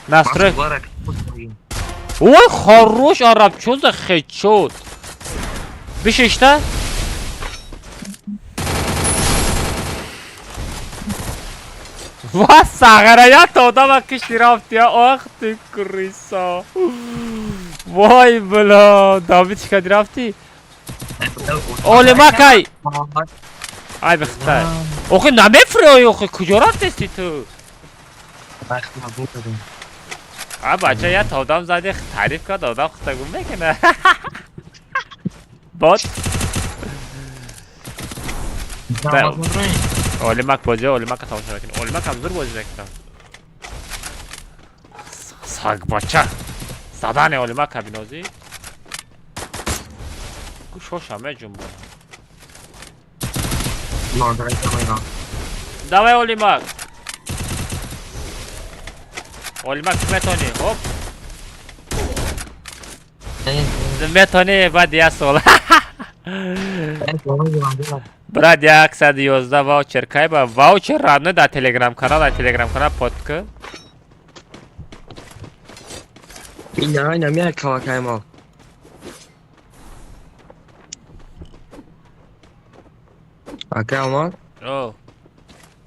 Настрой. Ой, хорош араб, чё за хедшот? Биши что? Ва сагара, я тода макишти рафти, ах ты крыса. Вай, бля, Давидчика рафти. Оли макай. Ай бехтай. Охи намефрой, охи куҷо рафтести ту? А бача я тодам зади тариф кард одам хутагум мекуна. Бот. Олимак бози, олимака тамоша мекунем. Олимак ҳам зур бозӣ мекунам. Сагбача. Задани олимака бинозӣ. Шоша меҷунбон. Давай олимак. Олимак метони, хоп. Метони баъд як сол. Брат 111 ваучер кай ба ваучер равно дар телеграм канал подка. Ина мя калакаймал. Акамал? О.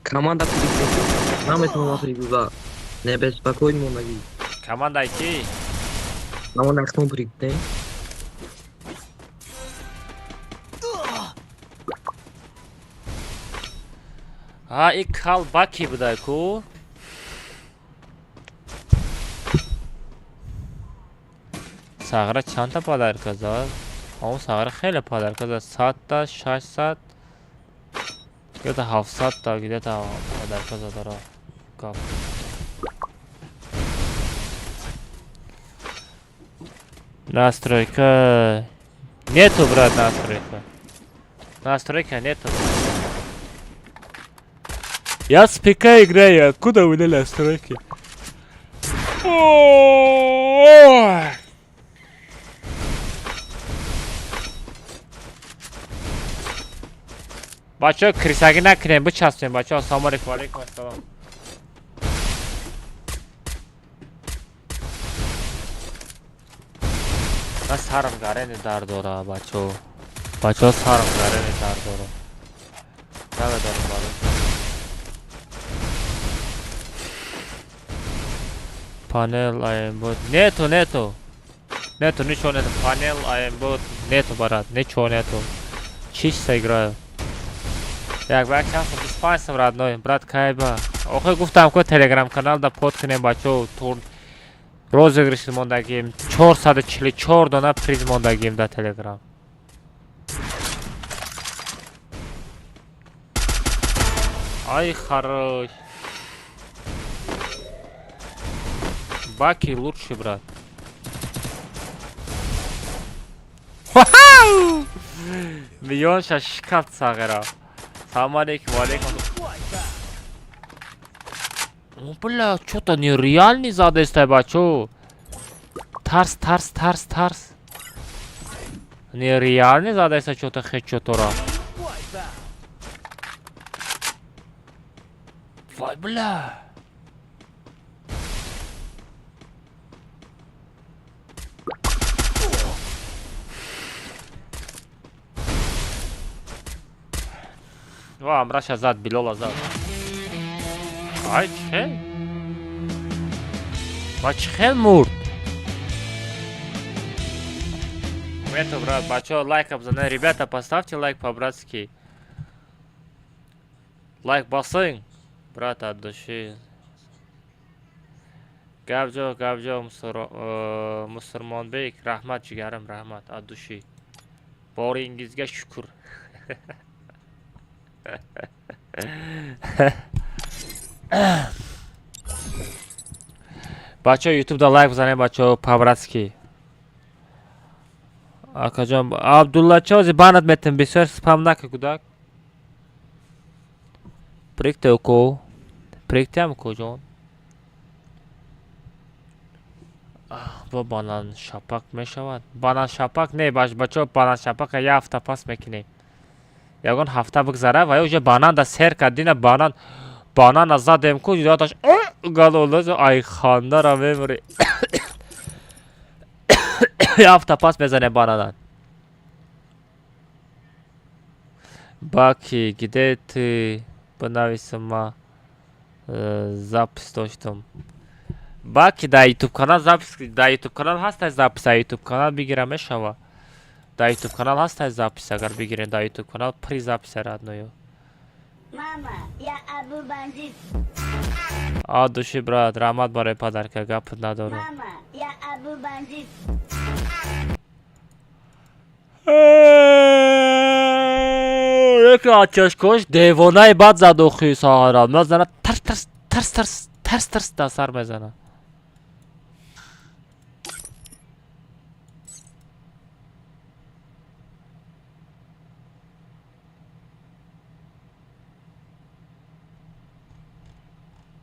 Команда наметон пригуза. Не беспокойся, монаги. Команда ки? Намон ахтон пригте. А и калбаки будай ку. Сагра чанта подарка зад? Он сагра хеле подарка зад. 100 та 600 где-то 700 та где-то подарка задара. Как? Настройка нету, брат, настройка. Настройка нету. Я с ПК играю, откуда вы дали настройки? Бачо, крисаги накинем, бычастуем, бачо, ассаламу алейкум, алейкум ассалам. من سرم گره درد داره بچه ها سرم گره درد داره نمه دارم باره پانل آیم بود نتو نچو نتو پانل آیم بود نتو برات نچو نتو چیش سا играю як бачам 25 сом родной брат кайба охой гуфтам ко телеграм канал да под кунем бачо тур розыгрыш мондагим 444 дона приз мондагим да телеграм ай хорош Баки лучший брат. Миллион шашкат сагера. Салам алейкум, алейкум. О, бля, что-то нереальный задействуй, бачо. Тарс. Нереальный задействуй, что-то хочу тора. Вай, бля. Ва, мраша зад, билола зад. Ай, чхел? Ва, чхел мурд? Это, брат, бачо, лайк обзаны. Ребята, поставьте лайк по-братски. Лайк басың. Брат, от души. Гавжо, Мусурмонбек, рахмат, жигарим, рахмат, от души. Борингизге шукур. Бачо, ютубда лайк бзанем, бачо, по-братски. Акаҷон, Абдуллачози банат метем, бисёр спам накӣ кӯдак. Прикте уко. Приктем уко ҷон. Бо банан шапак мешавад. Банан шапак не, бачо, банан шапак я ҳафта пас мекунем. Ягон ҳафта бигзара ва уже банан да сер кардина банан аз задем ку ҷудоаташ галолаз ай хандара мемори. Ҳафта пас мезанем бананан. Баки, где ты? Бинависам ма запис доштам. Баки да ютуб канал запис, да ютуб канал ҳастай запис, ютуб канал бигира мешава. Да ютуб канал ҳастай запис, агар бигирем да ютуб канал при записе родной. Мама, я Абу Бандит. А души брат, рахмат барои падарка, гап надорум. Мама, я Абу Бандит. Яке ачашкош девонаи бад зад охи саҳара мезана тарс да сар мезана.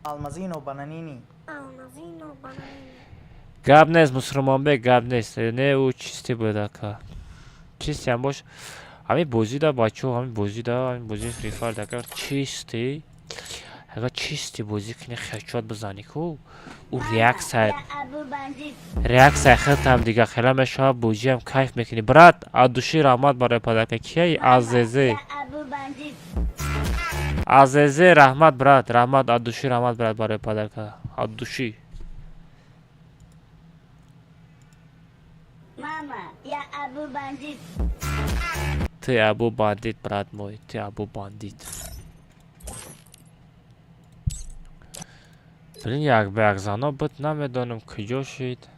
Алмазино бананини. Гап нест, Мусурмонбек, гап нест. Не у чисти будака. Чисти ҳам бош. Ҳамин бозӣ да бачо, ҳамин бозӣ Free Fire да агар чисти. Агар чисти бозӣ кунӣ хечот бизанӣ ку. У реакция хелтам дига хела мешавад, бозӣ ҳам кайф мекунӣ. Брат, адуши раҳмат барои падарка. Кияи азезе? Азезе раҳмат брат, раҳмат адуши раҳмат брат барои падарка. Адуши. Мама, я Абу Бандит. Ты Абу Бандит, брат мой, ты Абу Бандит. Блин, як бе зано бит намедонам куҷо шид.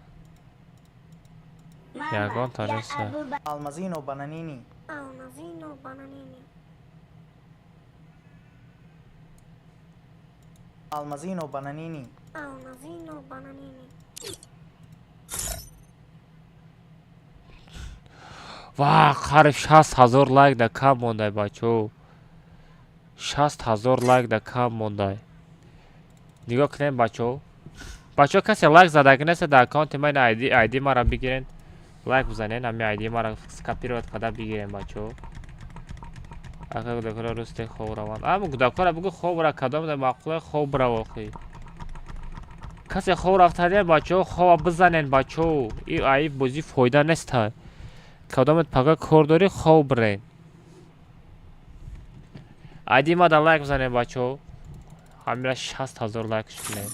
Ягон таниса. Алмазино бананини. Алмазино бананини. Ва, қариб 60,000 лайк да кам мондай бачо. 60,000 лайк да кам мондай. Нигоҳ кунем бачо. Бачо касе лайк задагӣ нест да аккаунти ман ID мара бигирен. Лайк бизанен, ҳамин ID мара скопировать када бигирен бачо. Ака гудакора русте хоб раванд. Ама гудакора бугу хоб ра кадом да мақуле хоб ра вохи. Касе хоб рафтаде бачо, хоб бизанен бачо. И айб бози фоида нест. Кадомет пага кор дори хоб рен. ID ма да лайк бизанен бачо. ҳамира 60,000 лайк шунем.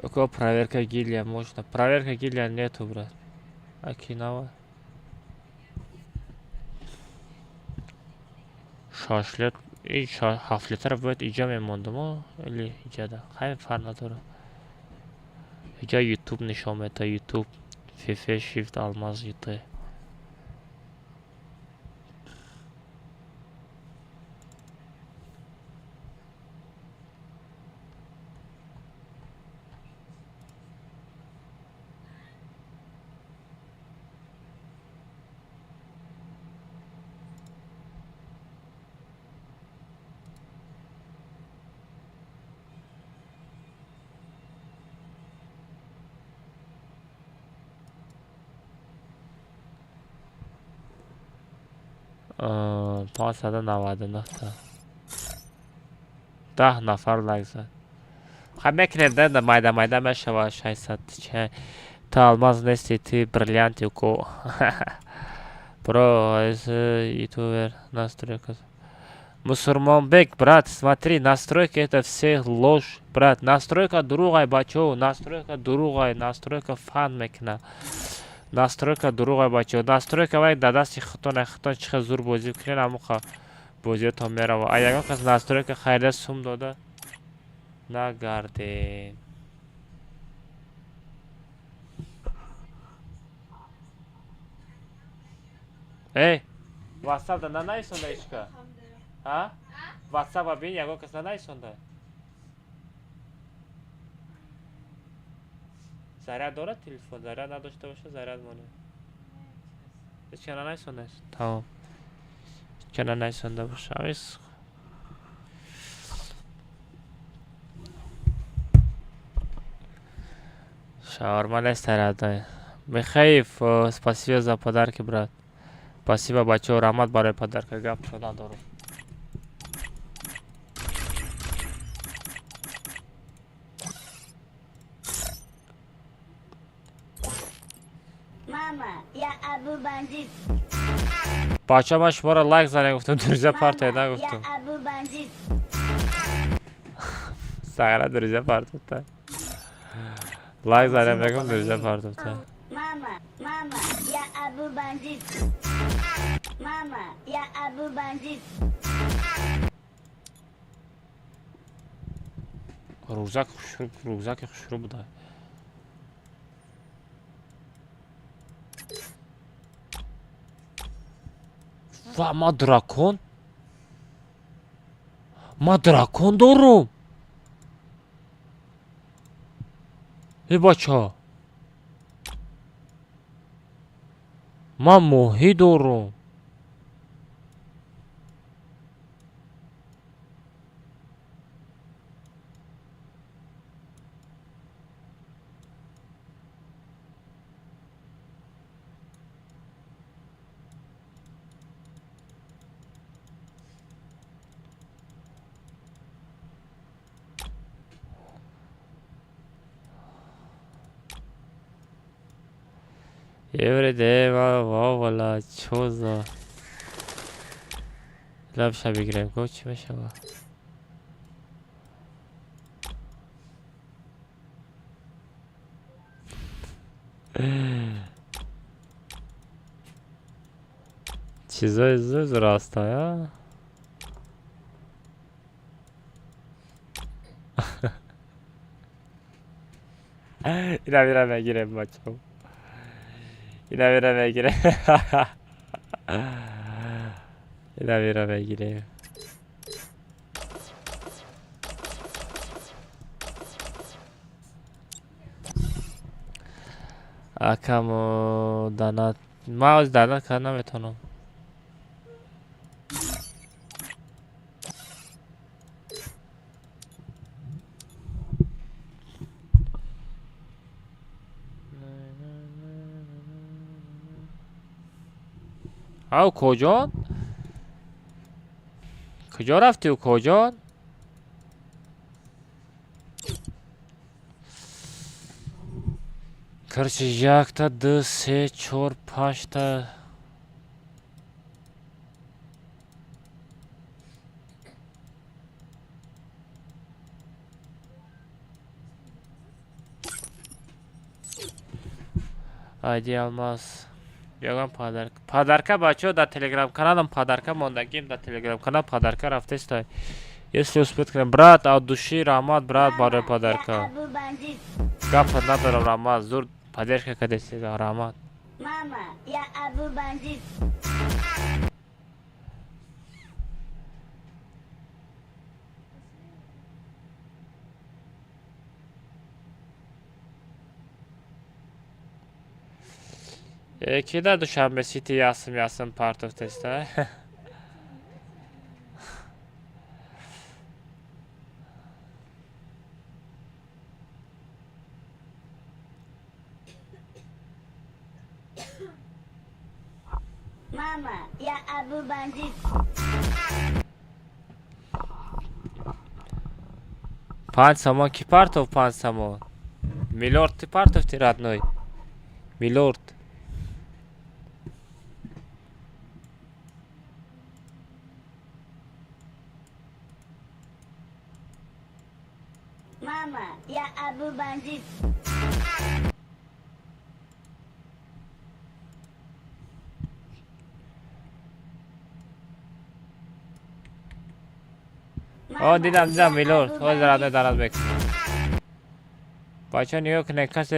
Около проверка гилья можно. Проверка гилья нету, брат. Окинава. Шашлет. И хафлетер будет иджа мемондумо или иджада. Хай фарнатора. Иджа YouTube нишом это YouTube. FIFA Shift алмаз юты. Пасада 99 та. 10 нафар лайк зад. Хай мекунем да майда мешава 600 чай. Та алмаз нести ты бриллианти уко. Бро, ютубер настройка. Мусульманбек, брат, смотри, настройка это все ложь, брат. Настройка другая, бачо, настройка другая, настройка фан мекна. Настройка другая, бачо. Настройка вай дадасти хтон чиха зур бозӣ кунен амуха бозиётон мерава. А ягон кас настройка хайда сум дода нагардем. Эй, WhatsApp да нанайсонда ишка? А? WhatsApp бин ягон кас нанайсонда? заряд дорад телефон? Заряд надошта боша заряд монем. Ҳеҷ нанайсонда? Тамом. Ҳеҷ нанайсонда боша. Авис. Шаурма нест заряд. Михаил, спасибо за подарки, брат. Спасибо, бачо, рахмат барои подарка. Гапшо надорум. Мама, я Абу бандит. Бачо, ман шуморо лайк занем гуфтам, друзья партия нагуфтам. Я Абу бандит. Сагара друзья партия. Лайк занем мегум друзья партия. Мама, я Абу бандит. Мама, я Абу бандит. Рюкзак хушруб дай. Ва, ма дракон? Ма дракон дорум? Эй, бача. Ман моҳӣ дорум. Every day, вала, чё за... Лапша бигрем, коч мешава. Чизой зрастая. Ина мегирем, бачо. Ina megire. Ina megire. Акамо данат. Ма оз данат кар наметонам. ау коҷон? Куҷо рафтию коҷон? Короче, якта, ду, се, чор, панҷта. Айди алмаз. Ягон подарка. Подарка бачо да телеграм-каналам подарка мондагим да телеграм-канал подарка рафтестай. Если успеет к нам, брат, от души, Рамат, брат, баре подарка. Абу бандит. Гапа надо Рамат, зур поддержка кадеси, Рамат. Мама, я Абу бандит. Kida dushanbe City yazsın part of test'e. Mama, ya Abu bандит. Пан Самон, ки part of Пан Самон? Милорд, ты part of ты родной? Милорд. Mama, ya Abu bандит. О, دیدم میلورد. خود دارد بکنم. بچه نیو که نکس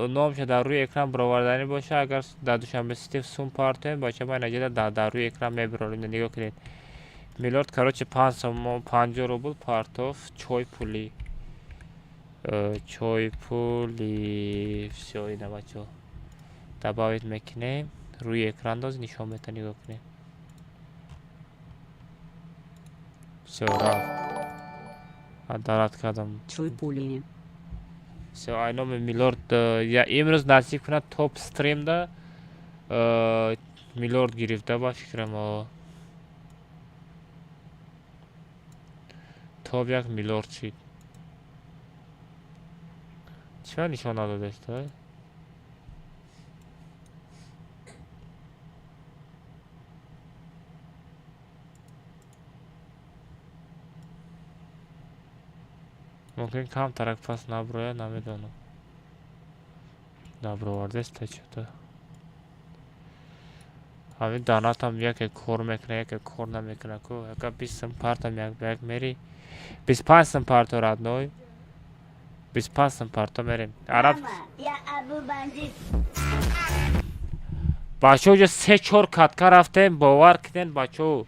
نام شده در روی اکران برآوردنی باشه. اگر در دوشنبه سیتی سون پارته بچه من نجده در روی اکران میبراریم. نیو کنید. میلورد короче 50 рубль партов чой пули. Чой пули. Все, ида бачо. Добавить мекнем. روی اکران داز نشون بده نیو کنید. Все, рад. Адарат кадам. Чой пули. Все, айно милорд. Я имроз насиб кунам топ стримда милорд гирифта ба фикрам. Топ як милорд шид. Чра нишон надодашта? ممکن کم ترک پس نبروه نمیدونم. نبروارده است چطور؟ همین دانات هم یک کور میکنه یک کور نمیکنه کو. اگه 20 سمپارت هم یک میری 25 سمپارت راد نوی 25 سمپارت میریم عرب بچه جو 3-4 کاتکا رفتیم باور کردین بچه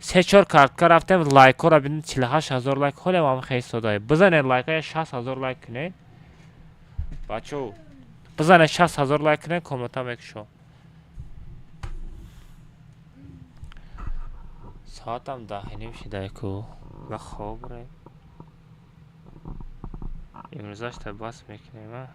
3-4 کارتکا رفتیم لایک ها را بینید 48,000 لایک خودم هم خیلی صدای بزنید لایک های 60,000 لایک کنید بچه بزنید 60,000 لایک کنید کامنت هم اکشو ساعت هم 10:30 شده کو و خواب ره امروزش تا بس میکنیم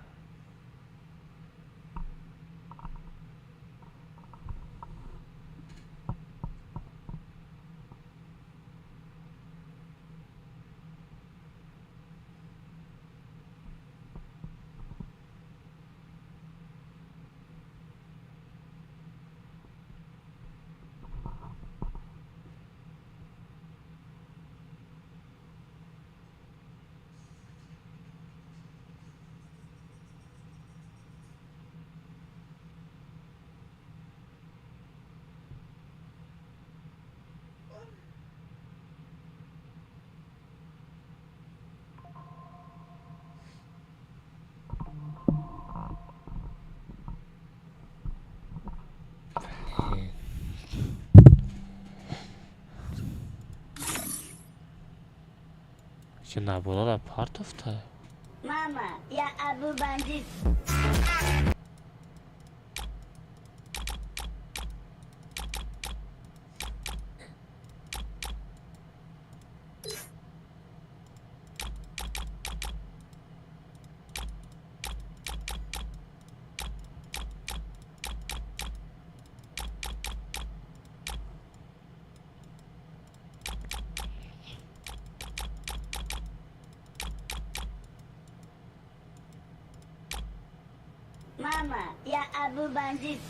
چه نبولا در پارت افته Mama, ya Abu bандит. Mama, ya Abu bандит.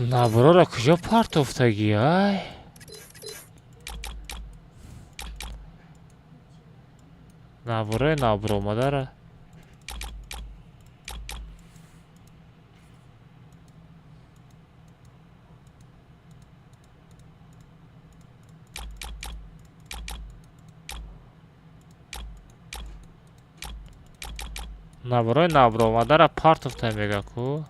نبرو را کجا پارت افتگی های نبرو مادره Nabroy nabro madara part of time mega ku.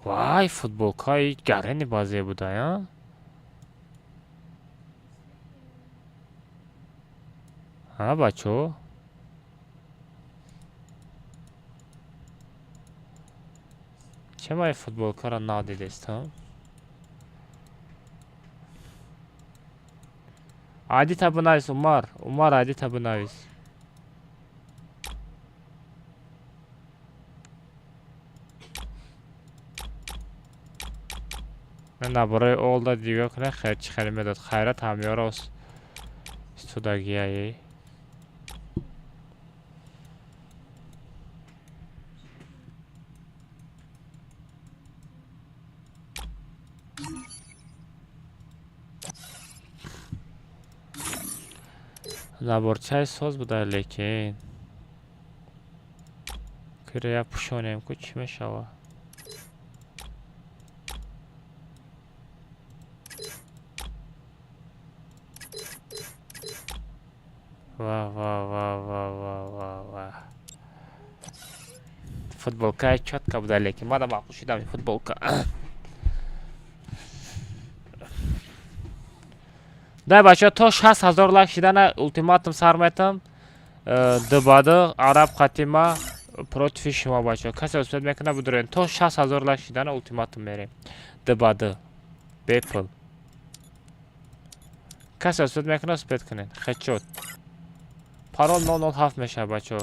Vay futbolka garani bazi buda ya. Ha bacho. Чем ай футболка ра надидестам? Ади табынайс Умар. Умар ади табынайс. من برای اول داد دیگه کنه خیر چی خیلی میداد خیرت همیاره از استوداگیایی نبارچه ساز بوده لیکن کریا پوشانیم که چی میشوه واه فوتبولka четко بوده لیکن ما دم پوشیدم فوتبولka да бача то 60,000 лайк шидана ультиматум сар метам дебада араб хатима против шумо бача касе успед мекуна будурен то 60,000 лайк шидана ультиматум мерем дебада бепл касе успед мекуна успед кунен хечот парол 007 меша бачо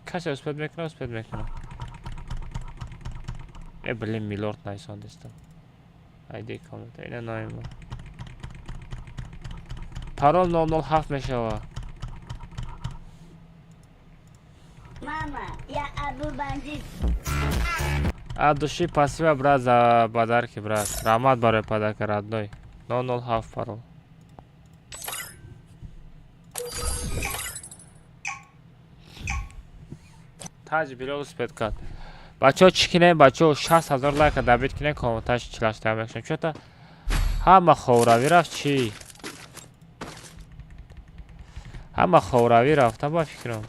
касе успед мекуна блин милорд найсон дестам айди коммент айна найма парол 007 мешава Мама, я Абу бандит. от души спасибо брат за подарки брат рамат барой подарка родной 007 парол таҷ билол успед кард бачаҳо чӣ кинем бачаҳо 60,000 лайка дабит кинем комменташ чилашта мекунем чӯта ҳама ховравӣ рафт чӣ ҳама ховравӣ рафта ба фикрам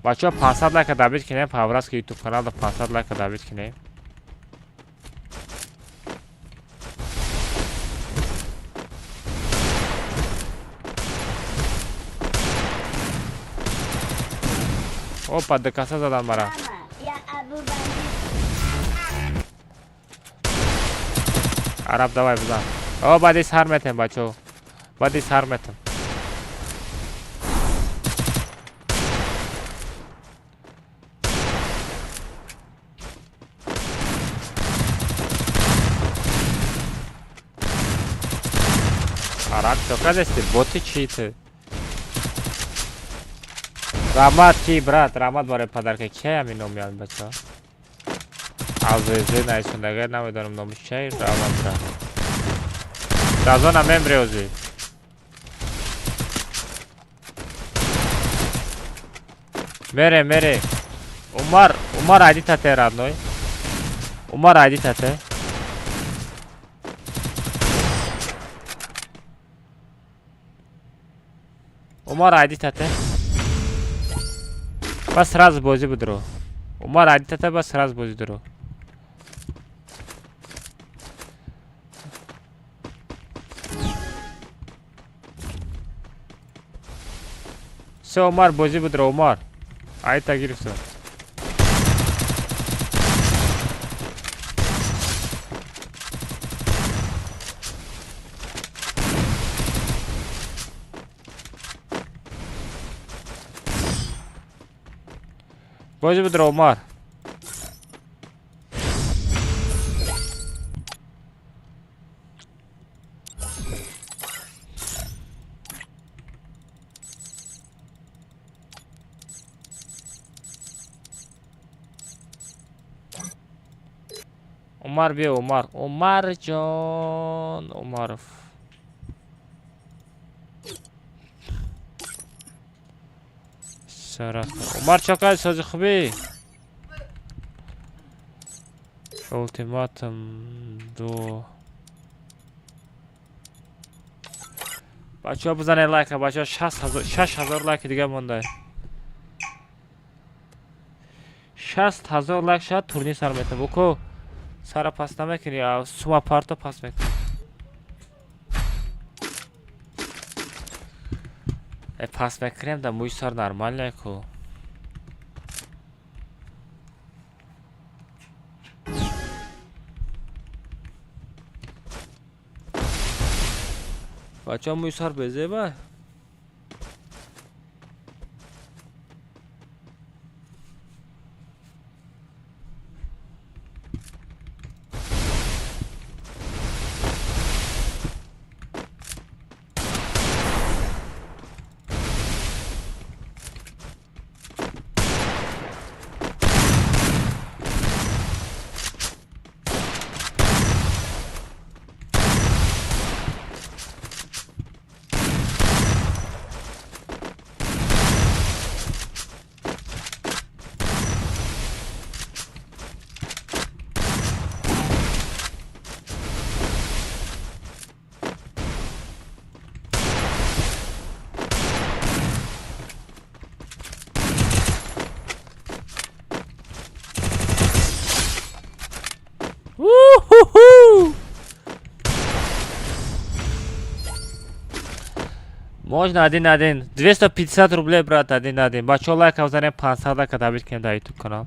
бачаҳо 500 лайка дабит кинем павразки ютуб каналда 500 лайка дабит кинем опа декаса задам бара Мама, я Абу бандит. араб давай бизан о баъди сар метем бачаҳо баъди сар метем араб чокадести боти чӣ ты рамат ки брат рамат барои падарка кия ҳамин ном меяд бачаҳо азизи найсондага намедонам номиш чай рамат брат дазона мембриози мере умар айди тате родной умар айди тате умар айди тате бас сразу бозӣ будро умар айди тате бас сразу бозӣ дуро все умар бозӣ будро умар айта гирифтам бозӣ будро умар умар биё умарҷон умаров умар чокаи сози хубӣ Ultimatum 2. بچه‌ها بزنید لایک. بچه‌ها 60,000 لایک دیگه مونده. 60,000 لایک شد تورنیر سر میتونم بکو. سر پاس نمیکنی یا سوما پارتو پاس میکنی. پاس میکنیم در موی سر نرمال نیکو. بچه ها موی سر بزه با. Можно один. 250 рублей, брат, один. Бачо лайк, а узнаем 500 лайк, когда бить на YouTube канал.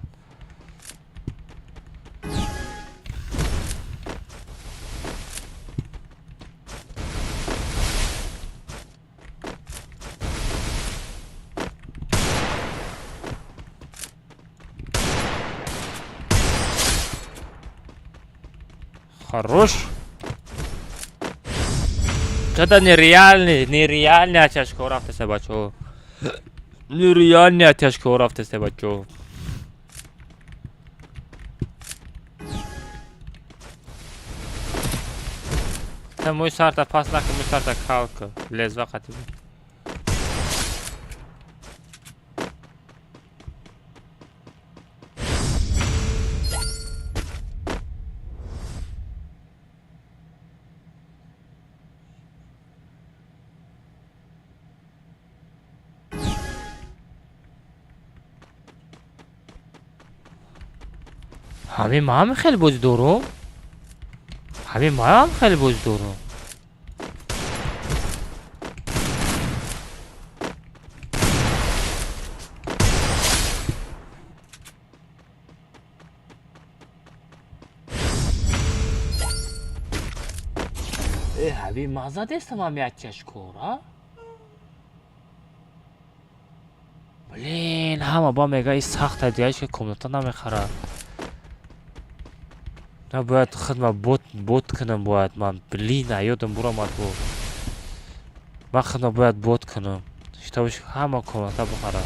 Хорош. Это нереальный очко рафтесе, бачо. Нереальный очко рафтесе, бачо. Ты мой сарта пас нака, мой сарта халка. Лез вакати. همین ما هم خیلی بازی دارم. همین مازه دستم هم یکیش کورا. بلین همه با میگه این سخت دیگهش که کمونتا نمیخوره. نه باید خدمه بوت کنم باید من بلین یادم برامد بود. من خدمه باید بوت کنم. شتابش همه کمونتا بخوره.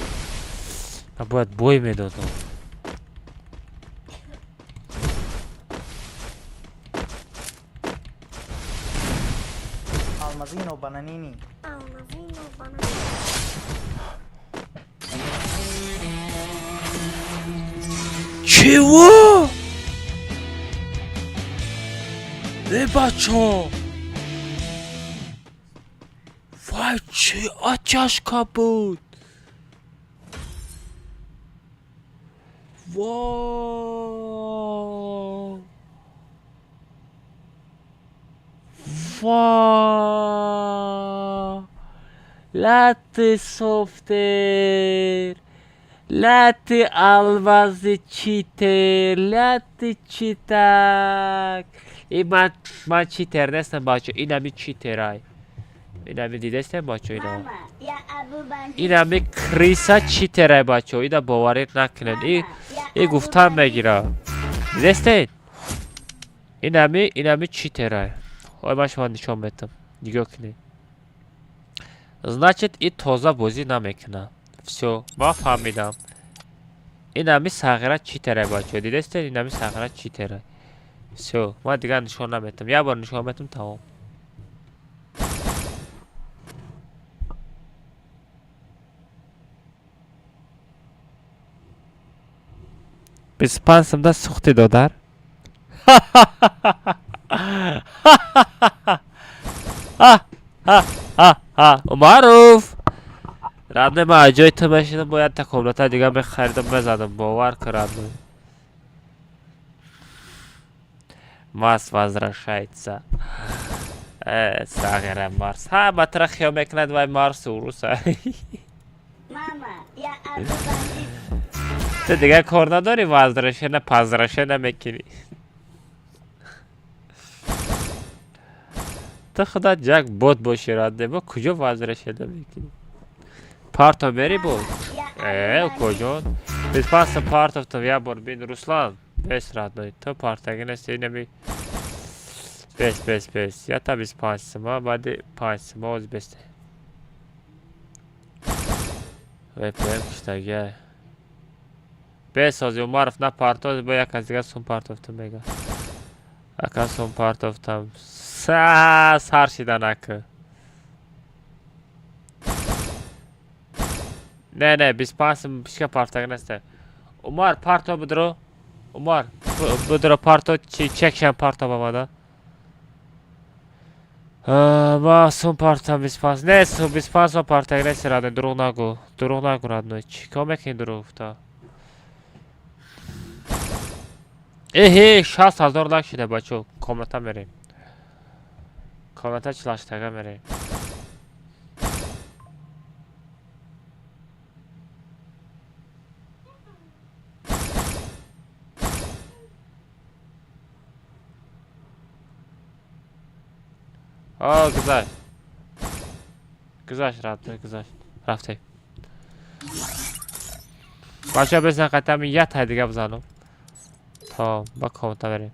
من باید بوی میدادم. Almazino bananini. چیو؟ ای بچه وای چه آتشکا بود. وای لات سوفتر لات الوازی چیتر لات چیتک. این من چیتر نیستم بچه. این همی چیترای. این همی دیدستم بچه اینا. این همی کریسا چیترای بچه. اینا باوریت نکنن. این گفتم بگیره. دیدستین؟ این همی چیترای. ой من شما نشان بدم. نگاه کنید. Значит, и тоза бозӣ намекунам. Всё, ма фаҳмидам. Инами сағира читерай бачо. Дидастед, инами сағира читерай. Всё, ма дигар нишон наметам. Як бор нишон метам тамом. Бисупансамда сухти додар. Umarov رد ما جای تو بشینم باید تا کملت دیگه بخریدم بزدم باور کردم Марс возвращается. Сагера Марс. Батрах я мекна давай Марс уруса. Мама, я Абу бандит. Ты дига кор надори возвращение, возвращение мекини. Ты худа Джак бот боши раде, бо кujо возвращение мекини. Парто бери бот. Кujо? Biz pasta part of the ya bor bin Ruslan. Bes radnoy. To partagine sinemi. Bes. Ya tabi spansıma, badi pansıma oz beste. Вепрем işte gel. Bes oz Umarov na part oz bo jak azga son part of the mega. Aka son part of tam. Sarşidan akı. Ne biz pansım başka partagine işte. Umar parto budro. Umar budro parto çekşen parto babada. ما سون پارتا بیسپاس نه سون بیسپاس و پارتا گرسی رادن دروغ نگو رادنوی چیکار میکنی دروغ تا ایه 60,000 لک شده بچو کامنتا میریم کامنتا 40 تگه میریم güzel رفته بچه بزن قطعا یه تای دیگه بزنم تا با کامنتا بریم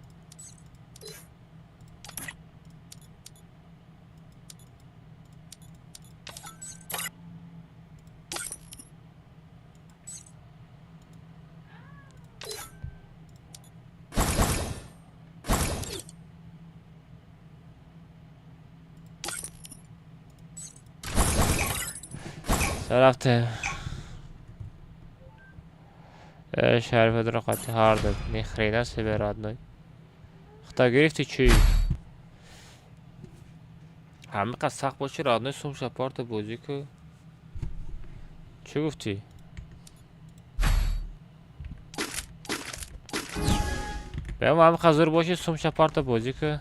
رفته شریف در قطعی هارده نخریده سی براد نای خطا گرفتی چی؟ همه قد سخت باشی راد نای سوم شپارت بازی که چی گفتی؟ بهم همه خزور باشی سوم شپارت بازی که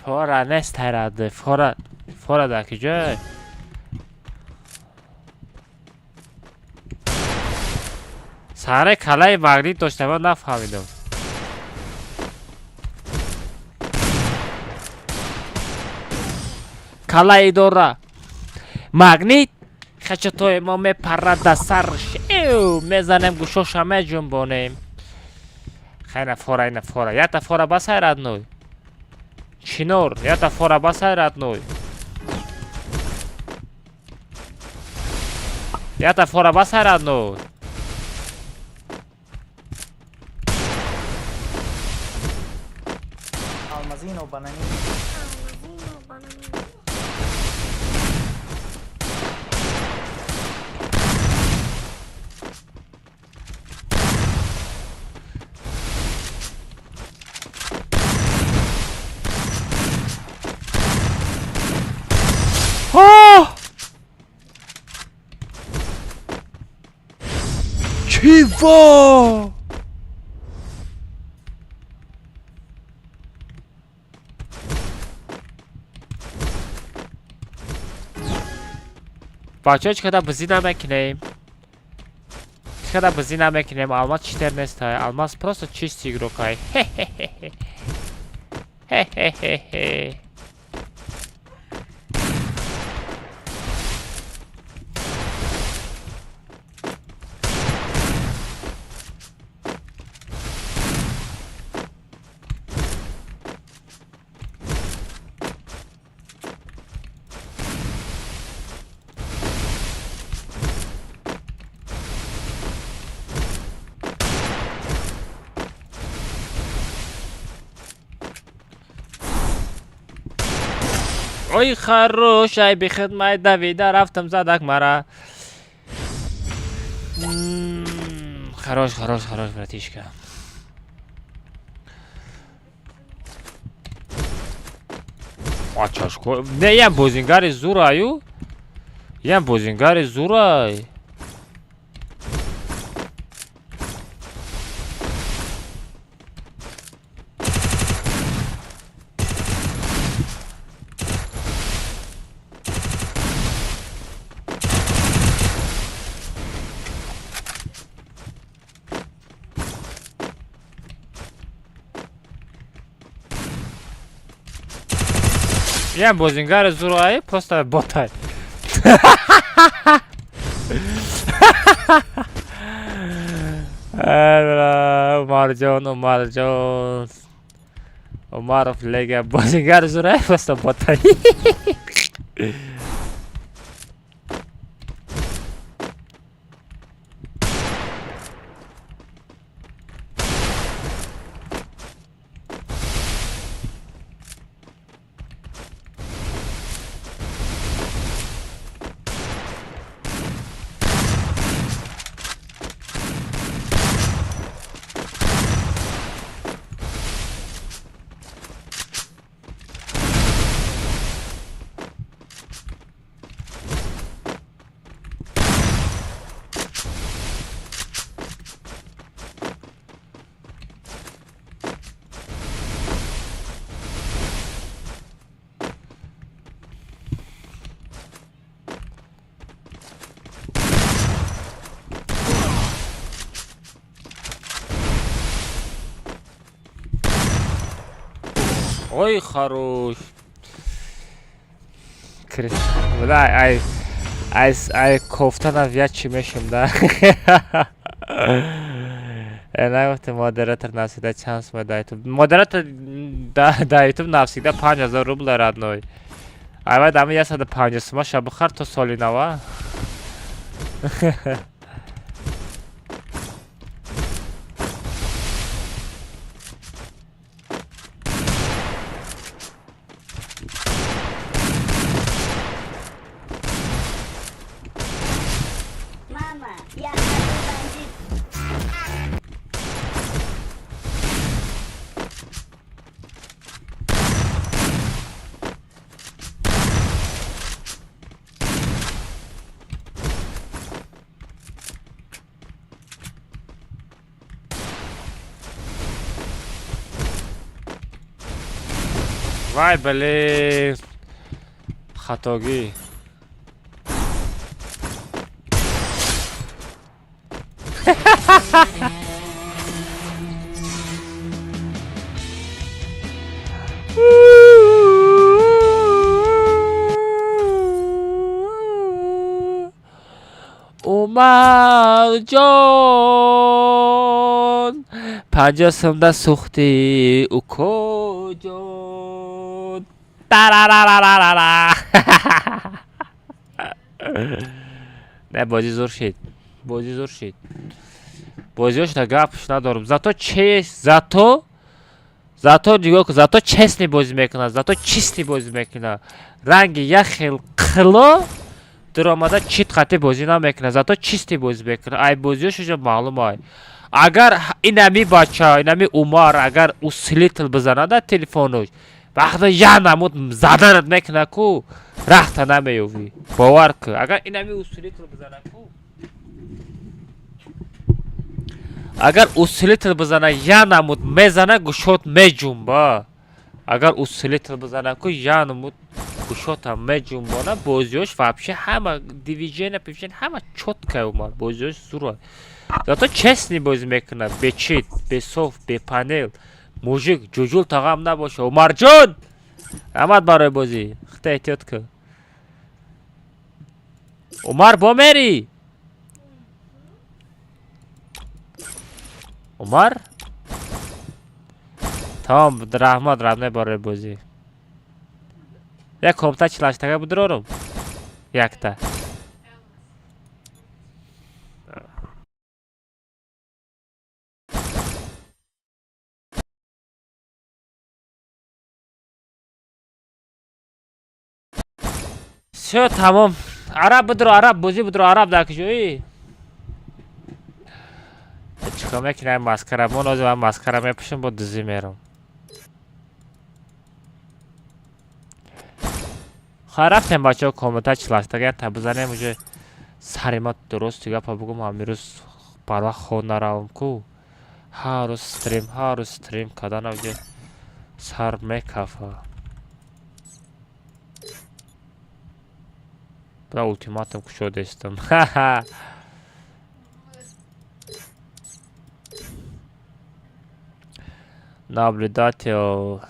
Fora nest herhalde. Fora'daki göl. Sare kalay magnet داشته من نفهمیدم. kalay داره. مگنیت خچتوی ما میپرد در سرش. میزنم گوشوش همه جنبانیم. خیلی فورا. یا تا فورا بس هرد نوی. Чинор, это фора басай родной. Это фора басай родной. Almazino bananini. Chivo! بچه چه کده بزی نمیکنیم چه کده بزی نمیکنیم الماس چیتر نیست های الماس پروستو چیستی گروکای ой хорош ай би хидмат давида рафтам задак мара хорош братишка ачашко не ям бозингари зураю ям бозингари зурай ям бозингари зурай просто ботай умарҷон умаров лега бозингари зурай просто ботай ой хорош Вадай, ай кофта навят чӣ мешимда? Нагуфти модератор навсида чанд сум да ютуб. Модератор да ютуб навсида 5000 рубл родной. Айвай дами 150 сум шабхар то соли нава. Вай, блин. Хатоги. Умар ҷон панҷо сумда сӯхти укоҷон тарарарарара. Не, бозӣ зур шид. Бозӣ зур шид. Бозиёшда гапш надорум. Зато чест, зато нигоҳ кун, зато честни бозӣ мекунад, зато чисти бозӣ мекунад. Ранги як хел қило дуромада чит қати бозӣ намекунад, зато чисти бозӣ мекунад. Ай бозиёшо маълум ай. Агар инами бача, инами Умар агар услитл бизанад телефонош, вақта я намуд заданат мекунад ку, рахта намеёвӣ. Бовар кун. Агар инами услитл бизанад ку, агар услитл бизана я намуд мезана гушот меҷумба. Агар услитл бизана ку я намуд кушота меҷумбона бозиёш вообще ҳама дивижена пивижен ҳама чёткая умар бозиёш зура зато честни бозӣ мекунад бечит бесоф бепанел мужик ҷуҷул тағам набоша умарҷон рамат барои бозӣ хита эҳтиёт кун умар бомерӣ умар тамом раҳмат рамне барои бозӣ як комта чилаштага будурорум якта всё тамом араб будуро араб бозӣ будуро араб дакҷоӣ чикор мекунай маскара мо нози ман маскара мепӯшам бо дузӣ мерам хай рафтем бачаҳо комментар чилаштага якта бизанем уже сари ма дурусти гапа бигӯм амирӯз барвақт хона равам ку ҳар рӯз стрим кардана уже сар мекафа буда ултиматум кушодестам наблюдатель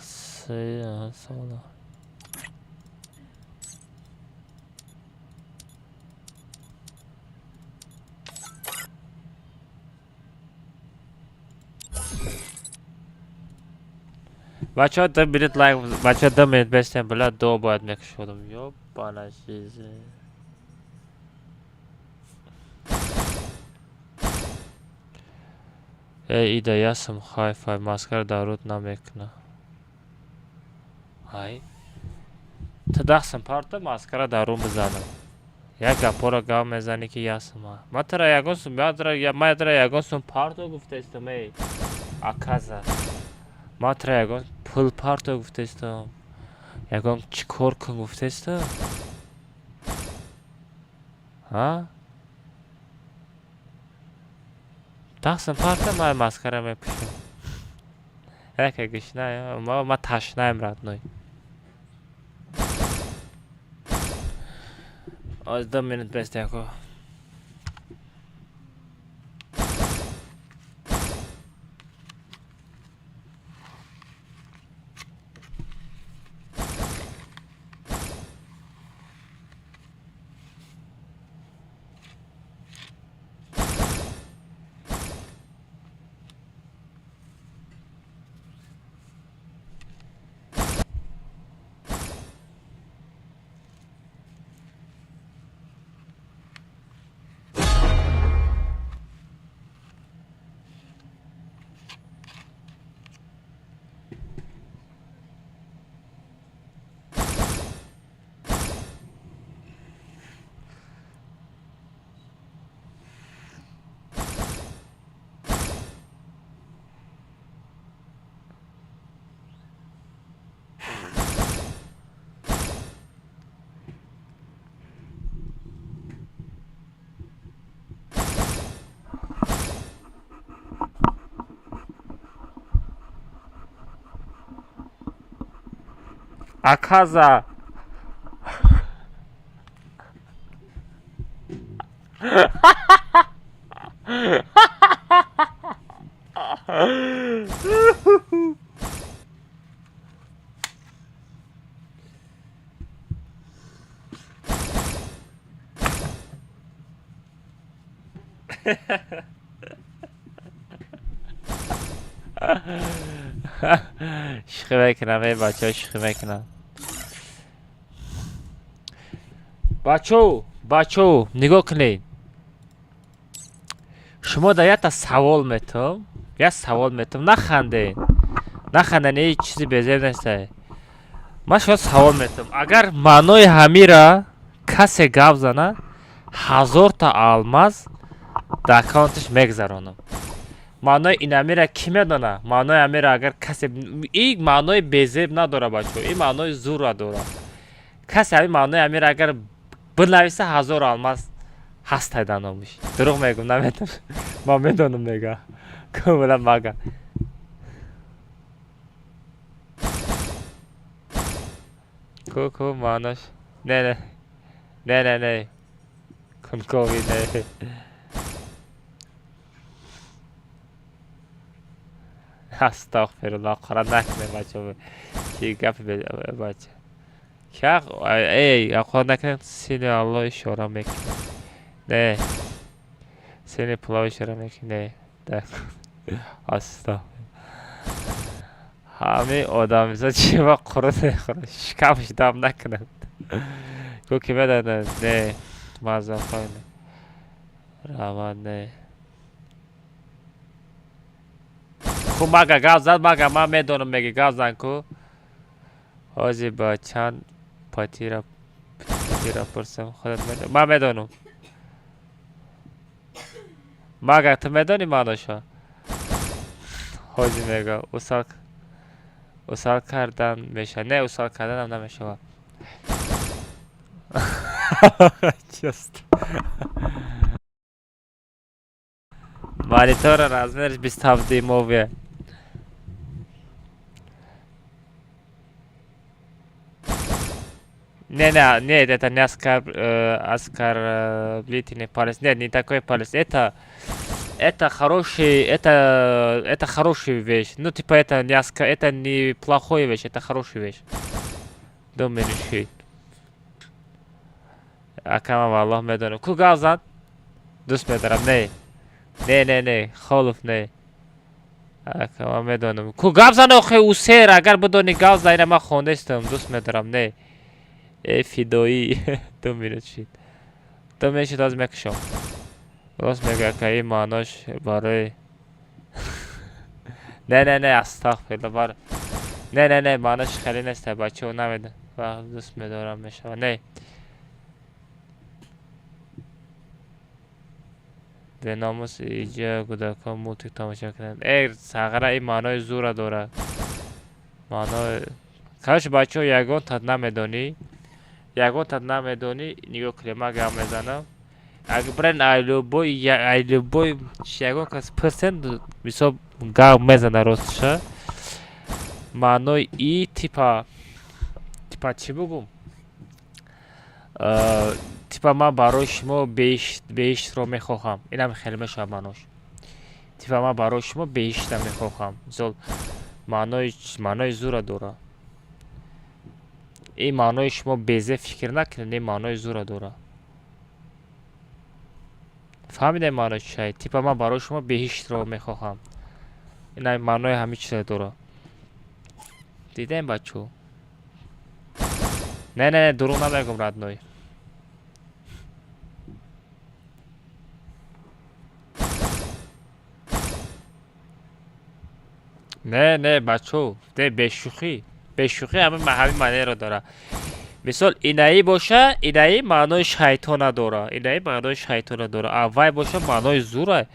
бачаҳо 2 минут лайк бачаҳо 2 минут бестем била до бояд мекушодам ёбана чизе ида ясам хайфай маскара даруд намекуна ай ту дахсам парта маскара дару мизанам як гапора гав мезанӣ ки ясама матара ягон сум парто гуфтаистам эй аказа матара ягон пул парто гуфтаистам ягон чӣ кор кун гуфтаистам дахсам парта ман маскара мепӯшам яке гушна ма ташнаем радной оз 2 минут бестяко Аказа. شوخی میکنم ای بچه ها شوخی میکنم بچه نگاه کنید شما در یک سوال میتونم نخندین ای چیزی بزرگ نیسته من شما سوال میتونم اگر معنای همیره کسی گفت زنه 1000 تا الماس در اکانتش میگذارونم معنای این امیره کی میدونه معنای امیره اگر کسی این معنای بزرگ نداره بچه این معنای زور داره کسی همین معنای امیره اگر بنویسه 1000 الماس هست دانمش دروغ میگم نمیدونم ما میدونم میگه کاملا مگه Ku Manosh. Ne. Kunkovi ne. Astaghfirullah. Qara nakne bacho. Ki gap bacho. Kya qara nakne seni Allah ishora mek. Ne. Seni pulav ishora mek ne. Da. Asta. Hami odamıza çiva kurudu. Şikamış dam nakne. Ku kime dedi ne. Mazam falan. Ravan ne. Ku maga gazdan maga ma medonum megi gazdan ku. Ozi bachan patira pursam khudat medon. Ma medonum. Maga tu medoni manosha. Ozi mega usal kardan meşa. Ne usal kardan am meşa var. Just. Monitora razmeriš bistavdi movie. Не, это не оскорбительный палец. Нет, не такой палец. Это хорошая вещь. Ну, типа, это не плохая вещь, это хорошая вещь. Думаю, решить. Акама Аллах медону. Кугазан? Дус медорам, не. Не. Холов, не. Акама медону. Кугазан охе усер, агар будони гавза, ина ма хондестам. Дус медорам, не. Фидои. Думаю, решить. Думаю, решить аз мекшам. Рост мегакаи манош барой. Не, астагфирулла бар. Не, манош хели несте, бачо намеде. Дус медорам мешава, не. به ناموس ایجا کودکان موتیک تماشا کردن ساغره این معنای زور داره معنای کاش بچه یگان تد نمیدونی نگاه کلمه گام میزنم اگه برن ایلو بوی یگان کس پرسند میسا گام میزنه راستشه معنای ای تیپا چی بگم типа ма барои шумо бештро мехоҳам инам хеле мешавад маънош типа ма барои шумо бештар мехоҳам мисол маънои зура дора ин маънои шумо безе фикр накунед ин маънои зура дора фаҳмидаи маънои чиай типа ма барои шумо бештро мехоҳам ина маънои ҳамин чиза дора дидаем бачо не дурӯғ намегум радной نه بچو ده بشوخی همین معنی رو داره مثال اینایی باشه اینایی معنای شیطان داره اوای باشه معنای زوره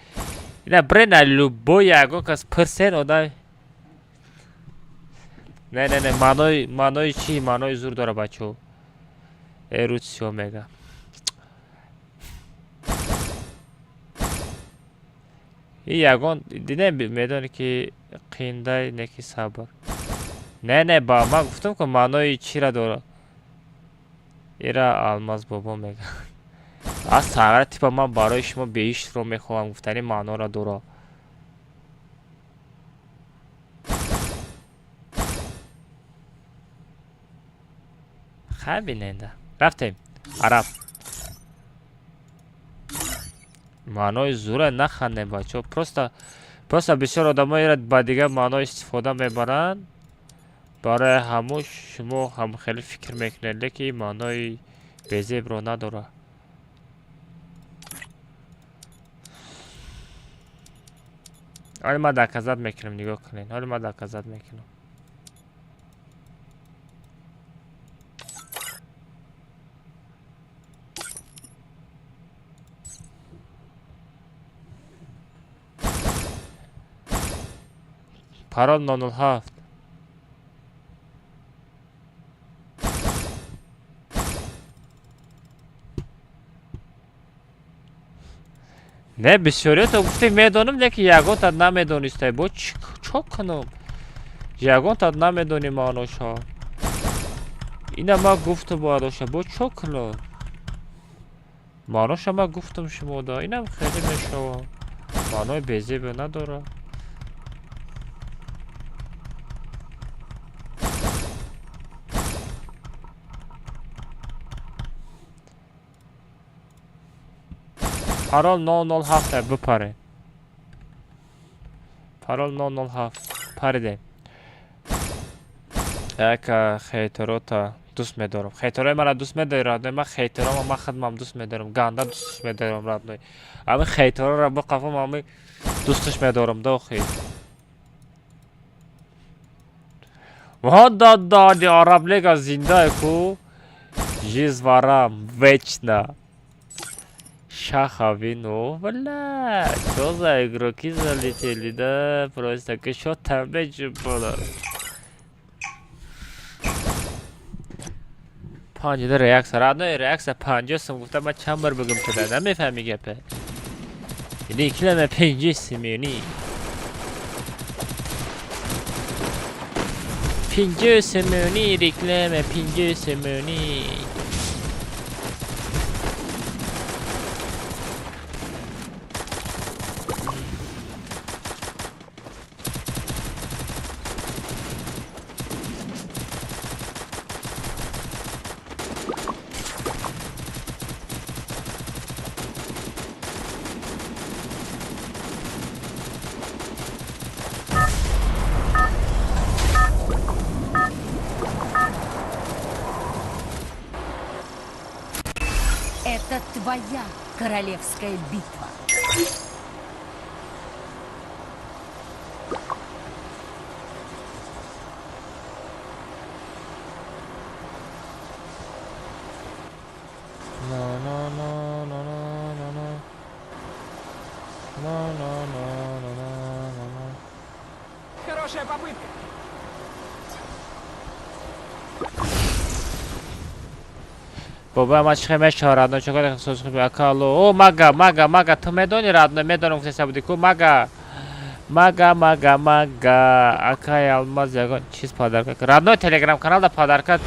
اینا برن لوبو یگان کس پرسن اونای نه معنای چی معنای زور داره بچو اروتسیو میگه این یگان دیده میدونی که قیندای نکی صبر نه با من گفتم که معنای چی را داره ایرا الماس بابا میگه از ساغره تیپا من برای شما بیش رو میخواهم گفتنی معنا را داره خیلی بیننده رفتیم عرب معنای زوره نخنده بچه просто بسیار آدم ها با دیگه معنای استفاده میبرن برای هموش شما هم خیلی فکر میکنید که معنای بزیب رو نداره حالا ما دکازت میکنم نگاه کنین парол 007 نه بسیاری تو گفتی میدونم لیکن یگان تا نمیدونسته با چک کنم یگان تا نمیدونی معناش ها اینا ما گفتم باید شما چوکلا مانو شما گفتم شما دا اینم خیلی میشوا مانوی بیزی به نداره پارال 007 بپره پارال 007 پریده یک خیترو تا دوست میدارم خیترهای مرا دوست میدارم من خیترها ما خدمم دوست میدارم گنده دوست میدارم رادنوی اما خیترها را با قفم اما دوستش میدارم داخل و دادی عرب لیگا زنده کو جیزوارم وچنا شخوینو ولا چوزا اگروکی залетели да просто que что там бечу было پنجده ریاکس رادنوی ریاکس 50 سم گفتم من چند بار بگم تو ده نمیفهمی گپه یعنی کلمه 50 سمیونی 50 سمیونی ریکلمه 50 سمیونی Это твоя королевская битва. Хорошая попытка. بابا ما چه خیمه شهرادنو چقدر احساس خوبی اکالو او مگا تو میدونی رادنو میدونم کسی بودی کو مگا اکای الماز یگان چیز پادرکا رادنو تلگرام کانال دا پادرکا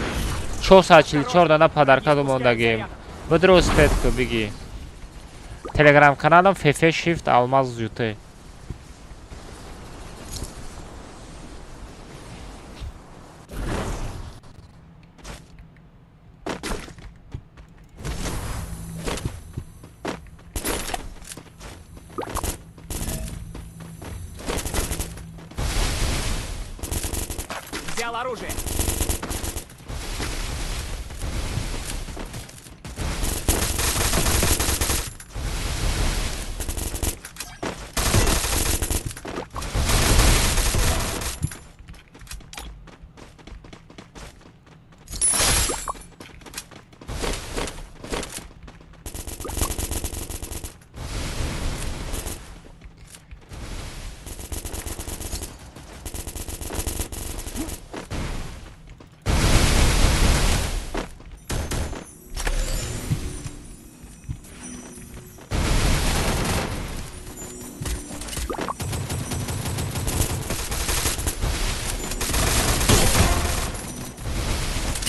444 دانه پادرکا دو موندگیم بدرو اسپید کو بگی تلگرام کانالم فیفه شیفت الماز یوته Взял оружие.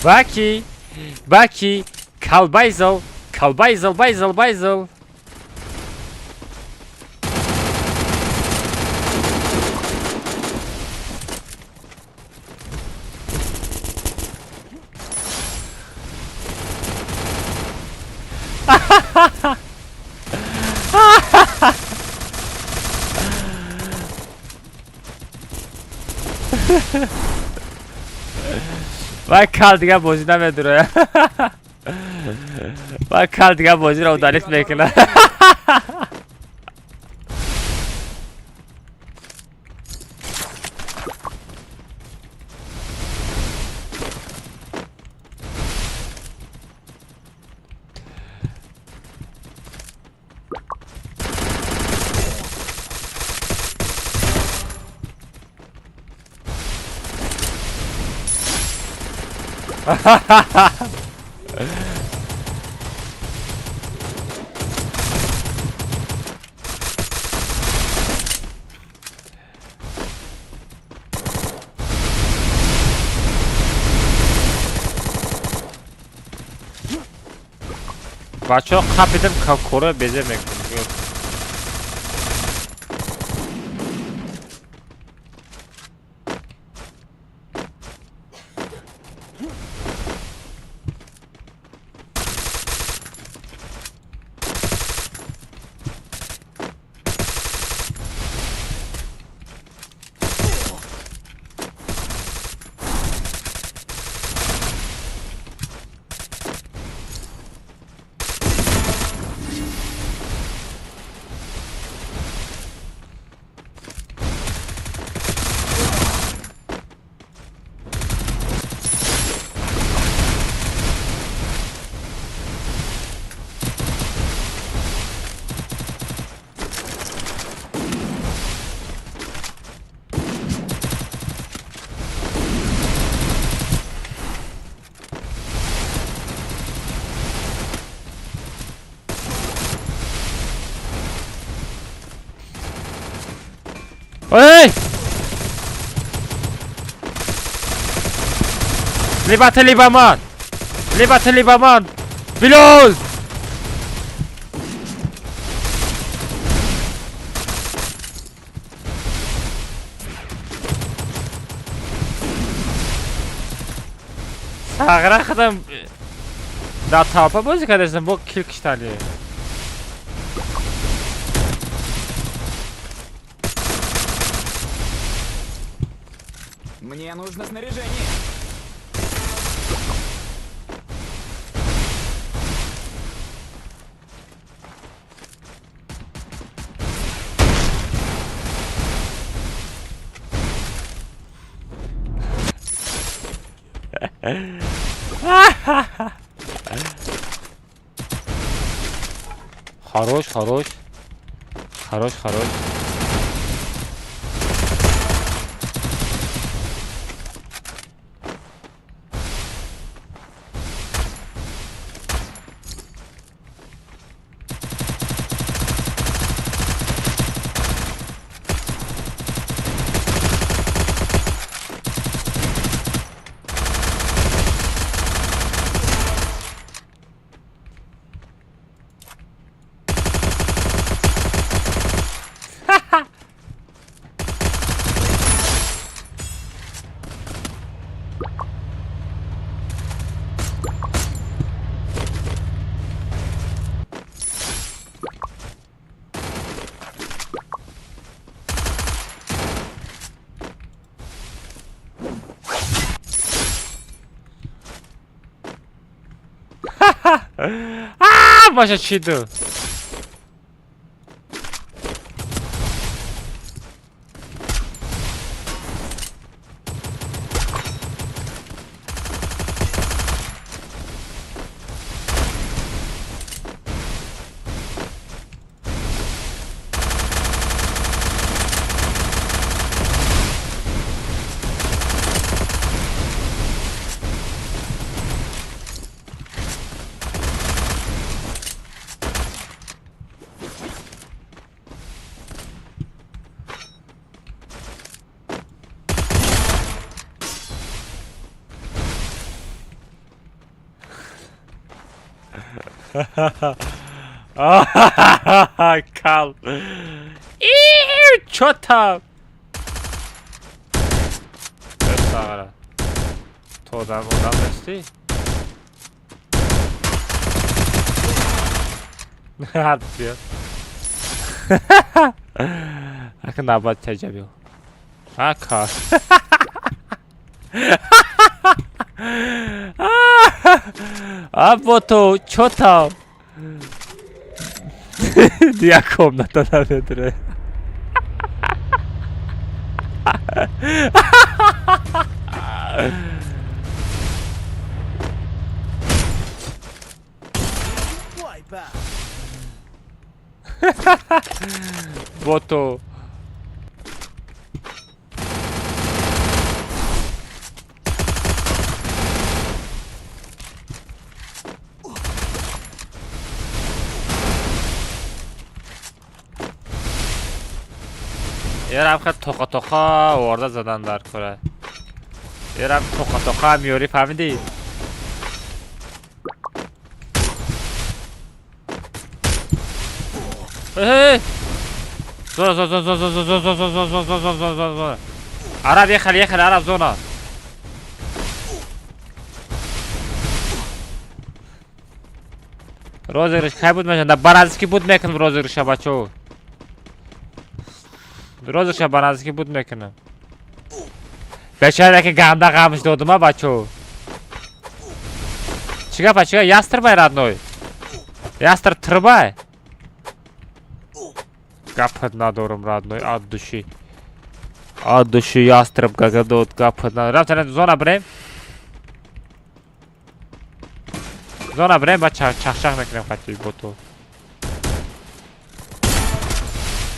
Baki, kalbayzel, bayzel. من کال دیگه بازی نمیدونه من کال دیگه بازی رو دانیت میکنه بچه ها قپیدم کره بزه میکنم. Hey! Liberty Liberman! Liberty Liberman! Bilal! Sağıra kadar da tapa bozuk kardeşim bu kill kiştali. Мне нужно снаряжение. Хорош, хорош. Хорош, хорош. Başa çıktı. Kal. Çota. Sağra. Todan oradan besti. Hadi diyor. Akın abat tecrübe. Ha kal. Абото, чё там? Я комната на ветре. Бото. یارم خد توقا وارده زدن در کره. یارم توقا میوری فهمیدی؟ Эй! Зона. Араб ехали, араб зона. Розыгрыш, хай будет мешан, да баразки будет мекан в розыгрыше, бачо. Розыгрыше баразки будет мекан. Бечараки ганда гамыш додума, бачо. Чига, пачига, ястрбай, родной. Ястр трбай. Гапать надорум, родной, от души. От души ястрб гагадот, гапать надорум. Рафтарен, зона брем. Зона брем, ба чах-чах мекнем хати боту.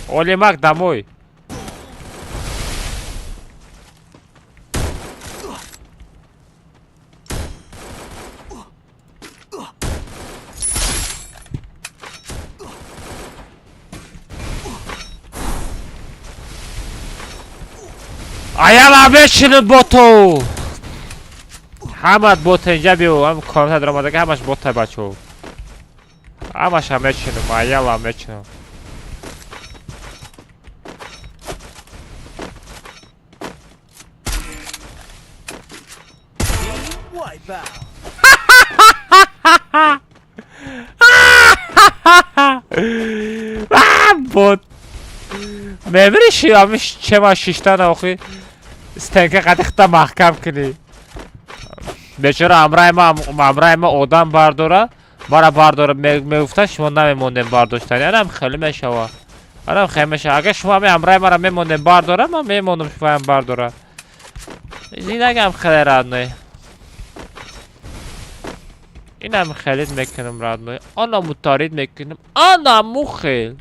Олимак, домой. Ayala beşinin botu. Hamad botu ince bir o. Hem komite dramadaki hamaş botu baço. Hamaş meçinim. Ayala meçinim. Bot. Memri şiyamış çema şişten oku. Stenke qatiqda mahkam kini. Bechora amrayma odam bardora. Mara bardora megufta shuma namemondem bardoshtani. Anam kheli meshava. Anam kheli meshava. Agar shuma amrayma ra memondem bardora, man memondum shuma bardora. Zinagam kheli radnoy. Inam khelid mekinim radnoy. Ana mutarid mekinim. Ana mukhil.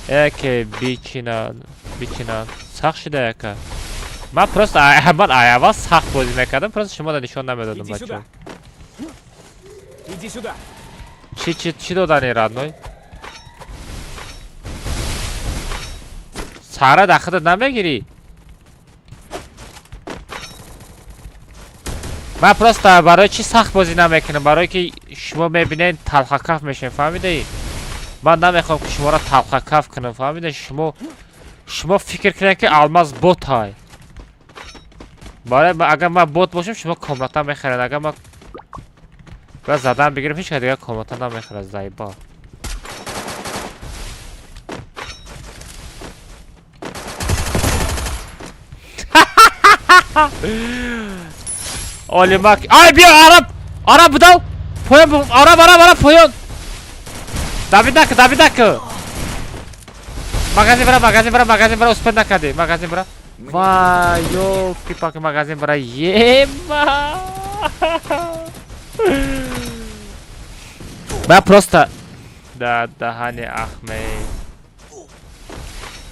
Eke bichinan. Saq shida yaka. من پرست من آیاوا سخت بازی نکردم پرست شما را نشان نمیدادم بچه چی دادن رادنوی سارا داخل نمیگیری من پرست برای چی سخت بازی نمیکنم برای که شما میبینین تلخ کف میشین فهمیده ای من نمیخوام که شما را تلخ کف کنم فهمیده شما فکر کنین که الماس بوت های برای اگر من بوت باشم شما کاملاتا میخرید اگر من باید زدن بگیرم هیچ که دیگه کاملاتا نمیخرد زایبا Olimak ay bir Arap budał poyan Arap poyan David dakika magazin bra uspędna kady magazin bra Vay yok kipak magazin bra yema Ben prosta da hani Ahmet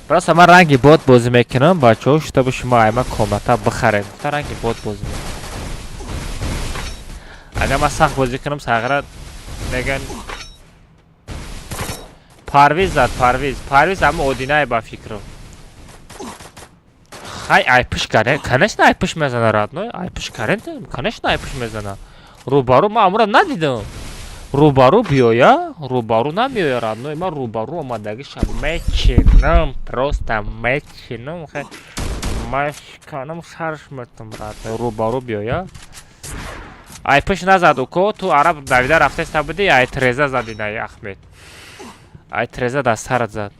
Просто من رنگی بوت بازی میکنم بچه‌ها شتاب شما ایما کاملا بخرید تا رنگی بوت بازی میکنم اگر من سخت بازی کنم ساغره میگن پرویز اما اودینای با فکرم خای aypış kanış ne aypış mezana radno aypış karentim kanış ne aypış mezana rubaru ma amra ne dedim Rubaru biyo ya, rubaru namiyor ya radno, ima rubaru omadagi meçinim, prosta meçinim, maşkanım sarışmırtım radno, rubaru biyo ya. Aypış nazad uko, tu Arap Davida rafte sabidi, ay treza zadinay Ahmet. Ay treza da sarad zad.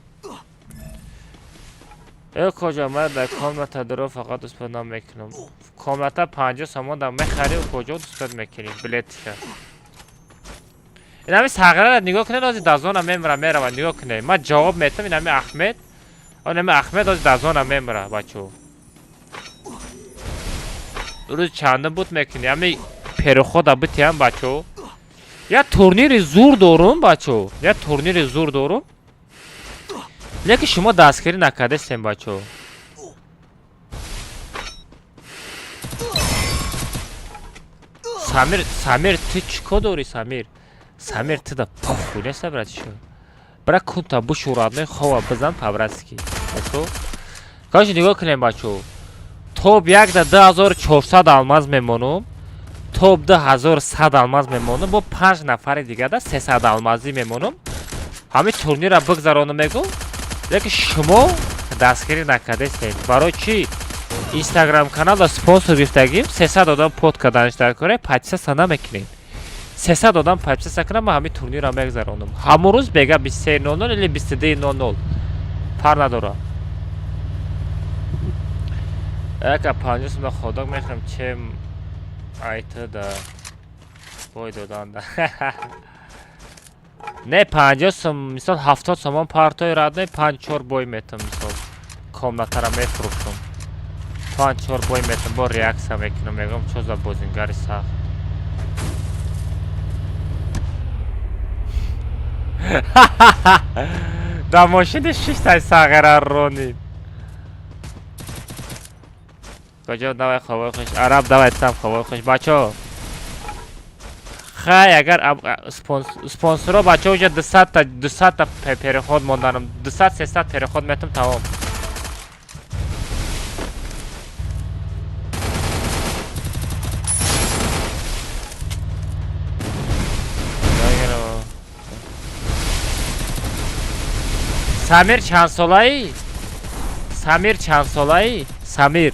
Koca da komnata daro fakat uspedam mekinim. Komnata 50 saman da mekhari u koca usped mekinim, bilet ya. این همه ساغره را نگاه کنه از دازون هم میمره و نگاه کنه من جواب میتم این همه احمد اون همه احمد از دازون هم میمره بچو روز چندم بود میکنی همه پر خود بیتی هم بچو یا تورنیر زور دارم بچو یا تورنیر زور دارم لیکن شما دستگیری نکرده سیم بچو سمیر تو چیکار داری سمیر Samir ty da pufu ne sabrat şu. Bırak kunta bu şuradne hava bizan pavraski. Bacho. Kaç nigah کنیم bacho. Top yak da 2400 almaz memonum. Top da 1100 almaz memonum. Bu 5 nafar دیگه da 300 almazı memonum. ҳамин турнира бигзаронам мегӯ, лекин шумо дастгирӣ накардастед. Барои чӣ? Instagram каналда спонсор гирифтагим, 300 одам под карданаш дар кора, подписаться намекунед. 300 одам подписаться кунам, ман ҳамин турнира мегзаронам. Ҳамон рӯз бега 23:00 или 22:00. Фарқ надорад. Яка 50 сум ходок мехам, чем айтада бой доданда. Не 50 сум, мисол 70 сомон партои радной 5-4 бой метам, мисол комнатара мефурӯшам. 5-4 бой метам, бо реакция мекунам, мегӯям чо за бозингари сахт. Да машини 6 сағара ронид. Кожа давай хавой хош, араб давай сам хавой хош, бачо. Хай агар спонсоро бачо уже 200 та переход монданам, 200-300 переход метам тамом. Самир чанд солаи? Самир чанд солаи? Самир.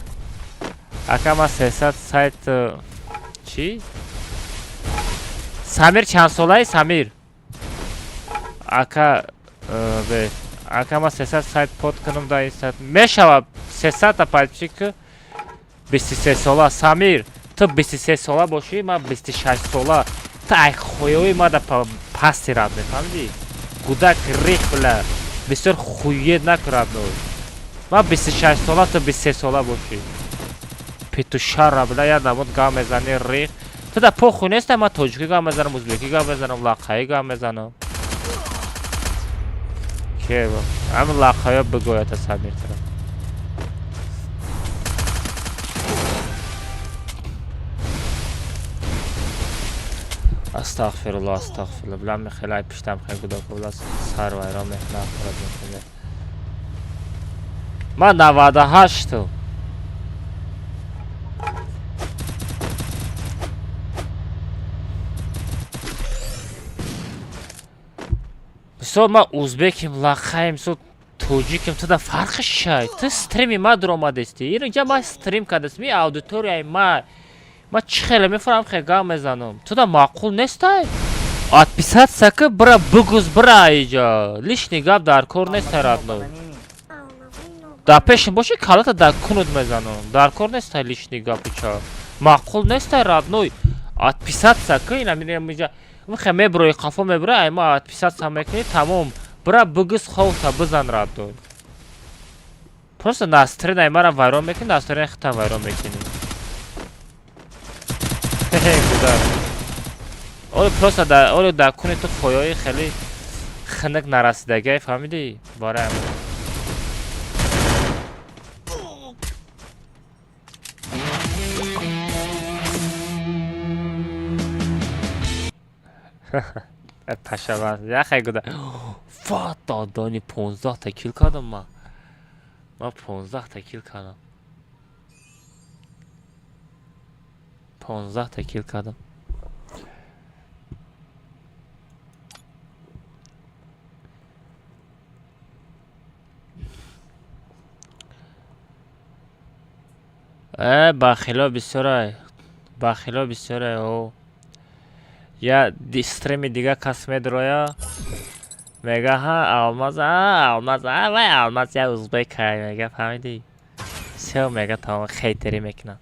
Ака ма 300 сайт чӣ? Самир чанд солаи? Самир. Ака ма 300 сайт под кунам да инстат. Мешава 300 та подписчик 23 сола. Самир, ту 23 сола бошӣ, ма 26 сола. Тай хуёи ма да пасти рад мефаҳмидӣ? Гудак рих била. Бисёр хуед накурад ной. Ма 26 сола, ту 23 сола бошӣ. Петушара била я намуд гам мезани рих. Ту да похуй нестай, ма тоҷикӣ гам мезанам, узбекӣ гам мезанам, лаққаӣ гам мезанам. Ке ба? Ҳамин лаққаё бигӯята Самир тара. Астағфируллоҳ, астағфируллоҳ. Билам хеле ай пиштам хеле гудока була сар вайрон мехна хӯрад мекунад. Ма 98. Мисол ма узбеким, лаққаим, мисол тоҷиким, туда фарқи шай. Ту стрими ма дуромадасти. Инҷа ма стрим кардастми аудиторияи ма. Ма чӣ хеле мефарам, хеле гам мезанам. Туда маъқул нестай? Отписаться ки бира бигӯз бира иҷа. Лишний гап дар кор нестай радной. Дар пешим боши калата дар кунуд мезанам. Дар кор нестай лишний гап ича. Маъқул нестай радной. Отписаться ки ина миҷа. Михе меброи қафо меброи, ай ма отписаться мекунӣ, тамом. Бира бигӯз ховта бизан радной. Просто настрин ай мара вайрон мекунӣ, настрин хита вайрон мекунӣ. Оли просто дар куни ту фоёи хеле хинак нарасидагӣ фаҳмидӣ? Барои ҳамин. Пашаванд. Яхай гуда. Ва додони 15 та кил кардам ма. Ма 15 та кил кардам. 15 та кил кардам. Бахило бисёрай. Бахило бисёрай. О. Я стрими дига кас медроя. Мега ха алмаз, вай алмаз я узбек ҳай, мега фаҳмидӣ? Всё мега тамом хейтери мекунад.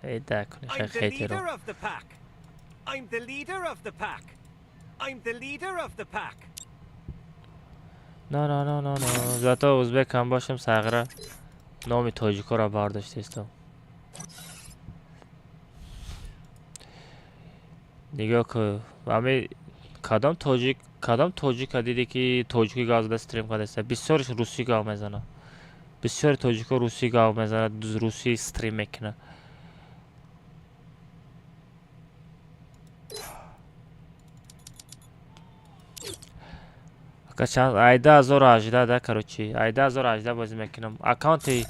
Да, конечно, хейтеру. No. Зато узбек ҳам бошам сағра. Номи тоҷикоро бардоштастам. Нигоҳ кун. Ами кадом тоҷика диди ки тоҷикӣ гав зада стрим кардаста? Бисёр русӣ гав мезанад. Бисёр тоҷико русӣ гав мезанад, русӣ стрим мекунад. Качан айда 1018 да короче. Айда 1018 бозӣ мекунам. Аккаунти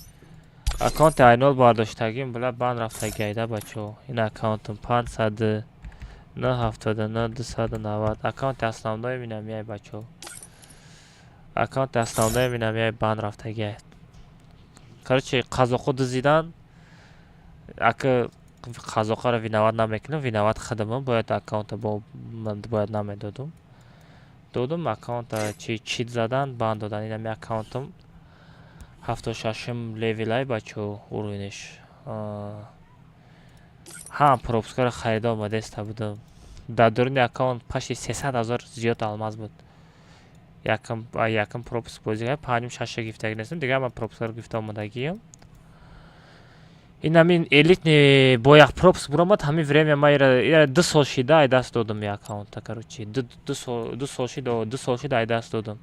айнол бардоштагим була бан рафтаги айда бачо. Ин аккаунтим 500 970 290 аккаунти основной минам яй бачо. аккаунт основной меня бан рафтаги. Короче, қазоқу дизидан. Ака қазоқара виноват намекнем, виноват хадамам, бояд аккаунта бояд намедодум. Додум аккаунта чит задан, бан додан. Ина ми аккаунтам 76 левелай бачо уровнеш. ҳам пропускара харида омадеста будам. Дар дурни аккаунт паши 300,000 зиёд алмаз буд. Якам пропуск бозига 5-6 гифтаги нестам. Дига ман пропускара гифта омадагиям. Инамин элитный боях пропуск буромад ҳамин время ма ира 2 сол шида ай даст додам и аккаунта, короче. 2 сол шида ай даст додам.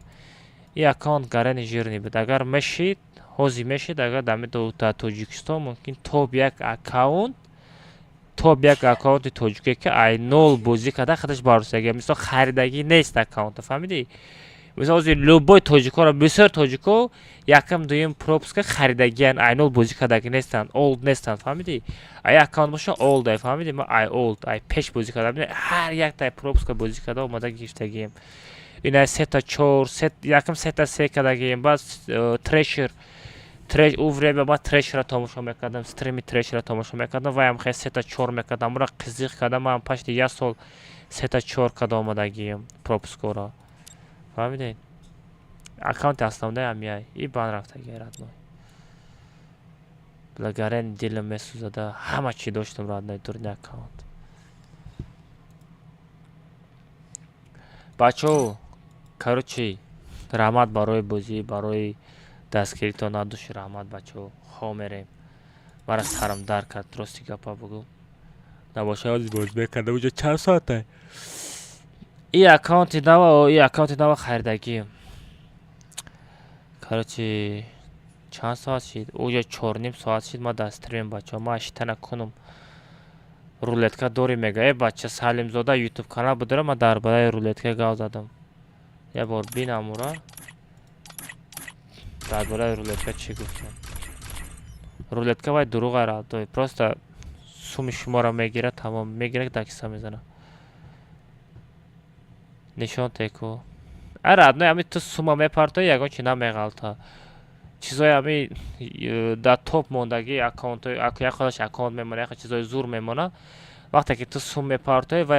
И аккаунт гарани жирни буд. Агар мешид, ҳозир мешид, агар дами до Тоҷикистон мумкин топ як аккаунти тоҷике ки ай 0 бозӣ када хадаш барусаги. Мисол харидагӣ нест аккаунта, фаҳмидӣ? Мисол ҳозир любой тоҷикоро, бисёр тоҷико якам дуюм пропуска харидагиян ай 0 бозӣ кадаги нестанд, олд нестанд, фаҳмидӣ? Ай аккаунт боша олд ай, фаҳмидӣ? Ма ай олд, ай пеш бозӣ када. Ҳар яктай пропуска бозӣ када омада гирифтагием. Ина 3-4, якам 3-3 кадагием. Баъд трешер او время ما ترش را تماشا میکردم، استریم ترش را تماشا میکردم و هم خیلی 3-4 میکردم. را قزیق کردم، من پشت 1 سال 3-4 کد آمدگیم پروپسکو را. فهمیدین؟ اکانت основной همیای ای بان رفته گیرد ما. بلگرین دلم میسوزده، همه چی داشتم را در دورنی اکانت. بچو کاروچی رحمت برای بازی، برای دستگیریتون نداشت. رحمت بچو خواه میریم. مرا سرم در کرد، درستی گپا بگو نباشه از باز بکنده اونجا چند ساعته. این اکانت نوا خریدگیم. کارچی چند ساعت شد؟ اونجا 4.5 ساعت شد ما دستریم بچه. ما اشتا نکنم رولتکا دوری میگه. بچه سالم زاده یوتیوب کانال بودره، ما در برای رولتکا گاو زدم. یه بار بینم اورا در برای رولتکا چی گفتم. رولتکا باید دروغ را دوی پروستا سوم شما را میگیره، تمام میگیره دکسا میزنه. نشان تکو اره ادنای همی تو سوما میپرده یکان چی نمیغلطه. چیزای همی در توپ موندگی اکانت یک خودش اکانت میمونه، یک چیزای زور میمونه. وقتی که تو سوم میپرده و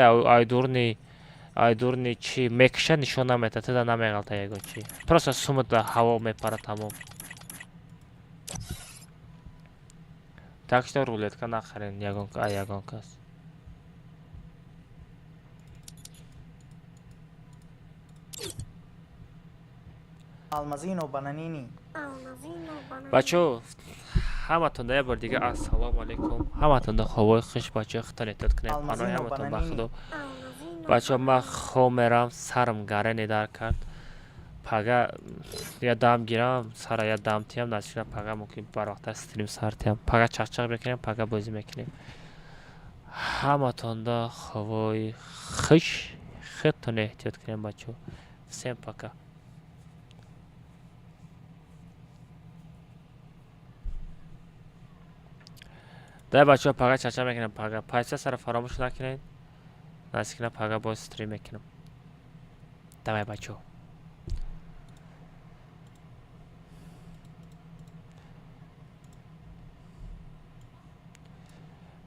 айдурни чи мекша нишон намета, теда намегалта яго чи. Просто сумат да ҳаво мепара тамом. Так что рулетка нахарин ягонка аст. Almazino bananini. Бачо, ҳаматон да ябор дига ассалому алайкум. Ҳаматон да ховои хуш бачо, хитон эҳтиёт кунед. Паноҳи ҳаматон ба худо. بچه من خواه میرم، سرم گره ندار کرد. پگه یا دم گیرم، سر یا دم تیم نشیرم. پگه ممکن بر وقت استریم سر تیم. پگه چک بکنیم، پگه بازی میکنیم. همه تانده خواه خوش خیلی احتیاط کنیم بچه. سیم پگه. ده بچه پگه چک میکنیم. پگه پیسه سر فراموش نکنید. Наскина пага бо стрим мекунам. Давай бачо.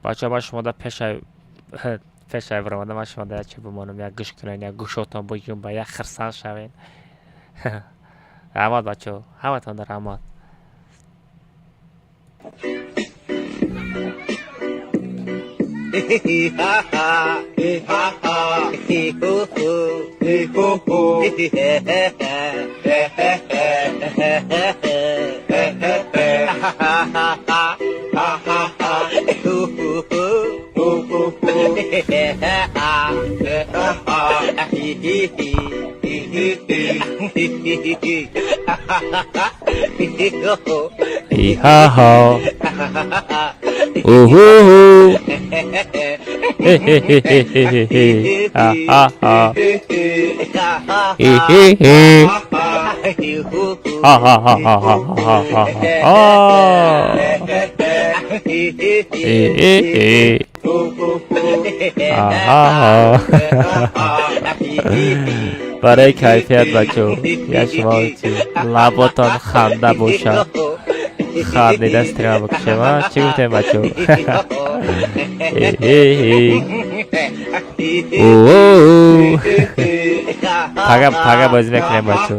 Бачо ма шумо да пешай варомада, ма шумо да яче бимонам, як гӯш кунен, як гӯшотон богиён ба як хирсан шавен. Раҳмат бачо, ҳаматон да раҳмат. برای کیفیت بچه یا شما چی لباتان خنده باشه خنده استریم بکشه ما چی گفتیم بچه پاگه بازی میکنیم بچه